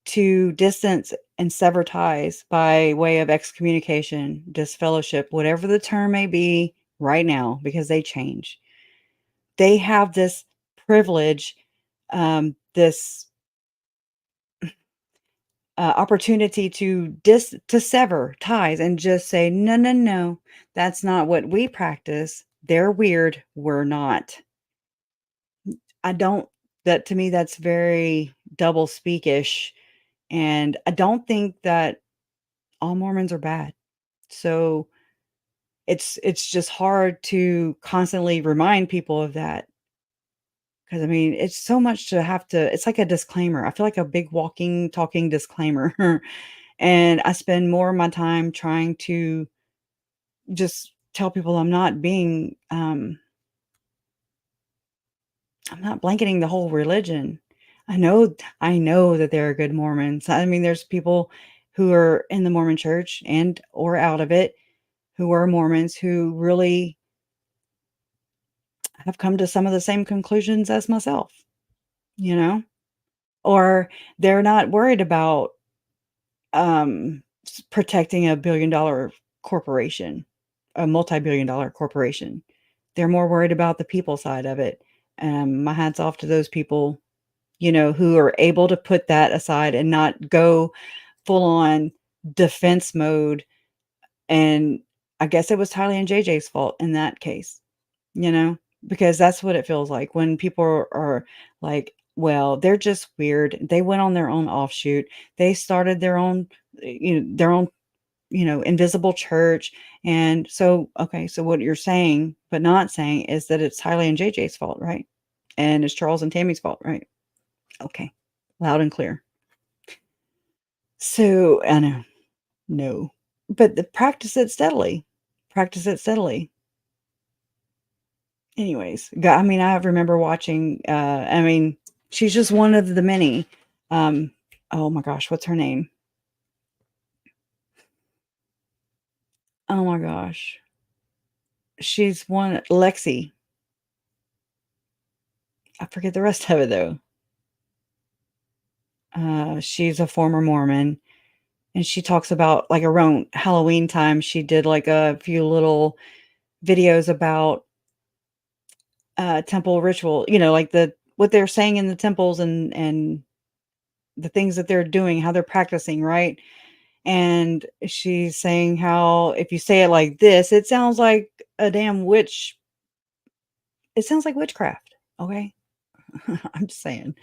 to distance and sever ties by way of excommunication, disfellowship, whatever the term may be right now, because they change. They have this privilege, this opportunity to sever ties and just say, no, no, no, that's not what we practice. They're weird. We're not. To me, that's very double speakish. And I don't think that all Mormons are bad. So it's just hard to constantly remind people of that. Because I mean, it's so much to have to, it's like a disclaimer. I feel like a big walking, talking disclaimer. And I spend more of my time trying to just tell people I'm not blanketing the whole religion. I know that there are good Mormons. I mean, there's people who are in the Mormon church and or out of it who are Mormons who really have come to some of the same conclusions as myself, or they're not worried about protecting a billion-dollar corporation, a multi-billion-dollar corporation. They're more worried about the people side of it. My hat's off to those people, who are able to put that aside and not go full on defense mode. And I guess it was Tylee and JJ's fault in that case, because that's what it feels like when people are like, well, they're just weird. They went on their own offshoot. They started their own, invisible church. And so, okay, so what you're saying, but not saying, is that it's Tylee and JJ's fault, right? And it's Charles and Tammy's fault, right? Okay. Loud and clear. So I know, no, but practice it steadily. Practice it steadily. Anyways, I mean, I remember watching, she's just one of the many. Oh my gosh, what's her name? Oh my gosh. She's one Lexi. I forget the rest of it though. She's a former Mormon, and she talks about like around Halloween time, she did like a few little videos about temple ritual, like the what they're saying in the temples and the things that they're doing, how they're practicing, right? And she's saying how if you say it like this, it sounds like a damn witch. It sounds like witchcraft. Okay. I'm just saying.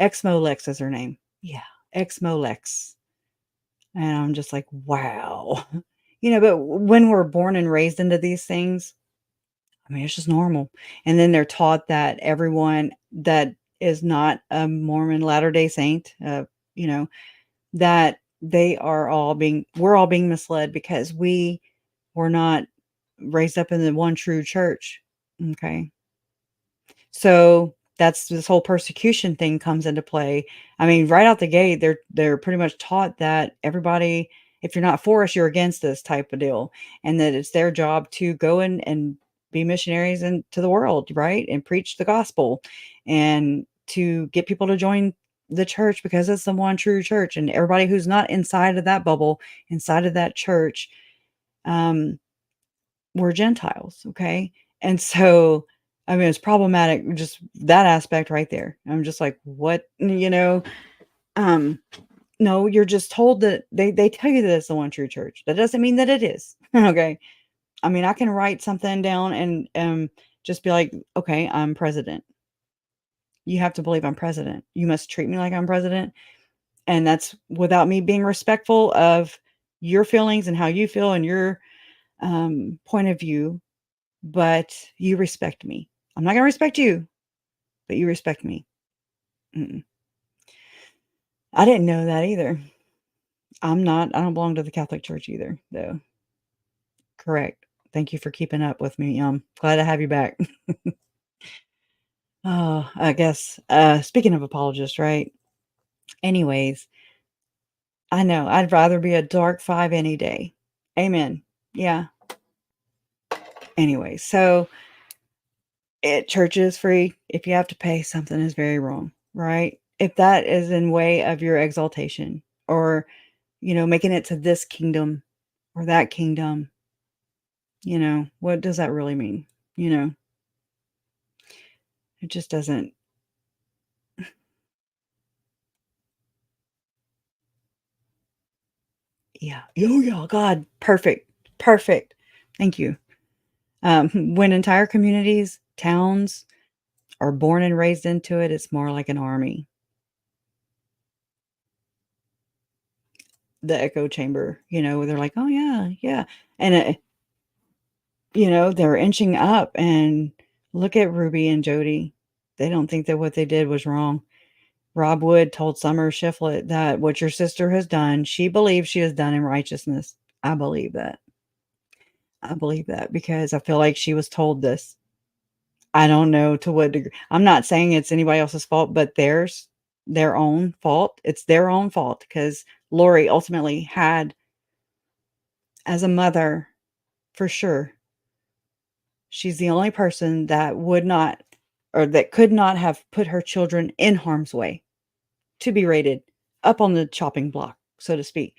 Exmolex is her name. Yeah. Exmolex. And I'm just like, wow. But when we're born and raised into these things, I mean, it's just normal. And then they're taught that everyone that is not a Mormon Latter-day Saint, you know, that we're all being misled because we were not raised up in the one true church. Okay. So that's this whole persecution thing comes into play. I mean, right out the gate, they're pretty much taught that everybody, if you're not for us, you're against this type of deal, and that it's their job to go in and be missionaries into the world, right, and preach the gospel, and to get people to join the church because it's the one true church, and everybody who's not inside of that bubble, inside of that church, um, we're Gentiles, okay? And so, I mean, it's problematic, just that aspect right there. I'm just like, what, Um, no, you're just told that they tell you that it's the one true church. That doesn't mean that it is. Okay. I mean, I can write something down and just be like, okay, I'm president. You have to believe I'm president. You must treat me like I'm president. And that's without me being respectful of your feelings and how you feel and your point of view, but you respect me. I'm not going to respect you, but you respect me. Mm-mm. I didn't know that either. I don't belong to the Catholic Church either, though. Correct. Thank you for keeping up with me. Glad to have you back. Oh, I guess, speaking of apologists, right? Anyways, I know I'd rather be a dark 5 any day. Amen. Yeah. Anyway, so church is free. If you have to pay, something is very wrong, right? If that is in way of your exaltation or, making it to this kingdom or that kingdom, what does that really mean? It just doesn't. Yeah. Oh, yeah. God. Perfect. Perfect. Thank you. When entire communities, towns are born and raised into it, it's more like an army. The echo chamber, where they're like, oh, yeah, yeah. And, they're inching up and look at Ruby and Jody. They don't think that what they did was wrong. Rob Wood told Summer Shiflett that what your sister has done, she believes she has done in righteousness. I believe that. I believe that because I feel like she was told this. I don't know to what degree. I'm not saying it's anybody else's fault, but their own fault. It's their own fault because Lori ultimately had, as a mother, for sure, she's the only person that would not or that could not have put her children in harm's way to be rated up on the chopping block, so to speak.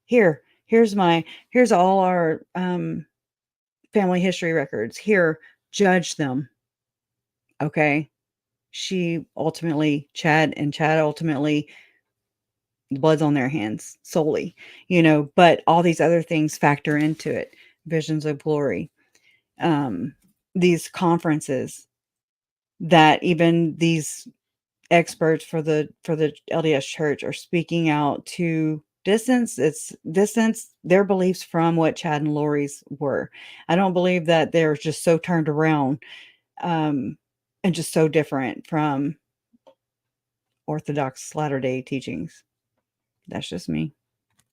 Here's all our family history records. Here, judge them. Okay. Chad ultimately, the blood's on their hands solely, but all these other things factor into it. Visions of glory, these conferences that even these experts for the LDS church are speaking out to distance their beliefs from what Chad and Lori's were. I don't believe that they're just so turned around and just so different from Orthodox Latter-day teachings. That's just me.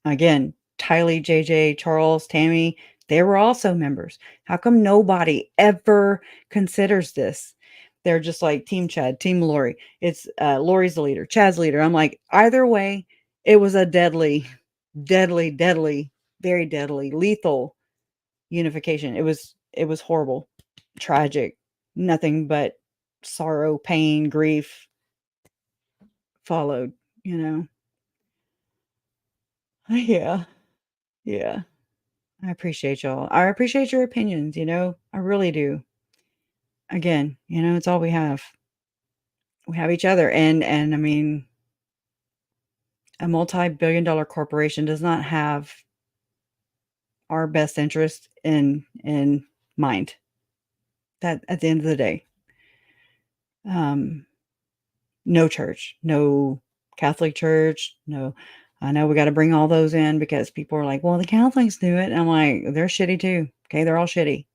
Again, Tylee, JJ, Charles, Tammy, they were also members. How come nobody ever considers this? They're just like Team Chad, Team Lori. It's Lori's the leader, Chad's leader. I'm like, either way, it was a deadly, deadly, deadly, very deadly, lethal unification. It was horrible, tragic, nothing but sorrow, pain, grief followed, you know. Yeah. Yeah. I appreciate y'all. I appreciate your opinions, you know. I really do. Again, you know, it's all we have. We have each other, and I mean, a multi-billion-dollar corporation does not have our best interest in mind. That at the end of the day. No church, no Catholic church, no. I know we got to bring all those in because people are like, well, the Catholics do it. And I'm like, they're shitty too. Okay. They're all shitty.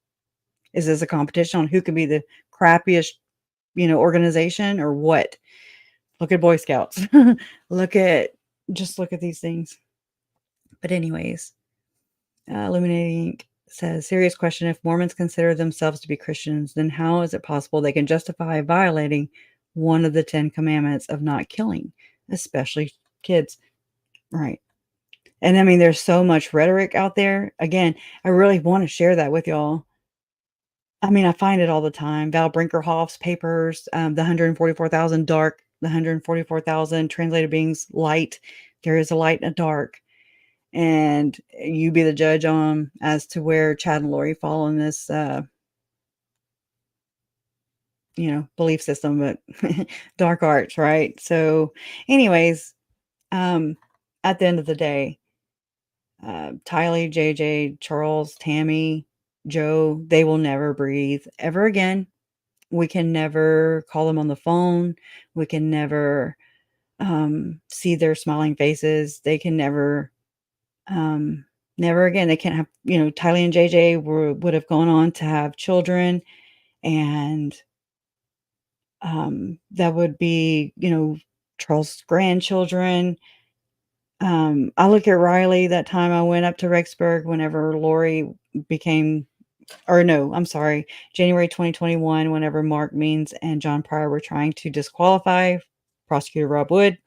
Is this a competition on who can be the crappiest, you know, organization or what? Look at Boy Scouts. Just look at these things. But anyways, Illuminating says, serious question. If Mormons consider themselves to be Christians, then how is it possible they can justify violating one of the 10 commandments of not killing, especially kids? Right. And I mean, there's so much rhetoric out there. Again, I really want to share that with y'all. I mean, I find it all the time. Val Brinkerhoff's papers, the 144,000 dark, the 144,000 translated beings light. There is a light and a dark. And you be the judge on as to where Chad and Lori fall in this, you know, belief system, but dark arts, right? So anyways, at the end of the day, Tylee, JJ, Charles, Tammy, Joe, they will never breathe ever again. We can never call them on the phone. We can never see their smiling faces. They can never, never again. They can't have, you know, Tylee and JJ would have gone on to have children, and that would be, you know, Charles' grandchildren. I look at Riley that time I went up to Rexburg whenever Lori became, or no, I'm sorry, January 2021, whenever Mark Means and John Pryor were trying to disqualify prosecutor Rob Wood.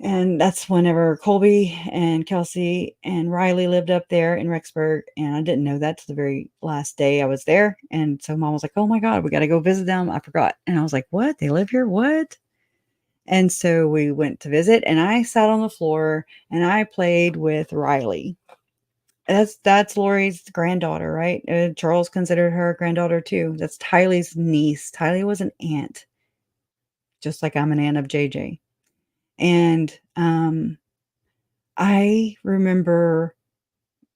And that's whenever Colby and Kelsey and Riley lived up there in Rexburg. And I didn't know that till the very last day I was there. And so Mom was like, oh my God, we got to go visit them. I forgot. And I was like, what? They live here? What? And so we went to visit, and I sat on the floor and I played with Riley. That's Lori's granddaughter, right? Charles considered her a granddaughter too. That's Tylee's niece. Tylee was an aunt, just like I'm an aunt of JJ. And I remember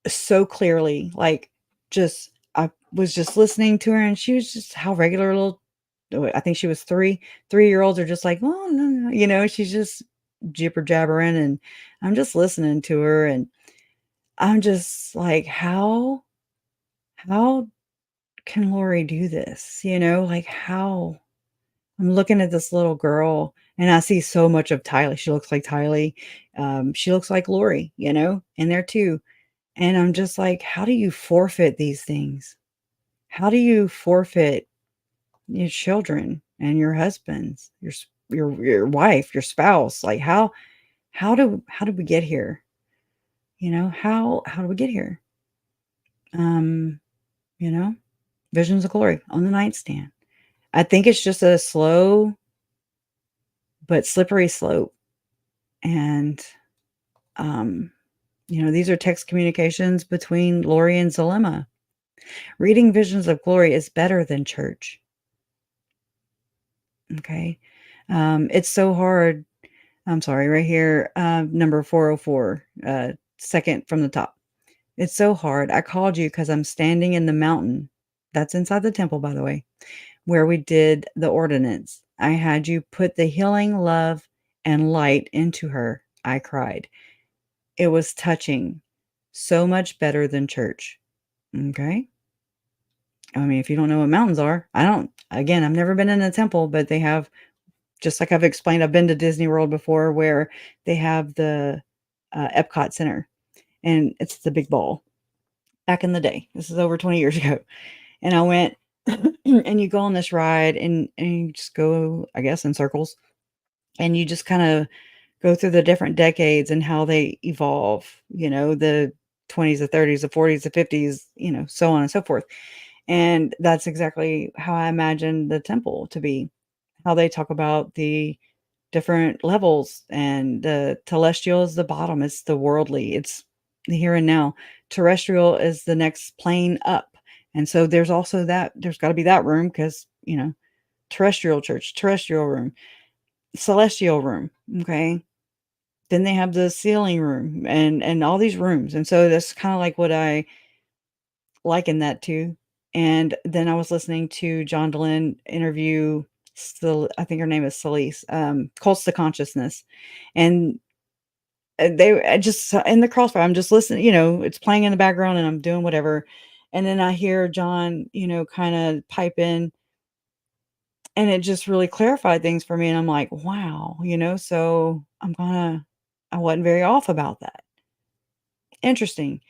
so clearly, like, I was just listening to her, and she was just how regular little, I think she was 3-year-olds are just like, oh, no, no, you know, she's just jibber jabbering, and I'm just listening to her, and I'm just like, how can Lori do this? You know, like how I'm looking at this little girl and I see so much of Tylee. She looks like Tylee. She looks like Lori, you know, in there too. And I'm just like, how do you forfeit these things? How do you forfeit your children and your husbands, your wife, your spouse? Like how do we get here? You know, how do we get here? You know, visions of glory on the nightstand. I think it's just a slow but slippery slope. And you know, these are text communications between Lori and Zalema. Reading visions of glory is better than church. Okay. It's so hard. I'm sorry, right here, number 404, second from the top. It's so hard. I called you because I'm standing in the mountain. That's inside the temple, by the way, where we did the ordinance. I had you put the healing love and light into her. I cried. It was touching. So much better than church. Okay. I mean, if you don't know what mountains are, again, I've never been in a temple, but they have, just like I've explained, I've been to Disney World before where they have the Epcot Center, and it's the big ball back in the day. This is over 20 years ago. And I went and you go on this ride and you just go, I guess, in circles, and you just kind of go through the different decades and how they evolve, you know, the 20s, the 30s, the 40s, the 50s, so on and so forth. And that's exactly how I imagine the temple to be, how they talk about the different levels, and the celestial is the bottom. It's the worldly. It's the here and now. Terrestrial is the next plane up. And so there's also there's got to be that room because, terrestrial church, terrestrial room, celestial room. Okay. Then they have the ceiling room and all these rooms. And so that's kind of like what I liken that to. And then I was listening to John Dehlin interview, I think her name is Celeste, Cults to Consciousness. And I just, in the crossfire, I'm just listening, it's playing in the background and I'm doing whatever. And then I hear John, kind of pipe in, and it just really clarified things for me. And I'm like, wow, so I wasn't very off about that. Interesting.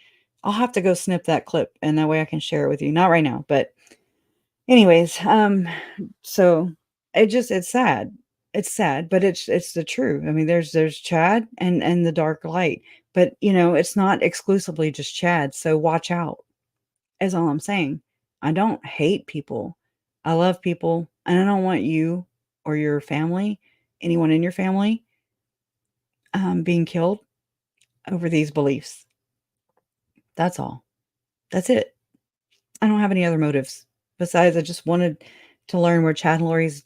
I'll have to go snip that clip and that way I can share it with you. Not right now, but anyways, so it's sad. It's sad, but it's the truth. I mean, there's Chad and the dark light, but it's not exclusively just Chad. So watch out, is all I'm saying. I don't hate people. I love people, and I don't want you or your family, anyone in your family, being killed over these beliefs. That's all. That's it. I don't have any other motives besides I just wanted to learn where Chad and Lori's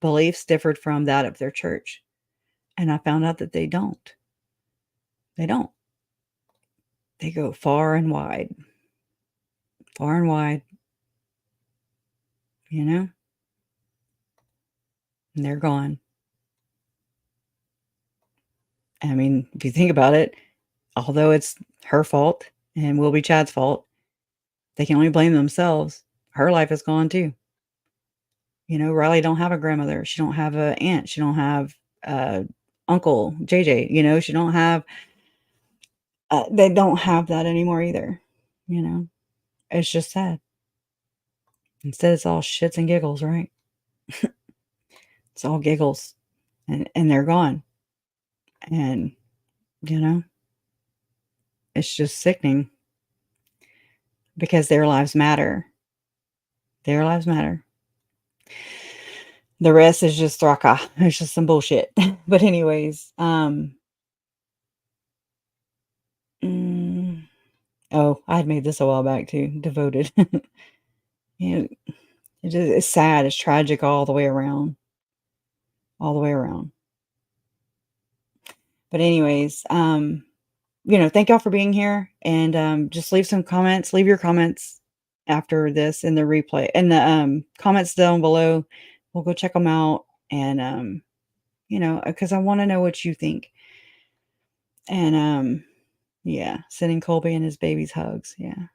beliefs differed from that of their church. And I found out that they don't. They don't. They go far and wide. Far and wide. And they're gone. I mean, if you think about it, although it's her fault and will be Chad's fault, they can only blame themselves. Her life is gone too. Riley don't have a grandmother. She don't have an aunt. She don't have Uncle JJ. She don't have. They don't have that anymore either. It's just sad. Instead, it's all shits and giggles, right? It's all giggles, and they're gone. And it's just sickening because their lives matter. Their lives matter. The rest is just thraka. It's just some bullshit. But anyways, oh, I had made this a while back too. Devoted. It's sad. It's tragic all the way around. All the way around. But anyways, thank y'all for being here, and just leave some comments. Leave your comments after this in the replay, and the comments down below. We'll go check them out, and because I want to know what you think. And yeah, sending Colby and his babies hugs. Yeah,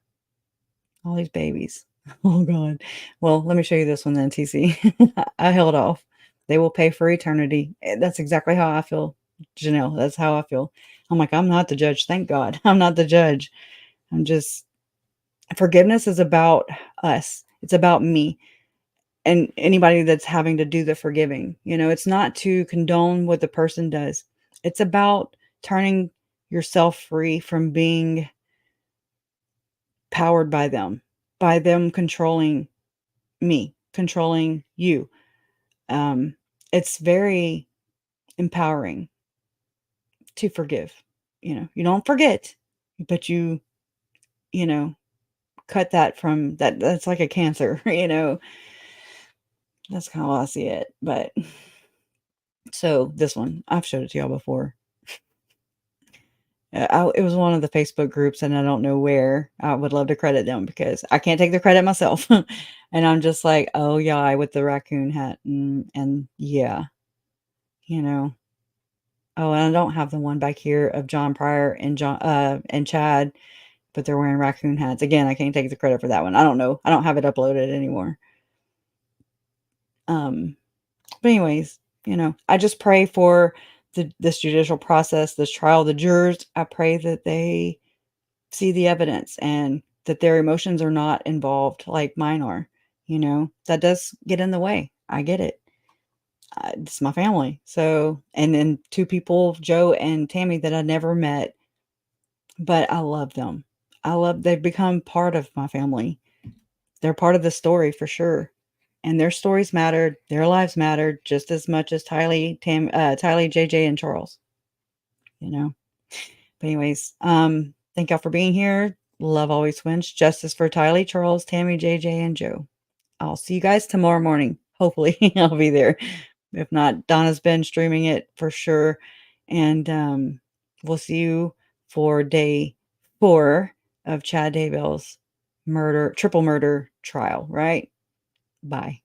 all these babies. Oh God. Well, let me show you this one then, TC. I held off. They will pay for eternity. That's exactly how I feel, Janelle. That's how I feel. I'm like, I'm not the judge. Thank God. I'm not the judge. I'm just, forgiveness is about us. It's about me and anybody that's having to do the forgiving. It's not to condone what the person does. It's about turning yourself free from being powered by them controlling me, controlling you. It's very empowering to forgive. You don't forget, but you cut that from that. That's like a cancer, That's kind of how I see it. But so this one, I've showed it to y'all before. It was one of the Facebook groups, and I don't know where. I would love to credit them because I can't take the credit myself. And I'm just like, oh yeah, with the raccoon hat, and yeah, Oh, and I don't have the one back here of John Pryor and and Chad, but they're wearing raccoon hats. Again, I can't take the credit for that one. I don't know. I don't have it uploaded anymore. But anyways, I just pray for this judicial process, this trial, the jurors. I pray that they see the evidence and that their emotions are not involved like mine are. That does get in the way. I get it. It's my family. So, and then two people, Joe and Tammy, that I never met, but I love them. they've become part of my family. They're part of the story for sure. And their stories mattered. Their lives mattered just as much as Tylee, JJ, and Charles. You know. But anyways, thank y'all for being here. Love always wins. Justice for Tylee, Charles, Tammy, JJ, and Joe. I'll see you guys tomorrow morning. Hopefully, I'll be there. If not, Donna's been streaming it for sure. And we'll see you for day 4 of Chad Daybell's triple murder trial, right? Bye.